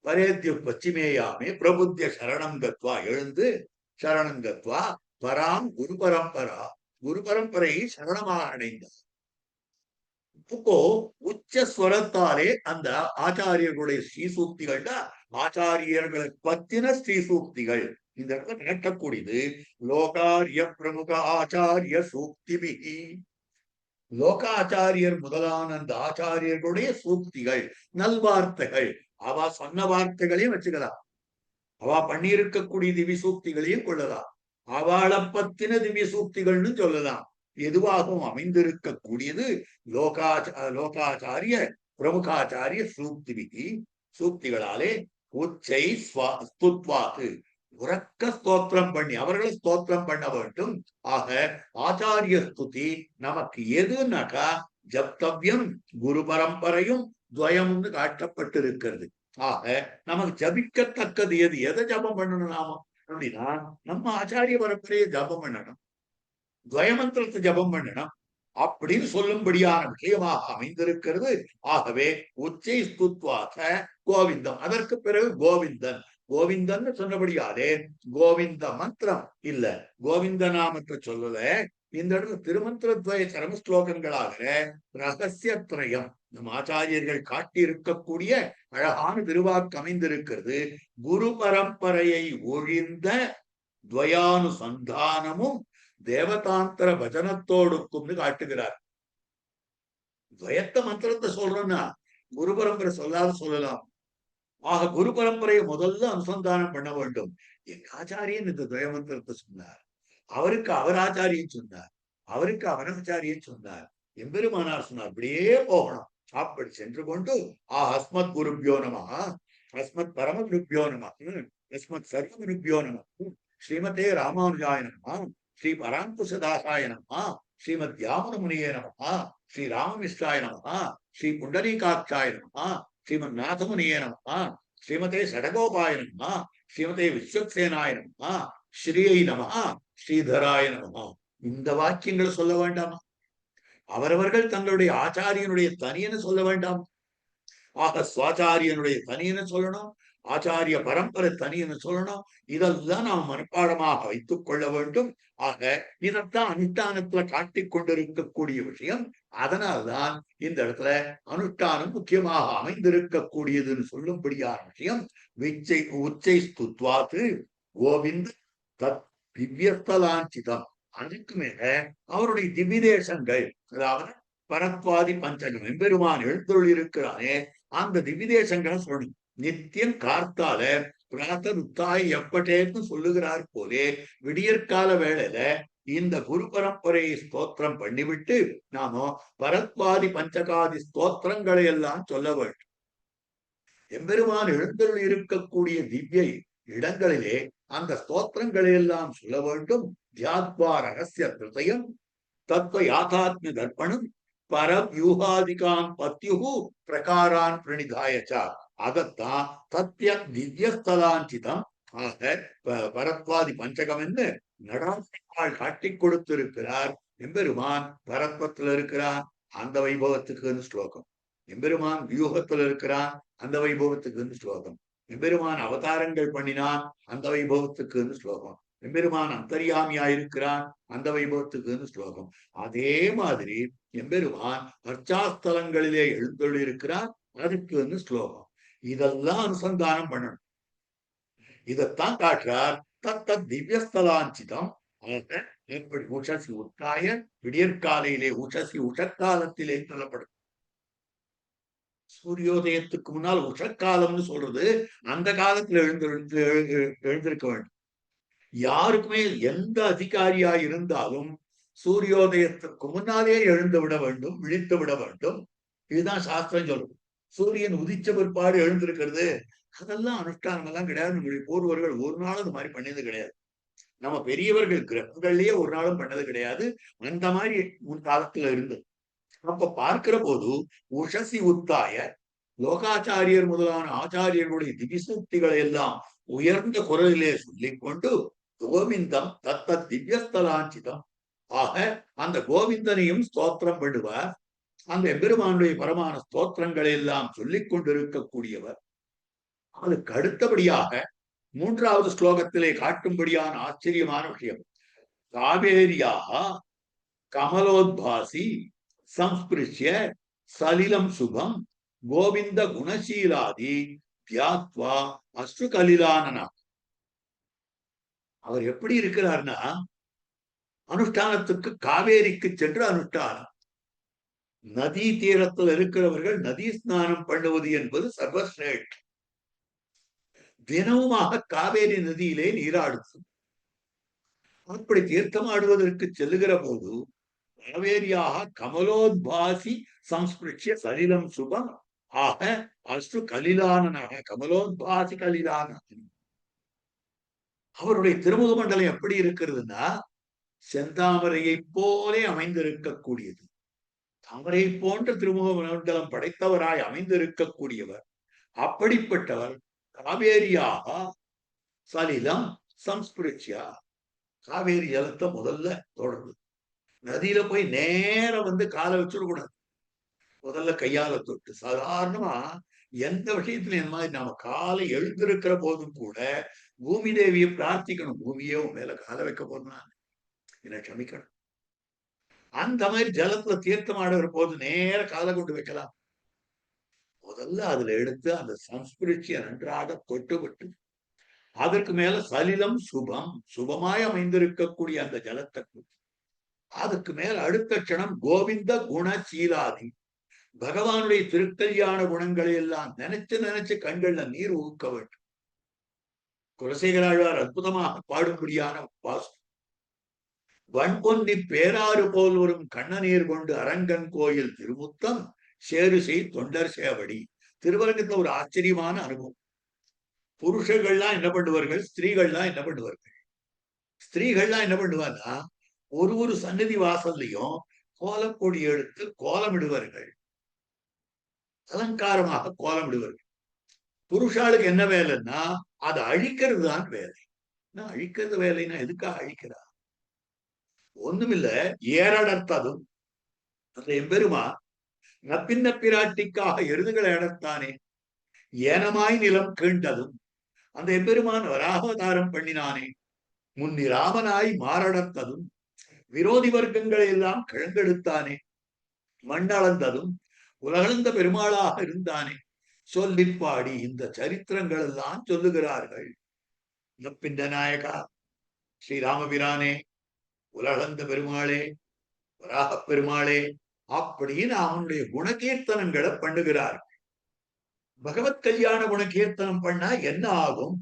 A: பரேத்யு பশ্চিமேயாமே பிரபுத்திய சரணம் கத்வா எழுந்து சரணம் கத்வா பராம் குரு பரம்பரா குரு பரம்பரையை சரணமாக அடைந்தார். இப்போ உச்ச ஸ்வரத்தாலே அந்த ஆச்சாரியர்களுடைய ஸ்ரீசூக்திகள் தான் ஆச்சாரியர்களை பத்தின ஸ்ரீசூக்திகள். இந்த இடத்துல நடக்கக்கூடியது லோகாரிய பிரமுக ஆச்சாரிய சூக்திபிகி. லோகாச்சாரியர் முதலான அந்த ஆச்சாரியர்களுடைய சூக்திகள், நல்வார்த்தைகள். அவ சொன்ன வார்த்தைகளையும் வச்சுக்கலாம், அவ பண்ணியிருக்கக்கூடிய திவ்ய சூக்திகளையும் கொள்ளலாம், அவளை பத்தின திவ்ய சூக்திகள்னு சொல்லலாம். எதுவாகவும் அமைந்திருக்கக்கூடியது லோகாச்சாரிய பிரமுகாச்சாரிய சூக்திபிகி. சூக்திகளாலே உச்சை ஸ்துத்வாக்கு உறக்க ஸ்தோத்திரம் பண்ணி அவர்களை ஸ்தோத்திரம் பண்ண வேண்டும். ஆக ஆச்சாரிய ஸ்துதி நமக்கு எதுனாக்கா ஜப்தவ்யம் குரு பரம்பரையும் துவயம்னு காட்டப்பட்டிருக்கிறது. ஆக நமக்கு ஜபிக்கத்தக்கது எது, எதை ஜபம் பண்ணணும் நாம அப்படின்னா நம்ம ஆச்சாரிய பரம்பரையை ஜபம் பண்ணணும், துவயமந்திரத்தை ஜபம் பண்ணணும் அப்படின்னு சொல்லும்படியான விஷயமாக அமைந்திருக்கிறது. ஆகவே உச்சை ஸ்துத்வாக கோவிந்தம், அதற்கு பிறகு கோவிந்தன். கோவிந்தன் சொன்னபடியாலே கோவிந்த மந்திரம் இல்ல, கோவிந்த நாமத்தை சொல்லல. இந்த இடத்துல திருமந்திரத்வய சரம ஸ்லோகங்களாக ரகசியத்ரயம் நம் ஆச்சாரியர்கள் காட்டியிருக்கக்கூடிய அழகான திருவாக்கு அமைந்திருக்கிறது. குரு பரம்பரையை ஒழிந்த துவயானுசந்தானமும் தேவதாந்திர பஜனத்தோடுக்கும்னு காட்டுகிறார். துவயத்த மந்திரத்தை சொல்றோம்னா குரு பரம்பரை சொல்லாத சொல்லலாம். ஆக குரு பரம்பரையை முதல்ல அனுசந்தானம் பண்ண வேண்டும். எங்க ஆச்சாரியன் இந்த துவய மந்திரத்தை சொன்னார், அவருக்கு அவர் ஆச்சாரியன் சொன்னார், அவருக்கு அவராச்சாரியன் சொன்னார், எம்பெருமானார் சொன்னார், அப்படியே போகணும். அப்படி சென்று கொண்டு அஸ்மத் குருபியோ நம, அஸ்மத் பரம குருபியோ நம, அஸ்மத் சர்வ குருபியோ நம, ஸ்ரீமதே ராமானுஜாய நம, ஸ்ரீ பராங்குசதாசாய நம, ஸ்ரீமத் யாமுன முனியே நம, ஸ்ரீ ராமமிஸ்ராய நம, ஸ்ரீ புண்டரீகாட்சாய நம, ஸ்ரீமத் நாதமுனியே நம, ஸ்ரீமதே சடகோபாய நம, ஸ்ரீமதே விஸ்வக்சேனாய நம, ஸ்ரீயை நம, ஸ்ரீதராய நம. இந்த வாக்கியங்களை சொல்ல வேண்டாமா? அவரவர்கள் தங்களுடைய ஆச்சாரியனுடைய தனியன்னு சொல்ல வேண்டாம்? ஆக சுவாச்சாரியனுடைய தனியன்னு சொல்லணும், ஆச்சாரிய பரம்பரை தனியன்னு சொல்லணும். இதெல்லாம் நாம் மனப்பாடமாக வைத்துக் கொள்ள வேண்டும். ஆக இதைத்தான் அனுஷ்டானத்துல காட்டிக் கொண்டிருக்கக்கூடிய விஷயம். அதனால்தான் இந்த இடத்துல அனுஷ்டானம் முக்கியமாக அமைந்திருக்கக்கூடியதுன்னு சொல்லும்படியான விஷயம். உச்சை ஸ்துத்வாத்து கோவிந்த் தத் திவ்யஸ்தலாஞ்சிதம். அதுக்கு மேல அவருடைய திவ்யதேசங்கள், அதாவது பரத்வாதி பஞ்சகம் எம்பெருமான் எழுந்தருள் இருக்கிறானே அந்த திவ்யதேசங்களை சொல்லணும். நித்தியம் கார்த்தால பிராத்தருத்தாய் எப்பட்டேன்னு சொல்லுகிறார் போலே விடியற்கால வேளையில இந்த குரு பரம்பரையை ஸ்தோத்திரம் பண்ணிவிட்டு நாம பரத்வாதி பஞ்சகாதி ஸ்தோத்திரங்களை எல்லாம் சொல்ல வேண்டும். எம்பெருமான் எழுந்தருள் இருக்கக்கூடிய திவ்ய இடங்களிலே அந்த ஸ்தோத்திரங்களை எல்லாம் சொல்ல வேண்டும். தியாத்வா ரகசிய திருதயம் தத்துவ யாதாத்ம தர்ப்பணம் பரவியூகாதிகான் பத்யுகு பிரகாரான் பிரணிதாயச்சா. அதத்தான் தத்ய திவ்யஸ்தலாஞ்சிதம் ஆக பரத்வாதி பஞ்சகம் என்று நடாள் காட்டிக் கொடுத்திருக்கிறார். எம்பெருமான் பரத்வத்தில் இருக்கிறான், அந்த வைபவத்துக்கு ஸ்லோகம். எம்பெருமான் வியூகத்தில் இருக்கிறான், அந்த வைபவத்துக்கு ஸ்லோகம். எம்பெருமான் அவதாரங்கள் பண்ணினான், அந்த வைபவத்துக்கு ஸ்லோகம். எம்பெருமான் அந்தர்யாமியாயிருக்கிறான், அந்த வைபவத்துக்கு ஸ்லோகம். அதே மாதிரி எம்பெருமான் அர்ச்சாஸ்தலங்களிலே எழுந்தொழிருக்கிறான், அதுக்கு ஸ்லோகம். இதெல்லாம் அனுசந்தானம் பண்ணணும். இதைத்தான் காட்டுறார். தத்த திவ்யஸ்தலாஞ்சிதம். எப்படி உஷசி உத்தாய விடியற்காலையிலே உஷசி உஷக்காலத்திலே சொல்லப்படும். சூரியோதயத்துக்கு முன்னால் உஷக்காலம்னு சொல்றது அந்த காலத்துல எழுந்திருக்க வேண்டும். யாருக்குமே எந்த அதிகாரியா இருந்தாலும் சூரியோதயத்துக்கு முன்னாலே எழுந்து விட வேண்டும், விழித்து விட வேண்டும். இதுதான் சாஸ்திரம் சொல்றது. சூரியன் உதிச்ச பிற்பாடு எழுந்திருக்கிறது அதெல்லாம் அனுஷ்டானம் எல்லாம் கிடையாது. நம்முடைய பூர்வர்கள் ஒரு நாளும் அது மாதிரி பண்ணது கிடையாது. நம்ம பெரியவர்கள் கிரகங்கள்லயே ஒரு நாளும் பண்ணது கிடையாது. அந்த மாதிரி முன் காலத்துல இருந்தது. அப்ப பார்க்கிற போது உஷசி உத்தாய லோகாச்சாரியர் முதலான ஆச்சாரியர்களுடைய திவிசூக்திகளை எல்லாம் உயர்ந்த குரலிலே சொல்லிக் கொண்டு கோவிந்தம் தத்த திவ்யஸ்தலாஞ்சிதம் ஆக அந்த கோவிந்தனையும் ஸ்தோத்திரம் பண்ணுவார். அந்த எம்பெருமானுடைய பரமான ஸ்தோத்திரங்களை எல்லாம் சொல்லிக் கொண்டிருக்கக்கூடியவர். அதுக்கு அடுத்தபடியாக மூன்றாவது ஸ்லோகத்திலே காட்டும்படியான ஆச்சரியமான விஷயம். காவேரியாக கமலோத்பாசி சம்ஸ்பிருஷ்ய சலிலம் சுபம் கோவிந்த குணசீலாதி தியாத்வா அஸ்ரு கலிலானனா. அவர் எப்படி இருக்கிறார்னா, அனுஷ்டானத்துக்கு காவேரிக்கு சென்று அனுஷ்டானம். நதி தீரத்தில் இருக்கிறவர்கள் நதி ஸ்நானம் பண்ணுவது என்பது சர்வஸ்ரேஷ்டம். தினமுமாக காவேரி நதியிலே நீராடுவது. அப்படி தீர்த்தமாடுவதற்கு செல்லுகிற போது காவேரியாக கமலோத்பாசி சம்ஸ்பிருஷ்ய சலிலம் சுபம் ஆக அஸ்ரு கலிலானனாக கமலோத்பாசி கலிலானன். அவருடைய திருமுக மண்டலம் எப்படி இருக்கிறதுன்னா, செந்தாமரையை போலே அமைந்திருக்கக்கூடியது. தாமரை போன்ற திருமுக மண்டலம் படைத்தவராய் அமைந்திருக்கக்கூடியவர். அப்படிப்பட்டவர் காவேரியாக சலிலம் சம்ஸ்பிருஷ்யா, காவேரி ஜலத்தை முதல்ல தொடர்ந்து நதியில போய் நேரம் காலை வச்சிடக்கூடாது. முதல்ல கையால தொட்டு சாதாரணமா எந்த விஷயத்துல இந்த மாதிரி நாம காலை எழுந்திருக்கிற போதும் கூட பூமி தேவியை பிரார்த்திக்கணும். பூமியே உன் மேல காலை வைக்க போறா என்ன க்ஷமிக்கணும். அந்த மாதிரி ஜலத்துல தீர்த்தம் ஆடுகிற போது நேர காலை கொண்டு வைக்கலாம். முதல்ல அதுல எடுத்து அந்த சம்ஸ்பிருஷ்ய நன்றாக தொட்டுவிட்டு அதற்கு மேல சலிலம் சுபம் சுபமாய் அமைந்திருக்கக்கூடிய அந்த ஜலத்தை, அதுக்கு மேல அடுத்த க்ஷணம் கோவிந்த குணசீலாதி, பகவானுடைய திருக்கல்யாண குணங்களை எல்லாம் நினைச்சு நினைச்சு கண்கள்ல நீர் ஊக்க வேண்டும். குலசேகராழ்வார் அற்புதமாக பாடும்படியான வாசு. வன்பொன்னி பேராறு போல் வரும் கண்ணநீர் கொண்டு அரங்கன் கோயில் திருமுத்தம் சேருசை தொண்டர் சேவடி. திருவரங்கத்துல ஒரு ஆச்சரியமான அனுபவம். புருஷர்கள்லாம் என்ன பண்ணுவார்கள், ஸ்திரீகள்லாம் என்ன பண்ணுவார்கள். ஸ்திரீகள்லாம் என்ன பண்ணுவாங்கன்னா, ஒரு சன்னதி வாசல்லையும் கோலப்பொடி எடுத்து கோலமிடுவார்கள், அலங்காரமாக கோலமிடுவார்கள். புருஷாளுக்கு என்ன வேலைன்னா அதை அழிக்கிறது தான் வேலை. அழிக்கிறது வேலைன்னா எதுக்காக அழிக்கிறா? ஒண்ணுமில்ல, ஏறடர்த்ததும் அந்த எம்பெருமா நப்பின்ன பிராட்டிக்காக எருதுகளை அடர்த்தானே, ஏனமாய் நிலம் கீண்டதும் அந்த எம்பெருமான் வராவதாரம் பண்ணினானே, முன்னி ராமனாய் மாரடர்த்ததும் விரோதி வர்க்கங்களை எல்லாம் கிழங்கெடுத்தானே, மண்ணளந்ததும் உலகளந்த பெருமாளாக இருந்தானே, சொல்லிப்பாடி இந்த சரித்திரங்கள் எல்லாம் சொல்லுகிறார்கள். நப்பிந்த நாயகா ஸ்ரீராமபிரானே, உலகளந்த பெருமாளே, வராக பெருமாளே அப்படின்னு அவனுடைய குணகீர்த்தனங்களை பண்ணுகிறார்கள். பகவத் கல்யாண குணகீர்த்தனம் பண்ணா என்ன ஆகும்?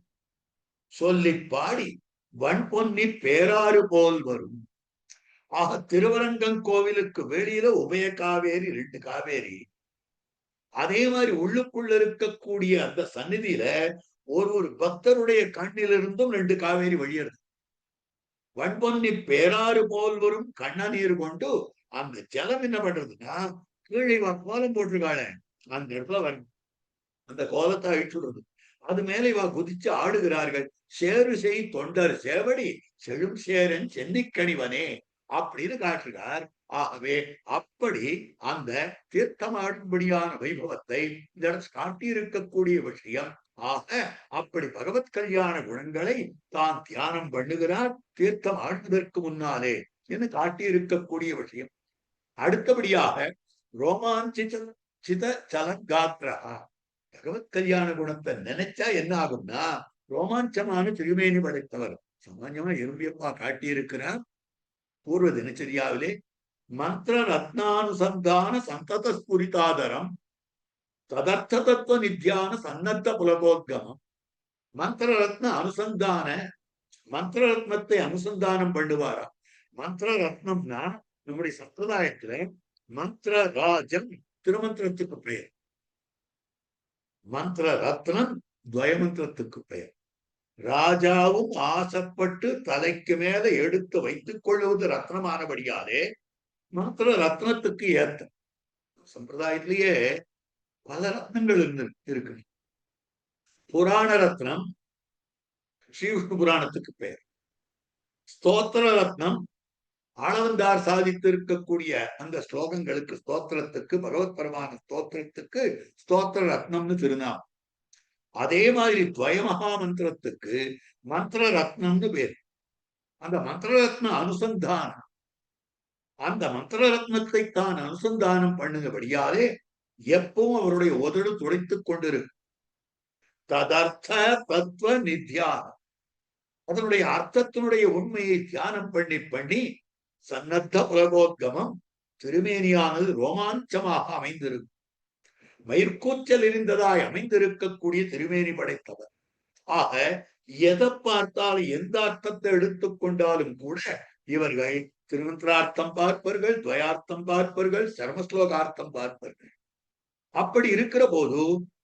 A: சொல்லி பாடி வன்பொன்னி பேராறு போல் வரும். ஆக திருவரங்கம் கோவிலுக்கு வெளியில உபய காவேரி, 2 காவேரி. அதே மாதிரி உள்ளுக்குள்ள இருக்கக்கூடிய அந்த சந்நிதியில ஒரு பக்தருடைய கண்ணிலிருந்தும் 2 காவேரி வழியறது. வன்பொன்னி பேராறு போல் வரும் கண்ணநீர் கொண்டு அந்த ஜலம் என்ன பண்றதுன்னா, கீழே கோலம் போட்டிருக்காளே அந்த இடத்துல வரும், அந்த கோலத்தை அழிச்சுடுறது. அது மேல இவா குதிச்சு ஆடுகிறார்கள். சேரு செய் தொண்டர் சேவடி செழும் சேரன் சென்னிக்கணிவனே அப்படின்னு காட்டுகிறார். ஆகவே அப்படி அந்த தீர்த்தமாடும்படியான வைபவத்தை இந்த காட்டியிருக்கக்கூடிய விஷயம். ஆக அப்படி பகவத் கல்யாண குணங்களை தான் தியானம் பண்ணுகிறார் தீர்த்தம் ஆடுவதற்கு முன்னாலே என்று காட்டியிருக்கக்கூடிய விஷயம். அடுத்தபடியாக ரோமாஞ்சித சித சலங்காத்ரா, பகவத் கல்யாண குணத்தை நினைச்சா என்ன ஆகும்னா ரோமாஞ்சமான திருமேனி படைத்தவர். சாமான்யமா எறும்பியப்பா காட்டியிருக்கிறார் பூர்வ தினச்சரியாவிலே. மந்திர ரத்னானுசந்தான சந்தத ஸ்புரிதாதரம் ததர்த்த தத்துவ நித்தியான சன்னத்த புலகோத்கமம். மந்திர ரத்ன அனுசந்தான, மந்திர ரத்னத்தை அனுசந்தானம் பண்ணுவாரா. மந்திர ரத்னம்னா நம்முடைய சம்பிரதாயத்துல மந்திர ராஜம் திருமந்திரத்துக்கு பெயர், மந்திர ரத்னம் துவயமந்திரத்துக்கு பெயர். ராஜாவும் ஆசைப்பட்டு தலைக்கு மேல எடுத்து வைத்துக் கொள்வது ரத்னமானபடியாலே மந்திர ரத்னத்துக்கு ஏத்த. சம்பிரதாயத்திலேயே பல ரத்னங்கள் இருக்கு. புராண ரத்னம் ஸ்ரீவிஷ்ணு புராணத்துக்கு பெயர். ஸ்தோத்திர ரத்னம் ஆளவந்தார் சாதித்திருக்கக்கூடிய அந்த ஸ்லோகங்களுக்கு, ஸ்தோத்திரத்துக்கு, பகவத் பரமான ஸ்தோத்திரத்துக்கு ஸ்தோத்திர ரத்னம்னு திருநாமம். அதே மாதிரி துவய மகாமந்திரத்துக்கு மந்திர ரத்னம்னு பேர். அந்த மந்திர ரத்ன அனுசந்தானம் அந்த மந்திர ரத்னத்தை தான் அனுசந்தானம் பண்ணுங்கபடியாலே எப்பவும் அவருடைய உதடு துடைத்துக் கொண்டிருக்கு. ததர்த்த தத்துவ நித்யானம், அதனுடைய அர்த்தத்தினுடைய உண்மையை தியானம் பண்ணி பண்ணி சன்னத்த புலகோத்கமம் திருமேனியானது ரோமாஞ்சமாக அமைந்திருக்கும். மயிர்கூச்சல் இருந்ததாய் அமைந்திருக்கக்கூடிய திருமேனி படைத்தவர். ஆக எதை பார்த்தாலும் எந்த அர்த்தத்தை எடுத்துக்கொண்டாலும் கூட இவர்கள் திருமந்திரார்த்தம் பார்ப்பர்கள், துவயார்த்தம் பார்ப்பர்கள், சர்மஸ்லோகார்த்தம் பார்ப்பர்கள். அப்படி இருக்கிற போது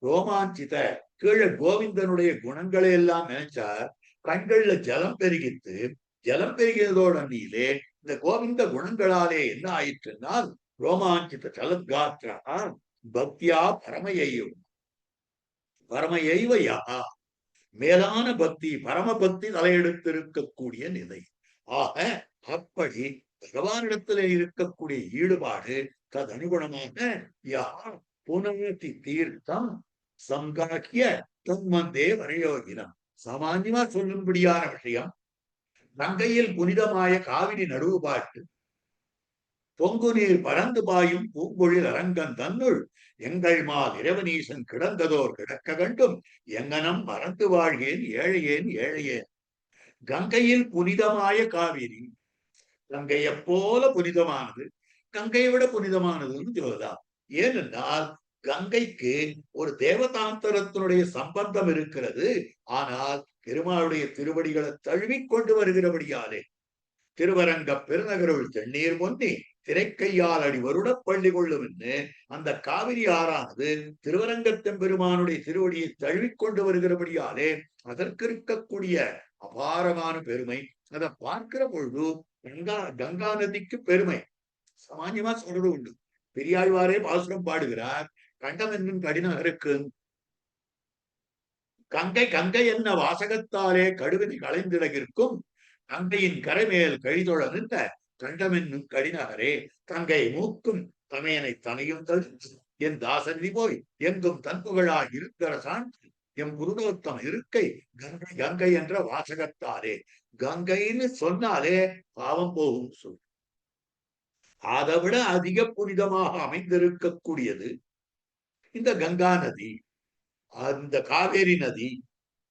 A: ரோமாஞ்சித கீழே கோவிந்தனுடைய குணங்களை எல்லாம் நினைச்சா கண்கள்ல ஜலம் பெருகித்து, ஜலம் பெருகினதோட நீலே இந்த கோவிந்த குணங்களாலே என்ன ஆயிற்றுனால் ரோமாஞ்சித சலத்காத்திரா பக்தியா பரமையையும் பரமையைவையா மேலான பக்தி, பரம பக்தி தலையெடுத்திருக்கக்கூடிய நிலை. ஆக அப்படி பகவானிடத்திலே இருக்கக்கூடிய ஈடுபாடு ததனுகுணமாக யார் புனரதி தீர்த்தம் சங்காக்கிய தன்மந்தே வரையோகினம். சாமான்யமா சொல்லும்படியான விஷயம், கங்கையில் புனிதமாய காவிரி நடுவு பாட்டு பொங்கு நீர் பறந்து பாயும் பூங்கொழில் அரங்கன் தன்னுள் எங்கள் மால் இரவநீசன் கிடந்ததோர் கிடக்க கண்டும் எங்கனம் மறந்து வாழ்கேன் ஏழையேன் ஏழையேன். கங்கையில் புனிதமாய காவிரி, கங்கையை போல புனிதமானது, கங்கையை விட புனிதமானதுன்னு சொல்லலாம். ஏனென்றால் கங்கைக்கு ஒரு தேவதாந்தரத்தினுடைய சம்பந்தம் இருக்கிறது. ஆனால் பெருமாளுடைய திருவடிகளை தழுவிக் கொண்டு வருகிறபடியாலே திருவரங்க பெருநகருள் தண்ணீர் பொன்னி திரைக்கையால் அடி வருட பள்ளி கொள்ளும் என்று அந்த காவிரி ஆறானது திருவரங்கத்தம் பெருமானுடைய திருவடியை தழுவிக்கொண்டு வருகிறபடியாலே அதற்கு இருக்கக்கூடிய அபாரமான பெருமை. அதை பார்க்கிற பொழுது கங்கா நதிக்கு பெருமை சாமான்யமா சொல்றது உண்டு. பெரியாழ்வாரே பாசுரம் பாடுகிறார், கண்டம் என்னும் கடிநகருக்கு கங்கை கங்கை என்ன வாசகத்தாலே கடுவினை களைந்திடகிற்கும் கங்கையின் கரைமேல் கழிதொழ நின்ற கண்டம் என்னும் கடிநகரே தங்கை மூக்கும் தமையனை தனையும் தடுத்து என் தாசனி போய் எங்கும் தன்புகழாய் இருக்கிற சான்று எம் குருடோத்தம் இருக்கை கங்கை கங்கை என்ற வாசகத்தாலே. கங்கைன்னு சொன்னாலே பாவம் போகும் சொல். அதை விட அதிக புனிதமாக அமைந்திருக்கக்கூடியது இந்த கங்கா நதி, அந்த காவேரி நதி.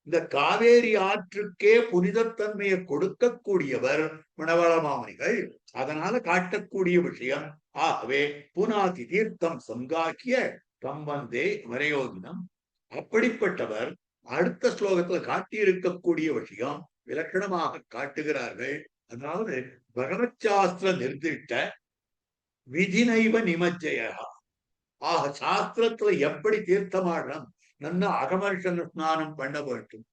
A: இந்த காவேரி ஆற்றுக்கே புனிதத்தன்மையை கொடுக்கக்கூடியவர் மணவாள மாமனிகள். அதனால காட்டக்கூடிய விஷயம். ஆகவே புனாதி தீர்த்தம் சங்காக்கிய தம்பந்தே வரையோகினம். அப்படிப்பட்டவர் அடுத்த ஸ்லோகத்துல காட்டியிருக்கக்கூடிய விஷயம் விலக்கணமாக காட்டுகிறார்கள். அதாவது பகவத் சாஸ்திர நிர்திட்ட விதினைவ நிமஜ்ஜயா. ஆக சாஸ்திரத்துல எப்படி தீர்த்தமாடணும், நல்ல அகமர்ஷன ஸ்நானம் பண்ண வேண்டும்,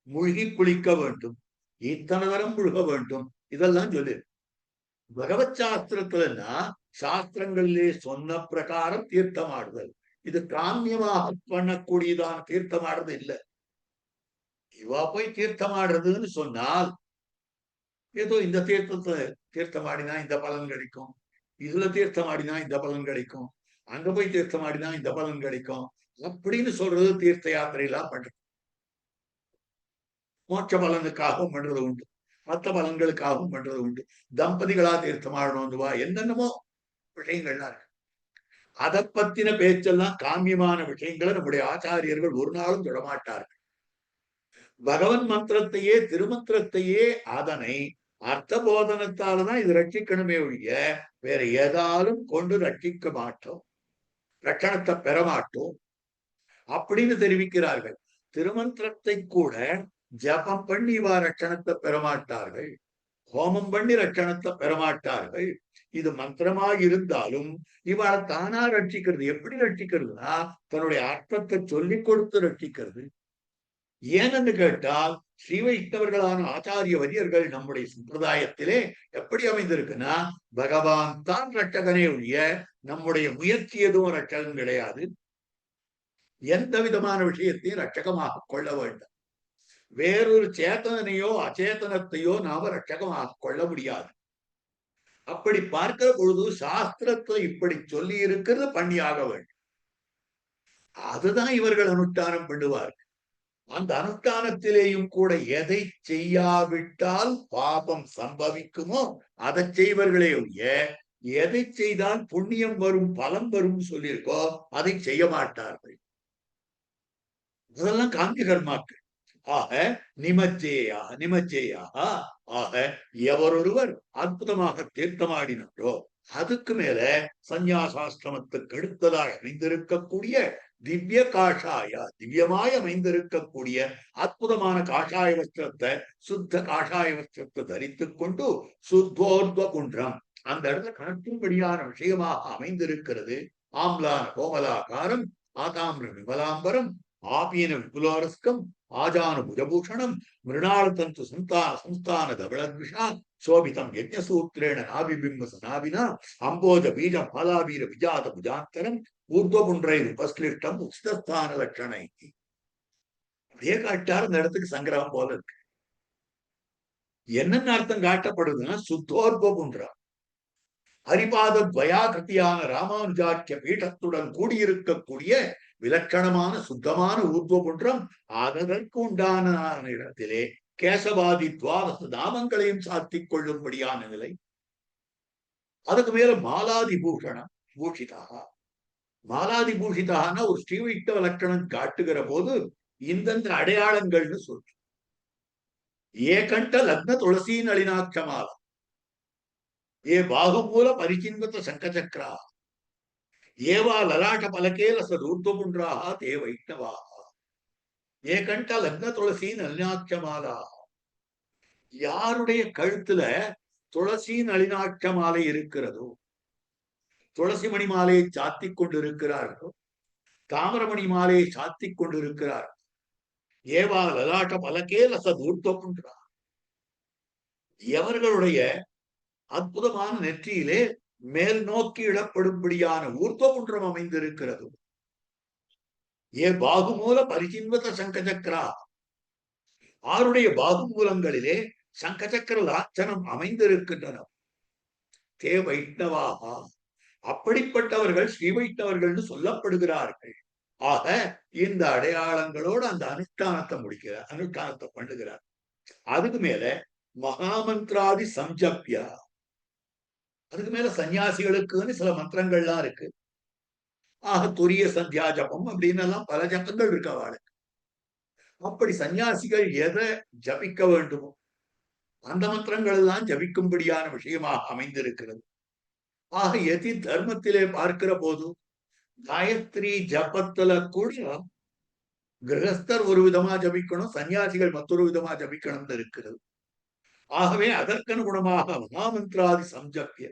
A: மூழ்கி குளிக்க வேண்டும், இத்தனை தரம் முழுக வேண்டும், இதெல்லாம் சொல்லு. பகவத் சாஸ்திரத்துலன்னா சாஸ்திரங்களிலே சொன்ன பிரகாரம் தீர்த்தமாடுதல். இது காமியமாக பண்ணக்கூடியதான தீர்த்தமாடுறது இல்லை. இவா போய் தீர்த்தமாடுறதுன்னு சொன்னால் ஏதோ இந்த தீர்த்தத்தை தீர்த்தமாடினா இந்த பலன் கிடைக்கும், இதுல தீர்த்தமாடினா இந்த பலன் கிடைக்கும், அங்க போய் தீர்த்தமாடினா இந்த பலன் கிடைக்கும் அப்படின்னு சொல்றது தீர்த்த யாத்திரையெல்லாம் பண்றது. மோட்ச பலனுக்காகவும் பண்றது உண்டு, மற்ற பலன்களுக்காகவும் பண்றது உண்டு. தம்பதிகளா தீர்த்தமாடணும்வா என்னென்னமோ விஷயங்கள்லாம் இருக்கு. அதை பத்தின பேச்செல்லாம் காமியமான விஷயங்களை நம்முடைய ஆச்சாரியர்கள் ஒரு நாளும் தொடமாட்டார்கள். பகவன் மந்திரத்தையே திருமந்திரத்தையே அதனை அர்த்த போதனத்தால்தான் இது ரட்சிக்கணுமே ஒழிய வேற ஏதாலும் கொண்டு ரட்சிக்க மாட்டோம், ரட்சணத்தை பெற மாட்டோம் அப்படின்னு தெரிவிக்கிறார்கள். திருமந்திரத்தை கூட ஜபம் பண்ணி இவா ரட்சணத்தை பெறமாட்டார்கள், ஹோமம் பண்ணி ரட்சணத்தை பெறமாட்டார்கள். இது மந்திரமாக இருந்தாலும் இவாளை தானா ரட்சிக்கிறது. எப்படி ரட்சிக்கிறதுனா தன்னுடைய அர்த்தத்தை சொல்லிக் கொடுத்து ரட்சிக்கிறது. ஏனென்று கேட்டால் ஸ்ரீ வைஷ்ணவர்களான ஆச்சாரிய வரியர்கள் நம்முடைய சம்பிரதாயத்திலே எப்படி அமைந்திருக்குன்னா பகவான் தான் ரட்சகனே ஒழிய நம்முடைய முயற்சி எதுவும் ரட்சகம் கிடையாது. எந்த விதமான விஷயத்தையும் ரட்சகமாக கொள்ள வேண்டும். வேறொரு சேத்தனையோ அச்சேதனத்தையோ நாம ரட்சகமாக கொள்ள முடியாது. அப்படி பார்க்கிற பொழுது சாஸ்திரத்துல இப்படி சொல்லி இருக்கிறது பண்ணியாக வேண்டும். அதுதான் இவர்கள் அனுஷ்டானம் பண்ணுவார்கள். அந்த அனுஷ்டானத்திலேயும் கூட எதை செய்யாவிட்டால் பாபம் சம்பவிக்குமோ அதை செய்வர்களே ஒழிய எதை செய்தால் புண்ணியம் வரும், பலம் வரும் சொல்லியிருக்கோ அதை செய்ய மாட்டார்கள். அதெல்லாம் காமிய கர்மாக்கள். ஆக நிமஜ்ஜேயாக ஆக எவரொருவர் அற்புதமாக தீர்த்தமாடினாரோ அதுக்கு மேல சந்நியாசாசிரமத்துக்கு அடுத்ததாக அமைந்திருக்கக்கூடிய திவ்ய காஷாய, திவ்யமாய் அமைந்திருக்கக்கூடிய அற்புதமான காஷாய வஸ்திரத்தை, சுத்த காஷாய வஸ்திரத்தை தரித்துக் கொண்டு சுத்தோர்வ குன்றம் அந்த இடத்துல காட்டும்படியான விஷயமாக அமைந்திருக்கிறது. ஆம்லான கோமலாகாரம் ஆதாமிர விமலாம்பரம் ஆபீன விபுலோரஸ்கம் ஆஜான புஜபூஷணம் மிருணாள தந்து சந்தான தவளத்விஷா சோபிதம் யஜ்ஞசூத்ரேண நாபிபிம்ப சனாபினா அம்போஜ பீஜ மாலாவீர விஜாத புஜாந்தரம் ஊர்துவபுன்றை உபஸ்லிஷ்டம் உச்சிதஸ்தான லட்சணை. அப்படியே காட்டார். அந்த இடத்துக்கு சங்கிரகம் போல இருக்கு. என்னென்ன அர்த்தம் காட்டப்படுதுன்னா சுத்தோர்புன்றார் ஹரிபாத துவயாகிருத்தியான ராமானுஜாக்கிய பீഠத்துடன் கூடியிருக்கக்கூடிய விலட்சணமான சுத்தமான ஊர்துவபுன்றம் அதற்கு உண்டான இடத்திலே கேசவாதி துவாரச நாமங்களையும் சாத்திக் கொள்ளும்படியான நிலை. அதுக்கு மேல மாலாதி பூஷணம் பூஷிதாக. மாலாதி பூஷிதான ஒரு ஸ்ரீவைஷ்ணவ லட்சணம் காட்டுகிற போது இந்தந்த அடையாளங்கள்னு சொல்ற. ஏகண்ட லக்ன துளசி நளினாட்சமாலா ஏ பாகுமூல பரிச்சின்வத சங்கச்சக்ரா ஏவா லலாட்ட பலகேல சதூர்துவபுன்றாக தே வைஷ்ணவாக ஏகண்ட லக்ன துளசி நளினாட்சமாலா. யாருடைய கழுத்துல துளசி நளினாட்ச மாலை இருக்கிறதோ, துளசி மணி மாலையை சாத்திக் கொண்டிருக்கிறார்களோ, தாமரமணி மாலையை சாத்திக் கொண்டிருக்கிறார்கள், ஏவா லலாட்ட பலகேல சதூர்துவபுன்றா எவர்களுடைய அற்புதமான நெற்றியிலே மேல் நோக்கி இடப்படும்படியான ஊர்துவபுன்றம் அமைந்திருக்கிறது. ஏ பாகுமூல பரிச்சின்வத சங்கச்சக்ரா ஆருடைய பாகுமூலங்களிலே சங்கச்சக்கர லாஞ்சனம் அமைந்திருக்கின்றன. தே வைஷ்ணவாகா அப்படிப்பட்டவர்கள் ஸ்ரீ வைஷ்ணவர்கள் சொல்லப்படுகிறார்கள். ஆக இந்த அடையாளங்களோடு அந்த அனுஷ்டானத்தை முடிக்கிறார், அனுஷ்டானத்தை பண்ணுகிறார். அதுக்கு மேல மகாமந்திராதி சம்ஜப்யா, அதுக்கு மேல சன்னியாசிகளுக்குன்னு சில மந்திரங்கள்லாம் இருக்கு. ஆக துரிய சந்தியா ஜபம் அப்படின்னு எல்லாம் பல ஜபங்கள் இருக்கு அவளுக்கு. அப்படி சன்னியாசிகள் எதை ஜபிக்க வேண்டுமோ அந்த மந்திரங்கள் எல்லாம் ஜபிக்கும்படியான விஷயமாக அமைந்திருக்கிறது. ஆக எதி தர்மத்திலே பார்க்கிற போது காயத்ரி ஜபத்துல கூட கிரகஸ்தர் ஒரு விதமா ஜபிக்கணும், சன்னியாசிகள் மற்றொரு விதமா ஜபிக்கணும்னு இருக்கிறது. ஆகவே அதற்கனுகுணமாக மகாமந்திராதி சம்ஜப்ய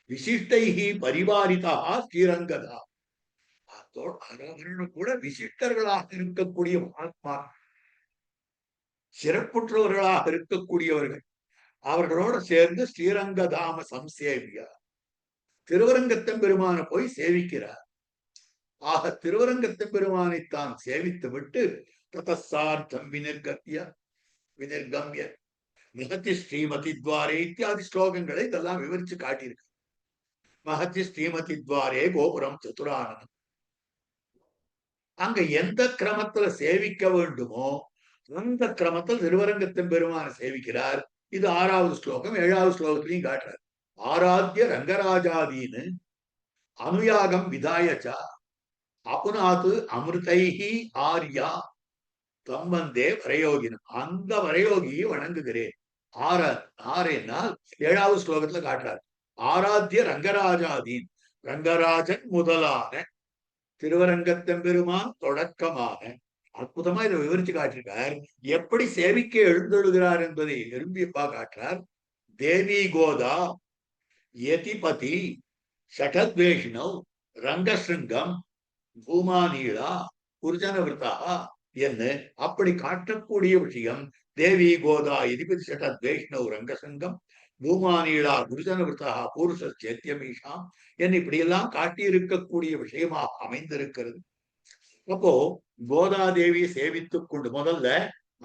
A: விசிஷ்டைஹி பரிவாரிதா ஸ்ரீரங்கதா கூட விசிஷ்டர்களாக இருக்கக்கூடிய மகாத்மா, சிறப்புற்றவர்களாக இருக்கக்கூடியவர்கள், அவர்களோடு சேர்ந்து ஸ்ரீரங்கதாம சம்சேவியா திருவரங்கத்தம் பெருமான போய் சேவிக்கிறார். ஆக திருவரங்கத்தம் பெருமானைத்தான் சேவித்து விட்டு ததசார்த்தம் வினிர்கம்ய மகத்தி ஸ்ரீமதி துவாரே இத்தியாதி ஸ்லோகங்களை இதெல்லாம் விவரிச்சு காட்டியிருக்கு. மகத்தி ஸ்ரீமதி துவாரே கோபுரம் சதுரானனம். அங்க எந்த கிரமத்துல சேவிக்க வேண்டுமோ அந்த கிரமத்தில் திருவரங்கத்தம் பெருமான சேவிக்கிறார். இது 6வது ஸ்லோகம். 7வது ஸ்லோகத்திலையும் காட்டுறார். ஆராத்திய ரங்கராஜாதீனு அனுயாகம் விதாயச்சா அபுநாத்து அமிர்தைஹி ஆர்யா தம்பந்தே வரயோகினம். அந்த வரயோகியை வணங்குகிறேன். ஆறேனால் 7வது ஸ்லோகத்துல காட்டுறார். ஆராத்திய ரங்கராஜாதீன், ரங்கராஜன் முதலான திருவரங்கத்தெம்பெருமான் தொடக்கமாக அற்புதமா இதை விவரிச்சு காட்டியிருக்கார். எப்படி சேவிக்க எழுந்தொழுகிறார் என்பதை விரும்பியப்பா காட்டுறார். தேவி கோதா யதிபதி ஷடத்வேஷ்ணவ் ரங்கசிருங்கம் பூமானீளா குருஜனவிரதா என்று அப்படி காட்டக்கூடிய விஷயம். தேவி கோதா யதிபதி ஷடத்வேஷ்ணவ் ரங்கசிருங்கம் பூமானீளா குருஜனவிரதா பூருஷ சேத்தியமீஷாம் என்று இப்படியெல்லாம் காட்டியிருக்கக்கூடிய விஷயமாக அமைந்திருக்கிறது. அப்போ கோதாதேவியை சேவித்துக் கொண்டு முதல்ல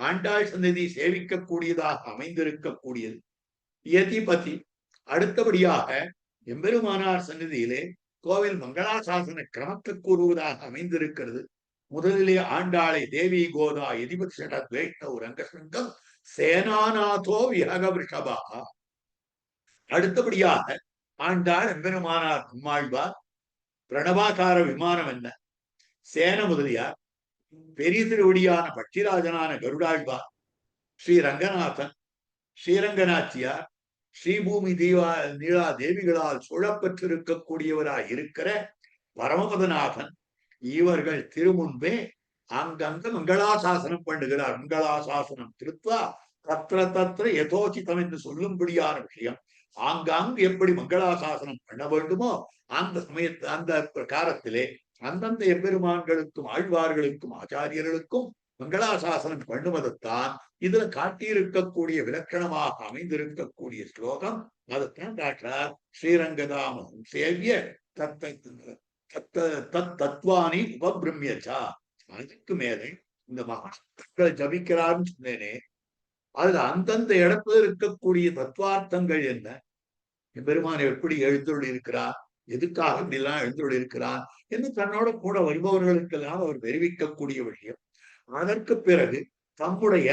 A: ஆண்டாள் சன்னதி சேவிக்கக்கூடியதாக அமைந்திருக்கக்கூடியது யதிபதி. அடுத்தபடியாக எம்பெருமானார் சன்னதியிலே கோவில் மங்களாசாசன கிரமத்தை கூறுவதாக அமைந்திருக்கிறது. முதலிலே ஆண்டாளை தேவி கோதா யதிபதி ஷடத் வைஷ்ணவ் ரங்கசிருங்கம் சேனாநாதோ விஹக விஷபா. அடுத்தபடியாக ஆண்டாள் எம்பெருமானார் நம்மாழ்வார், பிரணவாகார விமானம் என்ன, சேன முதலியார், பெரிய திருவடியான பட்சிராஜனான கருடாழ்வார், ஸ்ரீ ரங்கநாதன், ஸ்ரீரங்கநாச்சியார், ஸ்ரீபூமி தீவா நீலா தேவிகளால் சூழப்பெற்றிருக்கக்கூடியவராய் இருக்கிற பரமபதநாதன் இவர்கள் திருமுன்பே அங்கங்க மங்களாசாசனம் பண்ணுகிறார். மங்களாசாசனம் திருத்வா தத்திர தத்திர யதோசிதம் என்று சொல்லும்படியான விஷயம். ஆங்காங்கு எப்படி மங்களாசாசனம் பண்ண வேண்டுமோ அந்த சமயத்து அந்த பிரகாரத்திலே அந்தந்த எம்பெருமான்களுக்கும் ஆழ்வார்களுக்கும் ஆச்சாரியர்களுக்கும் மங்களாசாசனம் பண்ணுவதைத்தான் இதுல காட்டியிருக்கக்கூடிய விலட்சணமாக அமைந்திருக்கக்கூடிய ஸ்லோகம். அதைத்தான் காட்டுறார். ஸ்ரீரங்கதாமம் சேவிய தத்வானி உபபிரம்யச்சா. அதுக்கு மேலே இந்த மகாத்மாக்களை ஜபிக்கிறார்னு சொன்னேனே, அதுல அந்தந்த இடத்துல இருக்கக்கூடிய தத்துவார்த்தங்கள் என்ன, பெருமான் எப்படி எழுந்தொழி இருக்கிறார், எதுக்காக இப்படிலாம் எழுந்தொழி இருக்கிறார் என்று தன்னோட கூட வருபவர்களுக்கெல்லாம் அவர் தெரிவிக்கக்கூடிய விஷயம். அதற்கு பிறகு தம்முடைய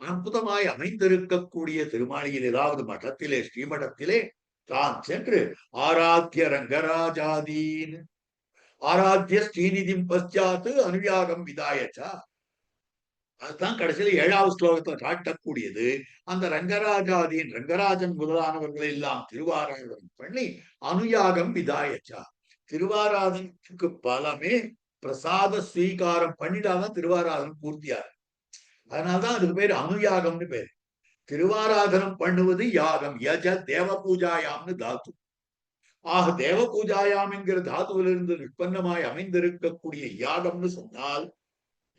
A: அற்புதமாய் அமைந்திருக்கக்கூடிய திருமாளியில் ஏதாவது மഠத்திலே ஸ்ரீமடத்திலே தான் சென்று ஆராத்திய ரங்கராஜாதீன் ஆராத்திய ஸ்ரீநிதிம் பశ్చాத் அனுவியாகம் விதாயச்சா. அதுதான் கடைசியில் 7வது ஸ்லோகத்தில் காட்டக்கூடியது. அந்த ரங்கராஜாதீன் ரங்கராஜன் முதலானவர்களை எல்லாம் திருவாராதனம் பண்ணி அனுயாகம் விதாயச்சா. திருவாராதனத்துக்கு பலமே பிரசாத ஸ்வீகாரம் பண்ணிட்டாதான் திருவாராதனம் பூர்த்தியாகும். அதனால்தான் அதுக்கு பேர் அனுயாகம்னு பேர். திருவாராதனம் பண்ணுவது யாகம். யஜ தேவ பூஜாயாம்னு தாத்து. ஆக தேவ பூஜாயாம் என்கிற தாத்துவிலிருந்து நிற்பன்னமாய் அமைந்திருக்கக்கூடிய யாகம்னு சொன்னால்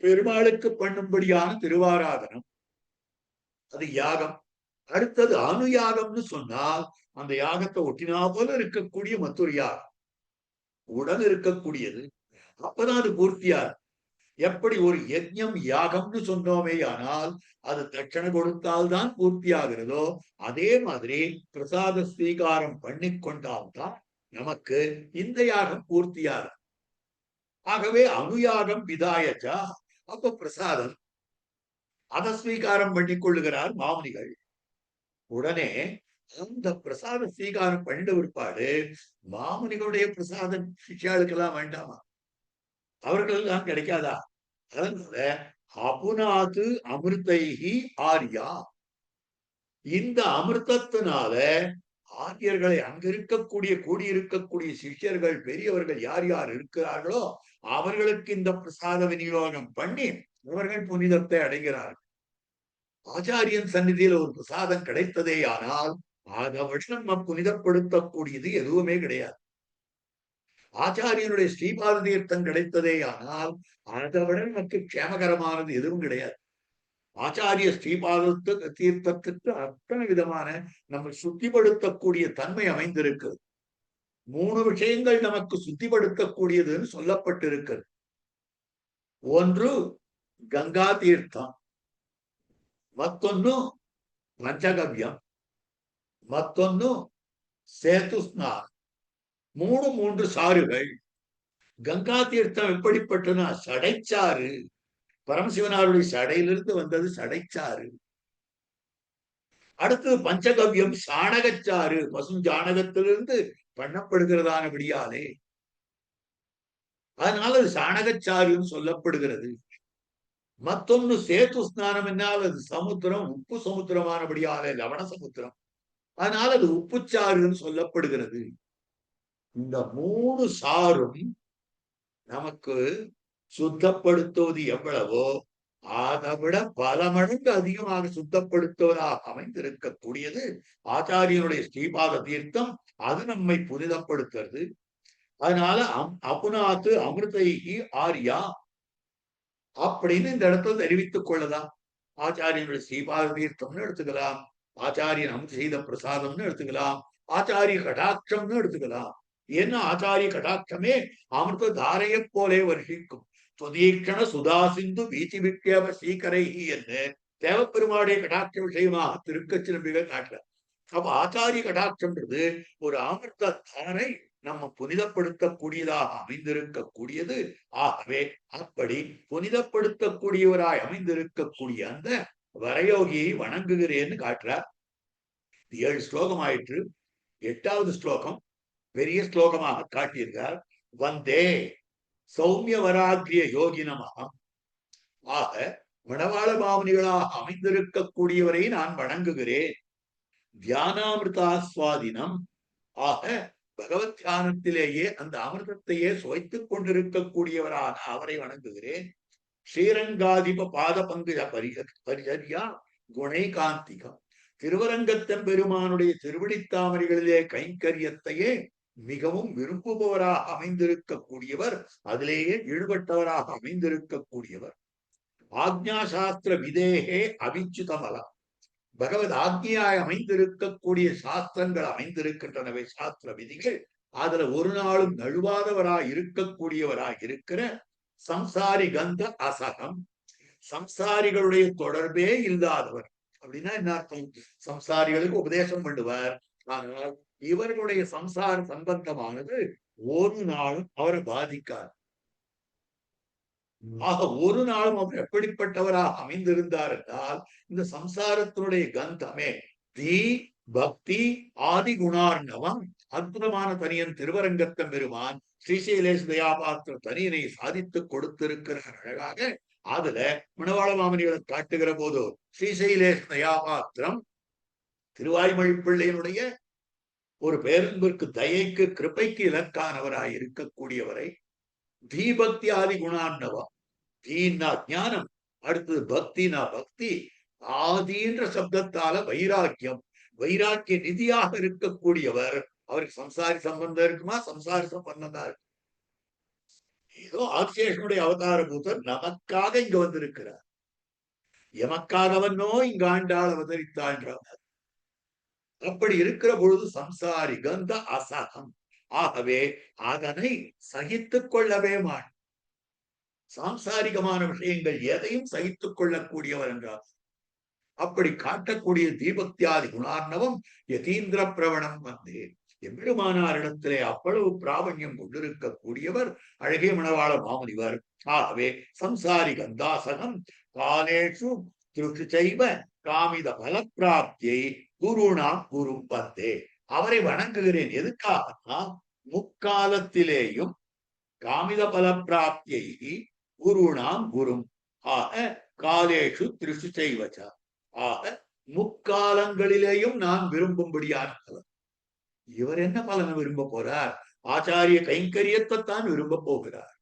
A: பெருமாளுக்கு பண்ணும்படியான திருவாராதனம், அது யாகம். அடுத்தது அனுயாகம்னு சொன்னால் அந்த யாகத்தை ஒட்டினா போல இருக்கக்கூடிய மற்றொரு யாகம் உடன் இருக்கக்கூடியது. அப்பதான் அது பூர்த்தியார். எப்படி ஒரு யஜ்ஞம் யாகம்னு சொன்னோமே ஆனால் அது தட்சணை கொடுத்தால்தான் பூர்த்தியாகிறதோ, அதே மாதிரி பிரசாத ஸ்வீகாரம் பண்ணி கொண்டால்தான் நமக்கு இந்த யாகம் பூர்த்தியாகும். ஆகவே அனுயாகம் விதாயச்சா. அப்ப பிரசாதம் அதை ஸ்வீகாரம் பண்ணி கொள்ளுகிறார் மாமுனிகள். உடனே அந்த பிரசாத ஸ்வீகாரம் பண்ணிட்டு விற்பாடு மாமுனிகளுடைய பிரசாதம் சிஷ்யாளுக்கெல்லாம் வேண்டாமா? அவர்களெல்லாம் கிடைக்காதா? அதனால அபுநாது அமிர்தைஹி ஆர்யா, இந்த அமிர்தத்தினால ஆரியர்களை அங்க இருக்கக்கூடிய கூடியிருக்கக்கூடிய சிஷ்யர்கள் பெரியவர்கள் யார் யார் இருக்கிறார்களோ அவர்களுக்கு இந்த பிரசாத விநியோகம் பண்ணி அவர்கள் புனிதத்தை அடைகிறார்கள். ஆச்சாரியன் சந்நிதியில் ஒரு பிரசாதம் கிடைத்ததே ஆனால் அதை விட நம்ம புனிதப்படுத்தக்கூடியது எதுவுமே கிடையாது. ஆச்சாரியனுடைய ஸ்ரீபாத தீர்த்தம் கிடைத்ததே ஆனால் அதை விட நமக்கு க்ஷேமகரமானது எதுவும் கிடையாது. ஆச்சாரிய ஸ்ரீபாதத்து தீர்த்தத்துக்கு அத்தனை விதமான நம்ம சுத்திப்படுத்தக்கூடிய தன்மை அமைந்திருக்கு. 3 விஷயங்கள் நமக்கு சுத்திப்படுத்தக்கூடியதுன்னு சொல்லப்பட்டிருக்கிறது. ஒன்று கங்கா தீர்த்தம், மத்தொன்னு பஞ்சகவ்யம், மத்தொன்னு சேது ஸ்நானம். 3 சாறுகள். கங்கா தீர்த்தம் எப்படிப்பட்டனா சடைச்சாறு. பரமசிவனாருடைய சடையிலிருந்து வந்தது சடைச்சாறு. அடுத்து பஞ்சகவ்யம் சாணகச்சாறு, பசுஞ்சாணகத்திலிருந்து பண்ணப்படுகிறதானபடியாலே அதனால அது சாணகச்சாறுன்னு சொல்லப்படுகிறது. மத்தொன்னு சேத்து ஸ்நானம் என்னால் அது சமுத்திரம், உப்பு சமுத்திரமானபடியாலே லவண சமுத்திரம், அதனால அது உப்புச்சாறுன்னு சொல்லப்படுகிறது. இந்த 3 சாரும் நமக்கு சுத்தப்படுத்துவது எவ்வளவோ அதை விட பல மடங்கு அதிகமாக சுத்தப்படுத்துவதாக அமைந்திருக்கக்கூடியது ஆச்சாரியனுடைய ஸ்ரீபாத தீர்த்தம். அது நம்மை புனிதப்படுத்துறது. அதனால அபுநாத்து அமிர்தைஹி ஆர்யா அப்படின்னு இந்த இடத்துல தெரிவித்துக் கொள்ளலாம். ஆச்சாரியனுடைய ஸ்ரீபாத தீர்த்தம்னு எடுத்துக்கலாம், ஆச்சாரியன் அம் செய்த பிரசாதம்னு எடுத்துக்கலாம், ஆச்சாரிய கடாட்சம்னு எடுத்துக்கலாம். என்ன ஆச்சாரிய கடாட்சமே அமிர்த தாரையை போலே வருஷிக்கும். சுதீக்ஷண சுதா சிந்து வீச்சி விட்டேவ சீக்கரைஹி என்று தேவப்பெருமாடைய கடாட்ச விஷயமாக திருக்கச்சிலம்பிகள் காட்டுறார். அப்ப ஆச்சாரிய கடாட்சம்ன்றது ஒரு அமிர்த தாரை நம்ம புனிதப்படுத்தக்கூடியதாக அமைந்திருக்கக்கூடியது. ஆகவே அப்படி புனிதப்படுத்தக்கூடியவராய் அமைந்திருக்கக்கூடிய அந்த வரயோகியை வணங்குகிறேன்னு காட்டுறார். 7 ஸ்லோகம் ஆயிற்று. 8வது ஸ்லோகம் பெரிய ஸ்லோகமாக காட்டியிருக்கார். வந்தே சௌமிய வராகிரிய யோகினமகம். ஆக மணவாள மாமுனிகளாக அமைந்திருக்கக்கூடியவரை நான் வணங்குகிறேன். தியானாமிருதாஸ்வாதினம். ஆக பகவத் தியானத்திலேயே அந்த அமிர்தத்தையே சுவைத்துக் கொண்டிருக்கக்கூடியவராக அவரை வணங்குகிறேன். ஸ்ரீரங்காதிப பாத பங்குஜ பரிசரியா குணை காந்திகம். திருவரங்கத்தம் பெருமானுடைய திருவடித்தாமரைகளிலே கைங்கரியத்தையே மிகவும் விரும்புபவராக அமைந்திருக்கக்கூடியவர், அதிலேயே ஈடுபட்டவராக அமைந்திருக்கக்கூடியவர். ஆக்ஞா சாஸ்திர விதேகே அவிச்சுதமலா. பகவத் ஆக்ஞையாய் அமைந்திருக்கக்கூடிய சாஸ்திரங்கள் அமைந்திருக்கின்றனவே, சாஸ்திர விதிகள். அதுல ஒரு நாளும் நழுவாதவராய் இருக்கக்கூடியவராய் இருக்கிற சம்சாரி கந்த அசகம். சம்சாரிகளுடைய தொடர்பே இல்லாதவர். அப்படின்னா என்ன அர்த்தம்? சம்சாரிகளுக்கு உபதேசம் பண்ணுவார், ஆனால் இவர்களுடைய சம்சார சம்பந்தமானது ஒரு நாளும் அவரை பாதிக்காது. ஆக ஒரு நாளும் அவர் எப்படிப்பட்டவராக அமைந்திருந்தார் என்றால், இந்த சம்சாரத்தினுடைய கந்தமே தீ பக்தி ஆதி குணார்ணவம். அற்புதமான தனியன் திருவரங்கத்தம் பெருமான் ஸ்ரீசைலேஷ் தயாபாத்திர தனியனை சாதித்துக் கொடுத்திருக்கிறார் அழகாக. அதுல மணவாள மாமனிகளை காட்டுகிற போது ஸ்ரீசைலேஷ் தயாபாத்திரம் திருவாய்மொழி பிள்ளையினுடைய ஒரு பேரன்பிற்கு, தயைக்கு, கிருப்பைக்கு இலக்கானவராய் இருக்கக்கூடியவரை தீபக்தி ஆதி குணாண்டவம். தீனா ஞானம், அடுத்தது பக்தினா பக்தி, ஆதின்ற சப்தத்தால வைராக்கியம், வைராக்கிய நிதியாக இருக்கக்கூடியவர். அவருக்கு சம்சாரி சம்பந்தம் இருக்குமா? சம்சாரி சம்பந்தம் தான் இருக்கு. ஏதோ ஆதிசேஷனுடைய அவதார பூதர் நமக்காக இங்க வந்திருக்கிறார். எமக்காகவனோ இங்க ஆண்டாள் அவதரித்தான்றாங்க. அப்படி இருக்கிற பொழுது சம்சாரி கந்த அசகம். ஆகவே அதனை சகித்துக் கொள்ளவே மாட்டார். சாம்சாரிகமான விஷயங்கள் எதையும் சகித்துக் கொள்ளக்கூடியவர் என்றார். அப்படி காட்டக்கூடிய தீபக்தியாதி குணார்ணவம் யதீந்திர பிரவணம் வந்தேன். எம்பெருமானாரிடத்திலே அவ்வளவு பிராபண்யம் கொண்டிருக்கக்கூடியவர் அழகிய மணவாள மாமுனிவர். ஆகவே சம்சாரி கந்தாசகம் காலேஷு திருஷைவ காமித பலப்பிராப்தியை குருணா குரு வந்தே. அவரை வணங்குகிறேன். எதுக்காகனா முக்காலத்திலேயும் காமித பலப்பிராப்தியை குருணாம் குரும். ஆக காலேஷு திருஷு செய்வச்ச. ஆக முக்காலங்களிலேயும் நான் விரும்பும்படியான பலன். இவர் என்ன பலனை விரும்ப போறார்? ஆச்சாரிய கைங்கரியத்தை தான் விரும்ப போகிறார்.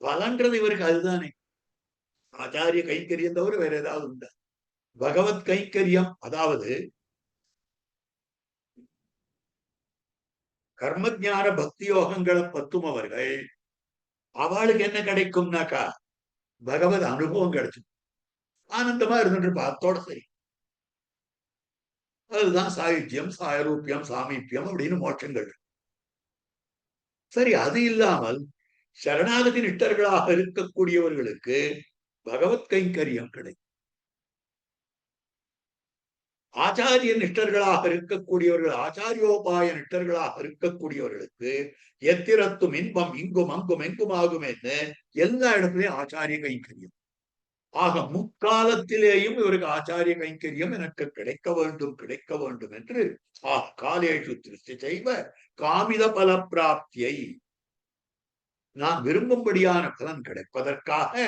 A: பலன்றது இவருக்கு அதுதானே. ஆச்சாரிய கைங்கரியம் தவிர வேற ஏதாவது உண்டா? பகவத் கைங்கரியம், அதாவது கர்மஜான பக்தி யோகங்களை பத்தும் அவர்கள், அவளுக்கு என்ன கிடைக்கும்னாக்கா பகவத் அனுபவம் கிடைச்சு ஆனந்தமா இருந்துட்டு பார்த்தோட சரி. அதுதான் சாயுஜ்யம், சாயரூபியம், சாமீபியம் அப்படின்னு மோட்சங்கள். சரி, அது இல்லாமல் சரணாகதி நிஷ்டர்களாக இருக்கக்கூடியவர்களுக்கு பகவத் கைங்கரியம் கிடைக்கும். ஆச்சாரிய நிஷ்டர்களாக இருக்கக்கூடியவர்கள், ஆச்சாரியோபாய நிஷ்டர்களாக இருக்கக்கூடியவர்களுக்கு எத்திரத்தும் இன்பம் இங்கும் அங்கும் எங்கும் ஆகும் என்று எல்லா இடத்துலயும் ஆச்சாரிய கைங்கரியம். ஆக முக்காலத்திலேயும் இவருக்கு ஆச்சாரிய கைங்கரியம் எனக்கு கிடைக்க வேண்டும், கிடைக்க வேண்டும் என்று காலேஷு திருஷ்டி செய்வ காமித பல பிராப்தியை, நான் விரும்பும்படியான பலன் கிடைப்பதற்காக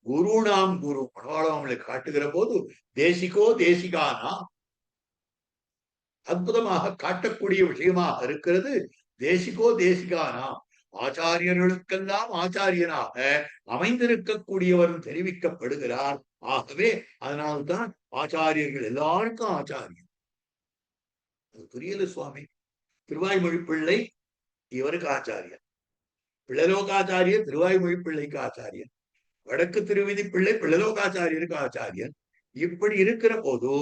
A: குருணாம் குரு மனவாளவங்களை காட்டுகிற போது தேசிகோ தேசிகானா அற்புதமாக காட்டக்கூடிய விஷயமாக இருக்கிறது. தேசிகோ தேசிகானா, ஆச்சாரியர்களுக்கெல்லாம் ஆச்சாரியனாக அமைந்திருக்கக்கூடியவர் தெரிவிக்கப்படுகிறார். ஆகவே அதனால்தான் ஆச்சாரியர்கள் எல்லாருக்கும் ஆச்சாரியன். அது புரியல சுவாமி. திருவாய்மொழி பிள்ளை இவருக்கு ஆச்சாரியன், பிள்ளலோகாச்சாரியர் திருவாய்மொழி பிள்ளைக்கு ஆச்சாரியன், வடக்கு திருவிதி பிள்ளை பிள்ளலோகாச்சாரியருக்கு ஆச்சாரியன். இப்படி இருக்கிற போது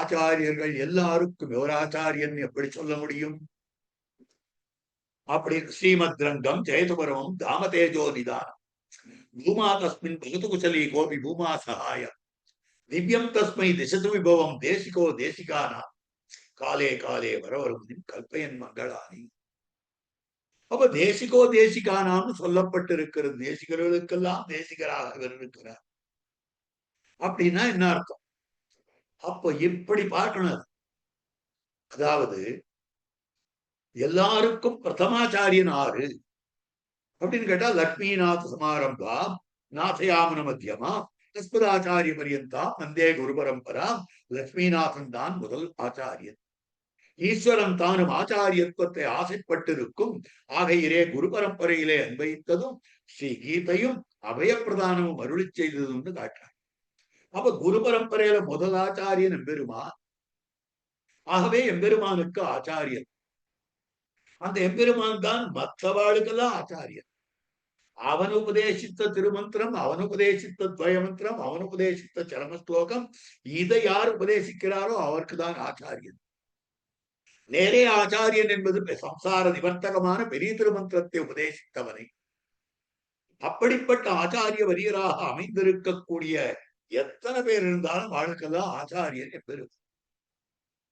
A: ஆச்சாரியர்கள் எல்லாருக்கும் ஒரு ஆச்சாரியன் எப்படி சொல்ல முடியும்? அப்படி ஸ்ரீமத் ரங்கம் ஜெயதுபரமம் தாமதேஜோ நிதானம் பூமா தஸ்மின் பகது குசலி கோபி பூமா சகாய திவ்யம் தஸ்மை திசது விபவம் தேசிகோ தேசிகானா காலே காலே வரவரும் கல்பயன் மங்களானி. அப்ப தேசிகோ தேசிகானான்னு சொல்லப்பட்டிருக்கிறது. தேசிகர்களுக்கெல்லாம் தேசிகராக இருக்கிறார். அப்படின்னா என்ன அர்த்தம்? அப்போ இப்படி பார்க்கணும். அதாவது எல்லாருக்கும் பிரதமாச்சாரியன் ஆறு அப்படின்னு கேட்டா லக்ஷ்மிநாத சமாரம்பா நாசயாமன மத்தியமா அஸ்மதாச்சாரிய பரியந்தா வந்தே குரு பரம்பரா லட்சுமிநாதன் தான் முதல் ஆச்சாரியன். ஈஸ்வரன் தானும் ஆச்சாரியத்துவத்தை ஆசைப்பட்டிருக்கும் ஆகையிலே குரு பரம்பரையிலே அன்பயித்ததும் ஸ்ரீ கீதையும் அபயப்பிரதானமும் அருளி செய்ததுன்னு காட்டுறார். அப்ப குரு பரம்பரையில முதல் ஆச்சாரியன் எம்பெருமான். ஆகவே எம்பெருமானுக்கு ஆச்சாரியன். அந்த எம்பெருமான் தான் மற்றவாளுக்கெல்லாம் ஆச்சாரியன். அவன் உபதேசித்த திருமந்திரம், அவன் உபதேசித்த துவயமந்திரம், அவன் உபதேசித்த சரமஸ்லோகம், இதை யார் உபதேசிக்கிறாரோ அவருக்கு தான் ஆச்சாரியன். நேரே ஆச்சாரியன் என்பது சம்சார நிவர்த்தகமான பெரிய திருமந்திரத்தை உபதேசித்தவனை. அப்படிப்பட்ட ஆச்சாரிய வரியராக அமைந்திருக்கக்கூடிய எத்தனை பேர் இருந்தாலும் வாழ்க்கைதான் ஆச்சாரியன் எம்பெருமான்.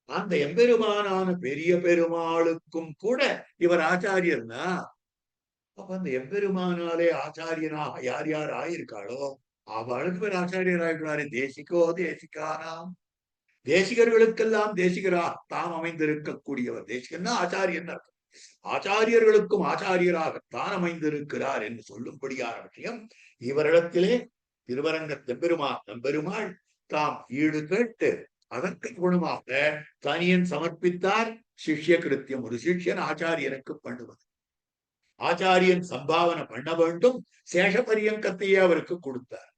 A: அந்த எம்பெருமானான பெரிய பெருமாளுக்கும் கூட இவர் ஆச்சாரியர்னா, அப்ப அந்த எம்பெருமானாலே ஆச்சாரியனாக யார் யார் ஆயிருக்காளோ அவளுக்கு பேர் ஆச்சாரியர் ஆயிருக்கிறாரு. தேசிகோ தேசிகானாம், தேசிகர்களுக்கெல்லாம் தேசிகராக தாம் அமைந்திருக்கக்கூடியவர். தேசிகன்னா ஆச்சாரியன் அர்த்தம். ஆச்சாரியர்களுக்கும் ஆச்சாரியராகத்தான் அமைந்திருக்கிறார் என்று சொல்லும்படியான விஷயம் இவரிடத்திலே திருவரங்க தெம்பெருமான் நம்பெருமாள் தாம் ஈடு கேட்டு அதற்கு குணமாக தனியன் சமர்ப்பித்தார் சிஷ்ய கிருத்தியம். ஒரு சிஷ்யன் ஆச்சாரியனுக்கு பண்ணுவது. ஆச்சாரியன் சம்பாவனை பண்ண வேண்டும். சேஷபரியங்கத்தையே அவருக்கு கொடுத்தார்.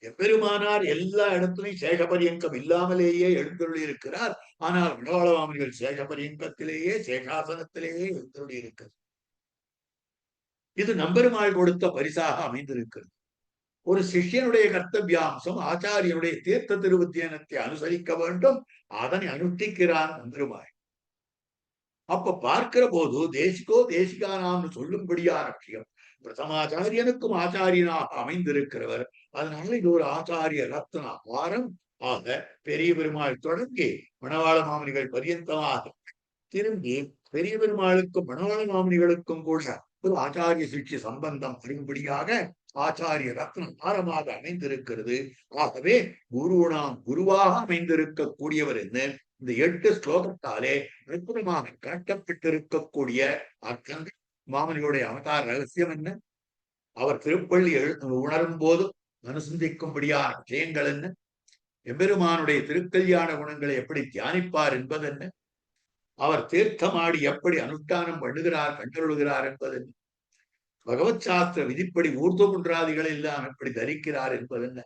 A: எம்பெருமானார் எல்லா இடத்துலையும் சேஷபரியங்கம் இல்லாமலேயே எழுந்தருளி இருக்கிறார். ஆனால் மணவாளமாமணிகள் சேஷபரியங்கத்திலேயே சேஷாசனத்திலேயே எழுந்தருளி இருக்கிறது. இது நம்பெருமாள் கொடுத்த பரிசாக அமைந்திருக்கிறது. ஒரு சிஷ்யனுடைய கர்த்தவியாம்சம் ஆச்சாரியனுடைய தீர்த்த திருவுத்தியனத்தை அனுசரிக்க வேண்டும். அதனை அனுஷ்டிக்கிறான் நம்பெருமாள். அப்ப பார்க்கிற போது தேசிகோ தேசிகானாம்னு சொல்லும்படியான விஷயம் பிரதமாச்சாரியனுக்கும் ஆச்சாரியனாக அமைந்திருக்கிறவர். அதனால இது ஒரு ஆச்சாரிய ரத்ன வாரம் ஆக பெரிய பெருமாள் தொடங்கி மணவாள மாமனிகள் பரியந்தமாக திரும்பி பெரிய பெருமாளுக்கும் மணவாள மாமனிகளுக்கும் கூட ஒரு ஆச்சாரிய சிஷ்ய சம்பந்தம் அறியும்படியாக ஆச்சாரிய ரத்ன வாரமாக அமைந்திருக்கிறது. ஆகவே குருனாம் குருவாக அமைந்திருக்கக்கூடியவர் என்று இந்த 8 ஸ்லோகத்தாலே அற்புதமாக காட்டப்பட்டிருக்கக்கூடிய அர்த்தங்கள். மாமனிகளுடைய அவதார ரகசியம் என்ன? அவர் திருப்பள்ளி உணரும் போது அனுசந்திக்கும்படியான விஷயங்கள் என்ன? எம்பெருமானுடைய திருக்கல்யாண குணங்களை எப்படி தியானிப்பார் என்பது என்ன? அவர் தீர்த்தமாடி எப்படி அனுஷ்டானம் பண்ணுகிறார் கண்டருளுகிறார் என்பது என்ன? பகவத் சாஸ்திர விதிப்படி ஊர்து குன்றாதிகள் எல்லாம் எப்படி தரிக்கிறார் என்பது என்ன?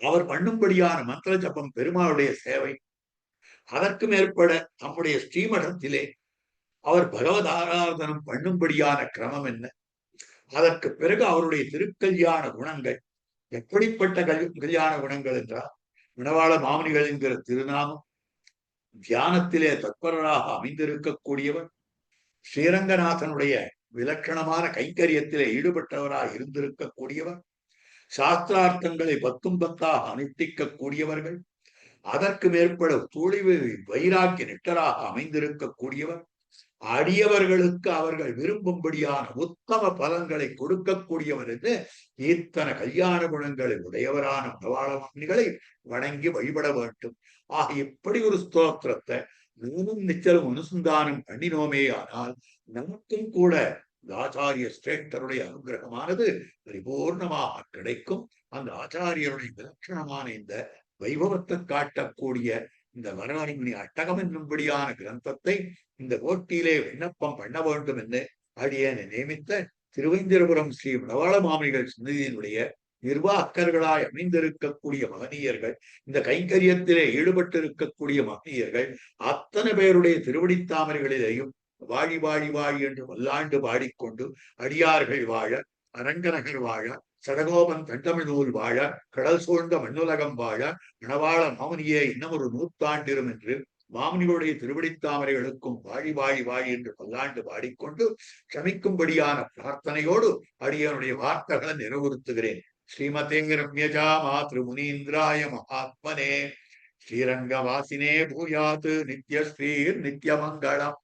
A: அவர் பண்ணும்படியான மந்திர ஜபம் பெருமாளுடைய சேவை. அதற்கு மேற்பட நம்முடைய ஸ்ரீமடத்திலே அவர் பகவத் ஆராதனம் பண்ணும்படியான கிரமம் என்ன? அதற்கு பிறகு அவருடைய திருக்கல்யாண குணங்கள் எப்படிப்பட்ட கல்யாண குணங்கள் என்றால், மணவாள மாமனிகள் என்கிற திருநாமம் தியானத்திலே தத்பரராக அமைந்திருக்கக்கூடியவர், ஸ்ரீரங்கநாதனுடைய விலட்சணமான கைங்கரியத்திலே ஈடுபட்டவராக இருந்திருக்கக்கூடியவர், சாஸ்திரார்த்தங்களை 10 அனுஷ்டிக்கக்கூடியவர்கள், அதற்கு மேற்பட துளிவு வைராக்கிய நிட்டராக அமைந்திருக்கக்கூடியவர், அடியவர்களுக்கு அவர்கள் விரும்பும்படியான உத்தம பலன்களை கொடுக்கக்கூடியவர் என்று இத்தனை கல்யாண குணங்களை உடையவரான மணவாளமாமனிகளை வணங்கி வழிபட வேண்டும். ஆக இப்படி ஒரு ஸ்தோத்திரத்தை நானும் நிச்சலம் அனுசந்தானம் பண்ணினோமே ஆனால் நமக்கும் கூட ஆச்சாரிய சிரேஷ்டருடைய அனுகிரகமானது பரிபூர்ணமாக கிடைக்கும். அந்த ஆச்சாரியருடைய விலட்சணமான இந்த வைபவத்தை காட்டக்கூடிய இந்த வரவணிமணி அட்டகம் என்னும்படியான கிரந்தத்தை இந்த போட்டியிலே விண்ணப்பம் பண்ண வேண்டும் என்று அடியேனை நியமித்த திருவேந்திரபுரம் ஸ்ரீ மணவாள மாமனிகள் சன்னதியினுடைய நிர்வாகர்களாய் அமைந்திருக்கக்கூடிய மகனீயர்கள், இந்த கைங்கரியத்திலே ஈடுபட்டிருக்கக்கூடிய மகனீயர்கள் அத்தனை பேருடைய திருவடித்தாமரைகளிலேயும் வாழி வாழி வாழி என்று வல்லாண்டு பாடிக்கொண்டு அடியார்கள் வாழ, அரங்கநகர் வாழ, சடகோபன் தண்டமிழ் நூல் வாழ, கடல் சூழ்ந்த மண்ணுலகம் வாழ, மணவாள மாமனியே இன்னும் ஒரு 100 ஆண்டிரும் என்று மாமனிகளுடைய திருவடித்தாமரைகளுக்கும் வாழி வாழி வாழி என்று பல்லாண்டு பாடிக்கொண்டு க்ஷமிக்கும்படியான பிரார்த்தனையோடு அடியனுடைய வார்த்தைகளை நிறைவுறுத்துகிறேன். ஸ்ரீமதே ரம்யஜா மாத்ரு முனீந்திராய மகாத்மனே ஸ்ரீரங்கவாசினே பூயாத் நித்யஸ்ரீர் நித்யமங்களம்.